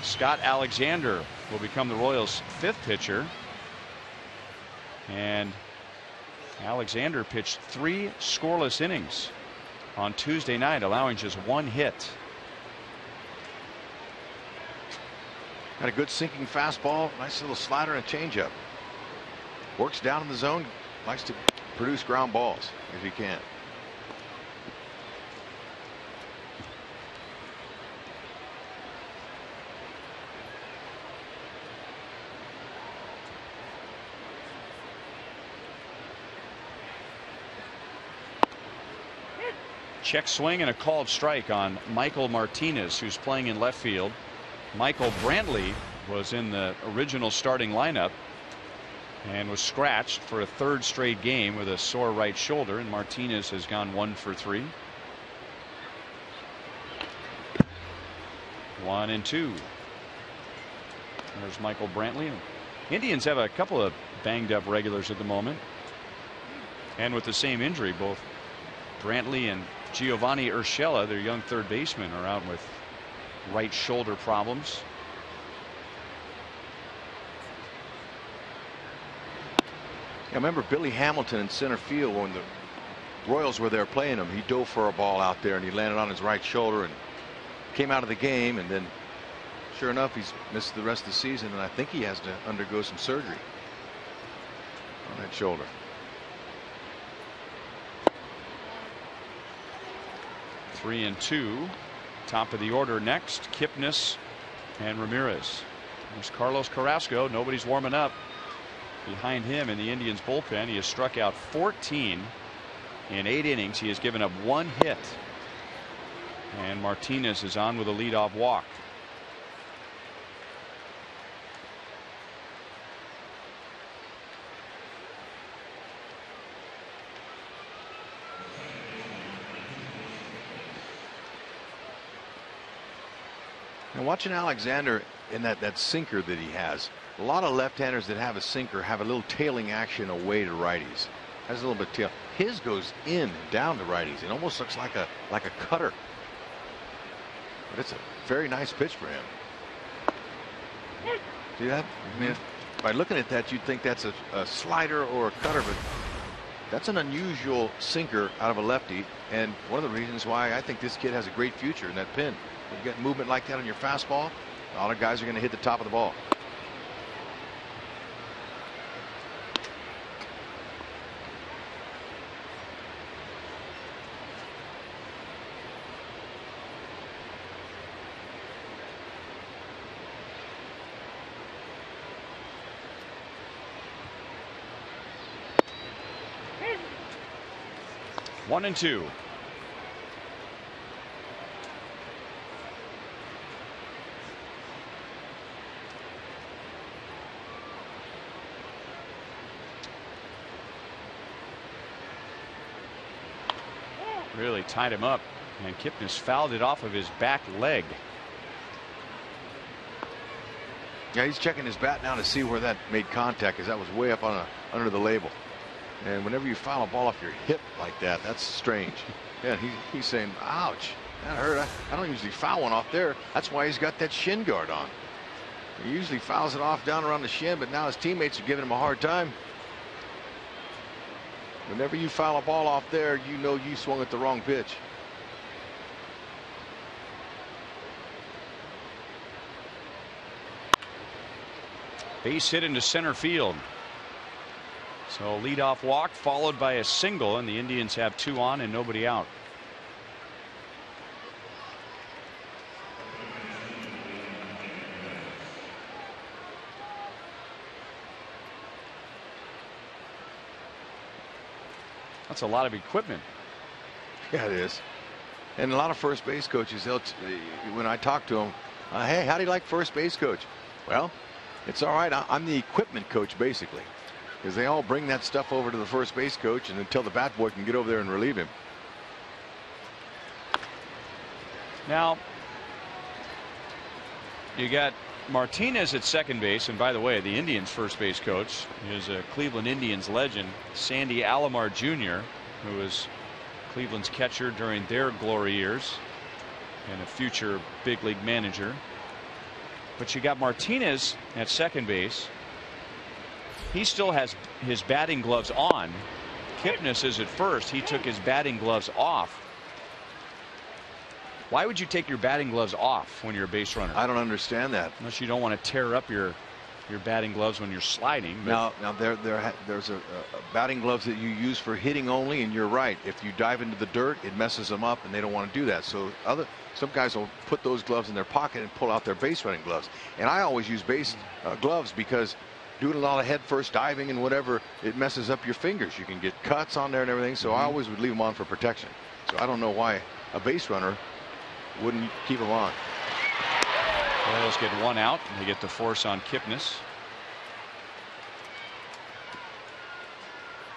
Scott Alexander will become the Royals' 5th pitcher, and Alexander pitched 3 scoreless innings on Tuesday night, allowing just 1 hit. Got a good sinking fastball, nice little slider and changeup. Works down in the zone, likes to produce ground balls if he can. Check swing and a called strike on Michael Martinez, who's playing in left field. Michael Brantley was in the original starting lineup and was scratched for a 3rd straight game with a sore right shoulder, and Martinez has gone 1 for 3. 1-2. There's Michael Brantley. Indians have a couple of banged up regulars at the moment, and with the same injury, both Brantley and Giovanni Urshela, their young 3rd baseman, are out with right shoulder problems. I remember Billy Hamilton in center field when the Royals were there playing him. He dove for a ball out there and he landed on his right shoulder and came out of the game, and then sure enough he's missed the rest of the season, and I think he has to undergo some surgery on that shoulder. Three and 2. Top of the order next, Kipnis and Ramirez. There's Carlos Carrasco. Nobody's warming up behind him in the Indians bullpen. He has struck out 14 in 8 innings. He has given up 1 hit, and Martinez is on with a leadoff walk. And watching Alexander in that sinker that he has, a lot of left-handers that have a sinker have a little tailing action away to righties. Has a little bit of tail. His goes in and down to righties. It almost looks like a cutter. But it's a very nice pitch for him. See that? I mean, by looking at that, you'd think that's a slider or a cutter, but that's an unusual sinker out of a lefty, and one of the reasons why I think this kid has a great future in that pin. You get movement like that on your fastball, a lot of guys are going to hit the top of the ball. One and two. Really tied him up, and Kipnis fouled it off of his back leg. Yeah, he's checking his bat now to see where that made contact, because that was way up on under the label. And whenever you foul a ball off your hip like that, that's strange. Yeah, he's saying, ouch, that hurt. I don't usually foul one off there. That's why he's got that shin guard on. He usually fouls it off down around the shin, but now his teammates are giving him a hard time. Whenever you foul a ball off there, you know you swung at the wrong pitch. Base hit into center field. So leadoff walk followed by a single, and the Indians have 2 on and nobody out. That's a lot of equipment. Yeah, it is. And a lot of first base coaches, when I talk to them, hey, how do you like first base coach? Well, it's all right. I'm the equipment coach, basically. Because they all bring that stuff over to the first base coach, and until the bat boy can get over there and relieve him. Now, you got Martinez at second base, and by the way, the Indians' first base coach is a Cleveland Indians legend, Sandy Alomar Jr., who was Cleveland's catcher during their glory years and a future big league manager. But you got Martinez at second base. He still has his batting gloves on. Kipnis is at first. He took his batting gloves off. Why would you take your batting gloves off when you're a base runner? I don't understand that. Unless you don't want to tear up your batting gloves when you're sliding. Now there's a batting gloves that you use for hitting only, and you're right. If you dive into the dirt, it messes them up, and they don't want to do that. So some guys will put those gloves in their pocket and pull out their base running gloves. And I always use base gloves because doing a lot of head first diving and whatever, it messes up your fingers. You can get cuts on there and everything. So I always would leave them on for protection. So I don't know why a base runner wouldn't keep them on. Royals get 1 out, and they get the force on Kipnis.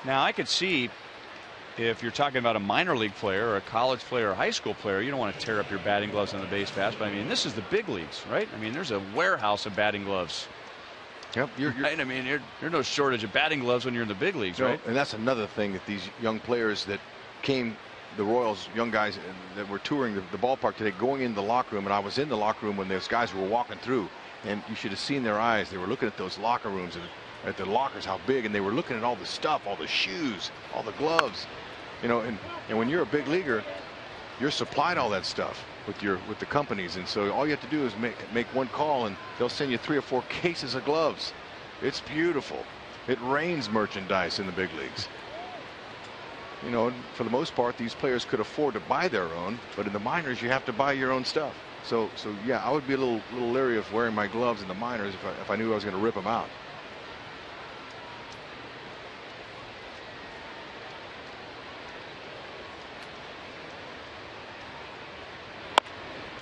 Now I could see if you're talking about a minor league player or a college player or a high school player, you don't want to tear up your batting gloves on the base pass. But I mean, this is the big leagues, right? I mean, there's a warehouse of batting gloves. Yep, right? I mean, you're no shortage of batting gloves when you're in the big leagues, right? And that's another thing that these young players that came, the Royals, young guys that were touring the ballpark today, going into the locker room, and I was in the locker room when those guys were walking through, and you should have seen their eyes. They were looking at those locker rooms and at the lockers, how big, and they were looking at all the stuff, all the shoes, all the gloves, you know. And when you're a big leaguer, you're supplied all that stuff with the companies, and so all you have to do is make one call, and they'll send you 3 or 4 cases of gloves. It's beautiful. It rains merchandise in the big leagues. You know, for the most part, these players could afford to buy their own, but in the minors, you have to buy your own stuff. So yeah, I would be a little leery of wearing my gloves in the minors if I knew I was going to rip them out.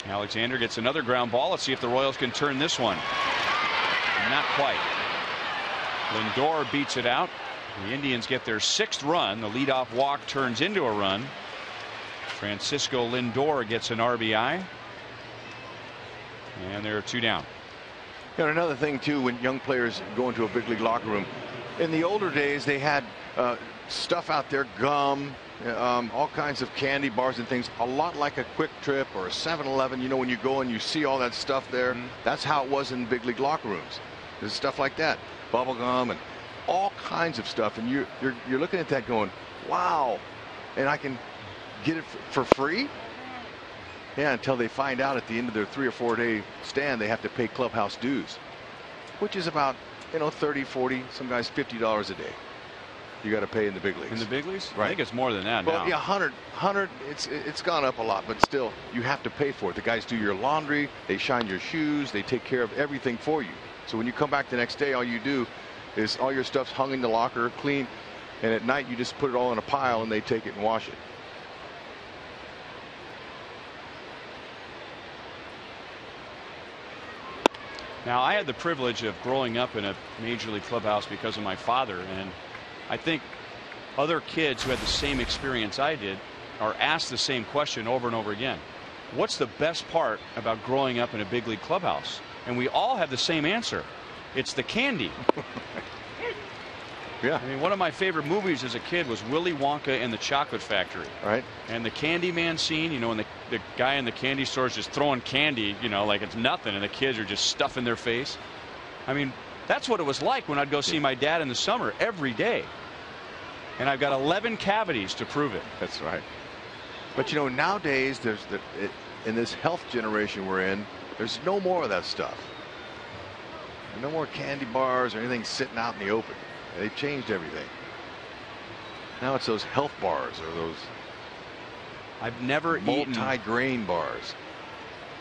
Alexander gets another ground ball. Let's see if the Royals can turn this one. Not quite. Lindor beats it out. The Indians get their 6th run. The leadoff walk turns into a run. Francisco Lindor gets an RBI. And there are 2 down. You know, another thing too, when young players go into a big league locker room, in the older days they had stuff out there, gum, all kinds of candy bars and things, a lot like a Quick Trip or a 7-Eleven. You know, when you go and you see all that stuff there, that's how it was in big league locker rooms. There's stuff like that, bubble gum and all kinds of stuff, and you're looking at that going, wow, and I can get it for free. Yeah, until they find out at the end of their 3 or 4 day stand they have to pay clubhouse dues, which is about, you know, 30, 40, some guys $50 a day. You got to pay in the big leagues. In the big leagues? Right. I think it's more than that now. Well, yeah, 100. It's gone up a lot, but still, you have to pay for it. The guys do your laundry, they shine your shoes, they take care of everything for you. So when you come back the next day, all you do is all your stuff's hung in the locker, clean, and at night you just put it all in a pile and they take it and wash it. Now, I had the privilege of growing up in a major league clubhouse because of my father, and I think other kids who had the same experience I did are asked the same question over and over again. What's the best part about growing up in a big league clubhouse? And we all have the same answer. It's the candy. Yeah. I mean, one of my favorite movies as a kid was Willy Wonka and the Chocolate Factory. Right. And the Candyman scene, you know, when the guy in the candy store is just throwing candy, you know, like it's nothing, and the kids are just stuffing their face. I mean, that's what it was like when I'd go see my dad in the summer every day. And I've got 11 cavities to prove it. That's right. But, you know, nowadays, in this health generation we're in, there's no more of that stuff. No more candy bars or anything sitting out in the open. They changed everything. Now it's those health bars or those I've never multi-grain bars.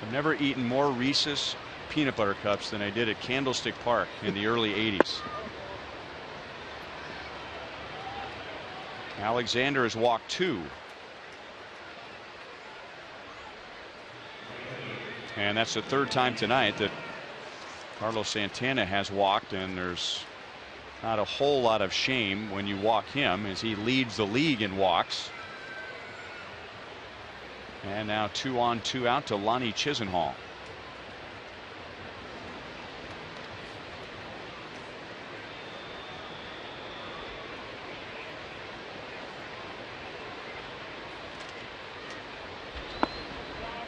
I've never eaten more Reese's peanut butter cups than I did at Candlestick Park in the early 80s. Alexander has walked 2. And that's the 3rd time tonight that Carlos Santana has walked, and there's not a whole lot of shame when you walk him, as he leads the league in walks. And now 2 on 2 out to Lonnie Chisenhall.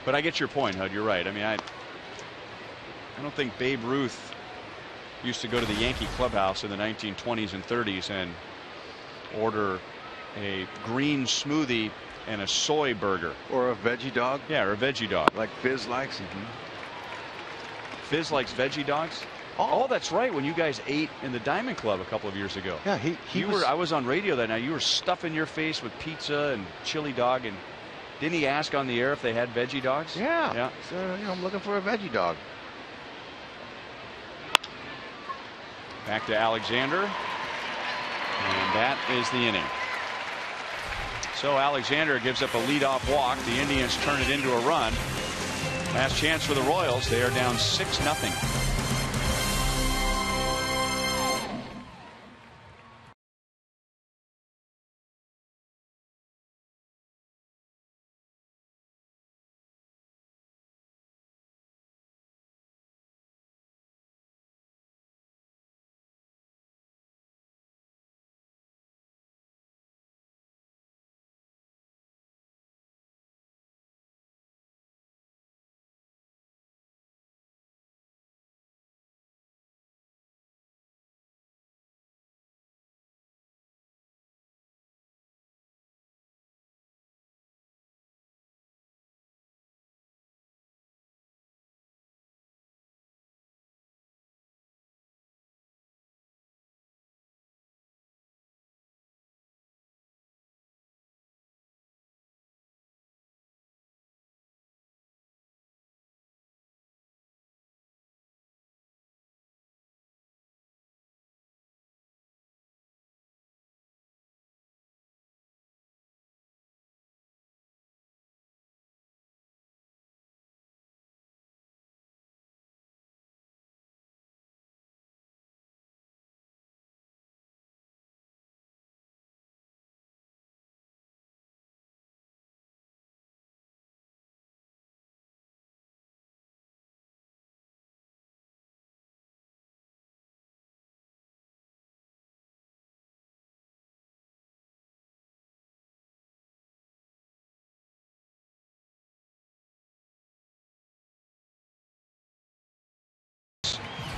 But I get your point, Hud. You're right. I mean, I don't think Babe Ruth used to go to the Yankee clubhouse in the 1920s and 30s and order a green smoothie and a soy burger. Or a veggie dog. Yeah, or a veggie dog. Like Fizz likes. Fizz likes veggie dogs? Oh, that's right. When you guys ate in the Diamond Club a couple of years ago. Yeah, I was on radio that night. You were stuffing your face with pizza and chili dog, and didn't he ask on the air if they had veggie dogs? Yeah. Yeah. So, you know, I'm looking for a veggie dog. Back to Alexander. And that is the inning. So Alexander gives up a leadoff walk. The Indians turn it into a run. Last chance for the Royals. They are down 6-0.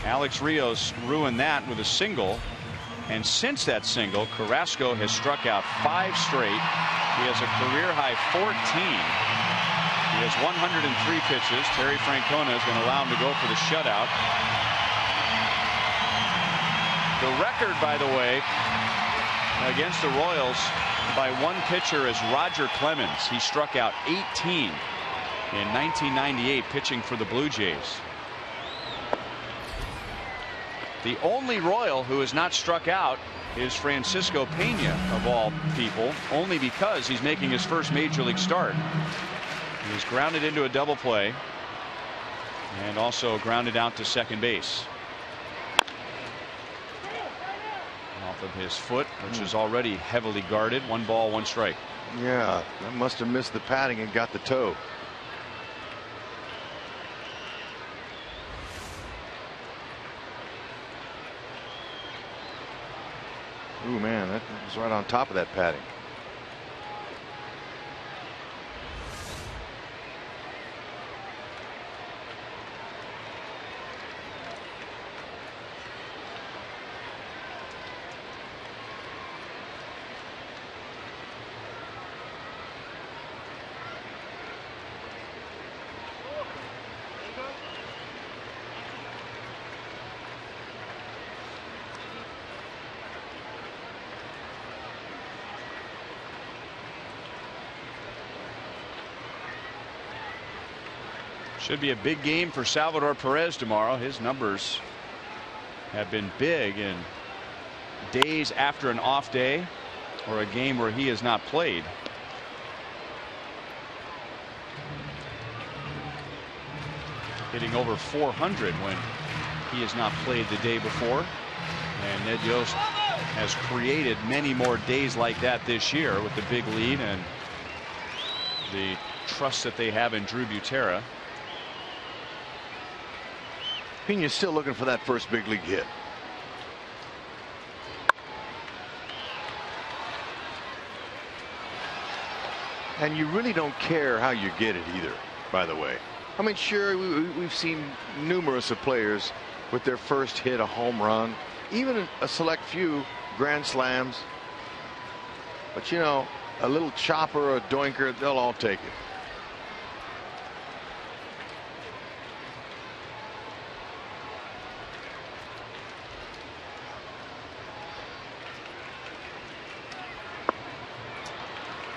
Alex Rios ruined that with a single. And since that single, Carrasco has struck out 5 straight. He has a career high 14. He has 103 pitches. Terry Francona is going to allow him to go for the shutout. The record, by the way, against the Royals by one pitcher is Roger Clemens. He struck out 18 in 1998 pitching for the Blue Jays. The only Royal who has not struck out is Francisco Pena, of all people, only because he's making his first major league start. He's grounded into a double play and also grounded out to second base. Off of his foot, which is already heavily guarded. 1 ball, 1 strike. Yeah, that must have missed the padding and got the toe. Ooh, man, that was right on top of that padding. Should be a big game for Salvador Perez tomorrow. His numbers have been big in days after an off day or a game where he has not played. Hitting over 400 when he has not played the day before. And Ned Yost has created many more days like that this year with the big lead and the trust that they have in Drew Butera. Pena's still looking for that first big league hit. And you really don't care how you get it either, by the way. I mean, sure, we've seen numerous of players with their first hit a home run, even a select few grand slams. But, you know, a little chopper or a doinker, they'll all take it.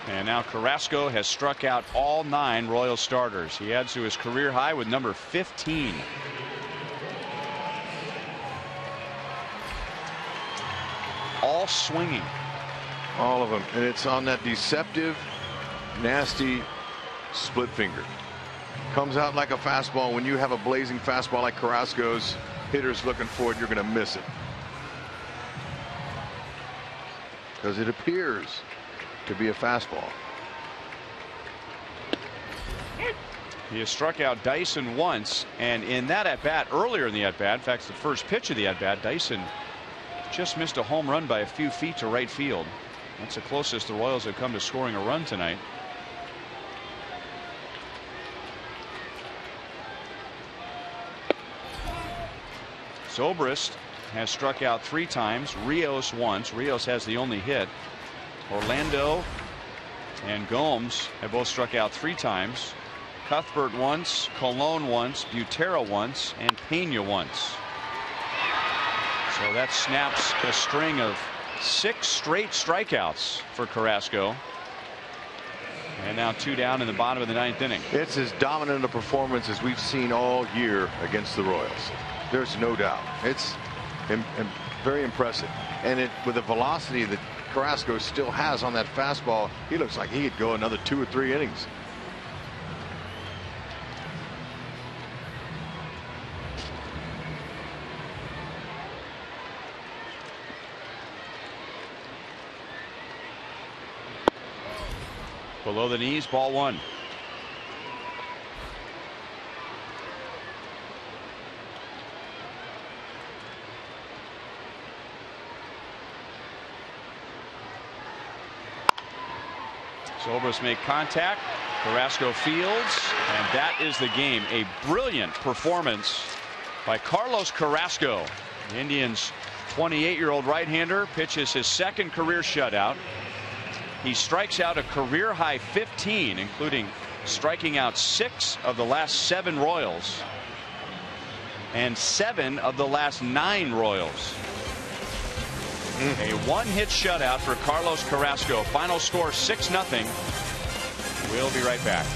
And now Carrasco has struck out all 9 Royal starters. He adds to his career high with number 15. All swinging. All of them. And it's on that deceptive, nasty split finger. Comes out like a fastball. When you have a blazing fastball like Carrasco's, hitters looking for it, you're going to miss it. Because it appears to be a fastball. He has struck out Dyson once, and in that at bat earlier in the at bat, in fact, the first pitch of the at bat, Dyson just missed a home run by a few feet to right field. That's the closest the Royals have come to scoring a run tonight. Zobrist has struck out 3 times, Rios once. Rios has the only hit. Orlando and Gomes have both struck out 3 times. Cuthbert once, Colon once, Butera once, and Pena once. So that snaps a string of 6 straight strikeouts for Carrasco. And now 2 down in the bottom of the 9th inning. It's as dominant a performance as we've seen all year against the Royals. There's no doubt. It's very impressive. And with the velocity that Carrasco still has on that fastball, he looks like he could go another 2 or 3 innings. Below the knees, ball 1. Zobrist make contact. Carrasco fields, and that is the game. A brilliant performance by Carlos Carrasco. The Indians' 28-year-old right-hander pitches his second career shutout. He strikes out a career-high 15, including striking out 6 of the last 7 Royals and 7 of the last 9 Royals. A 1-hit shutout for Carlos Carrasco. Final score 6-0. We'll be right back.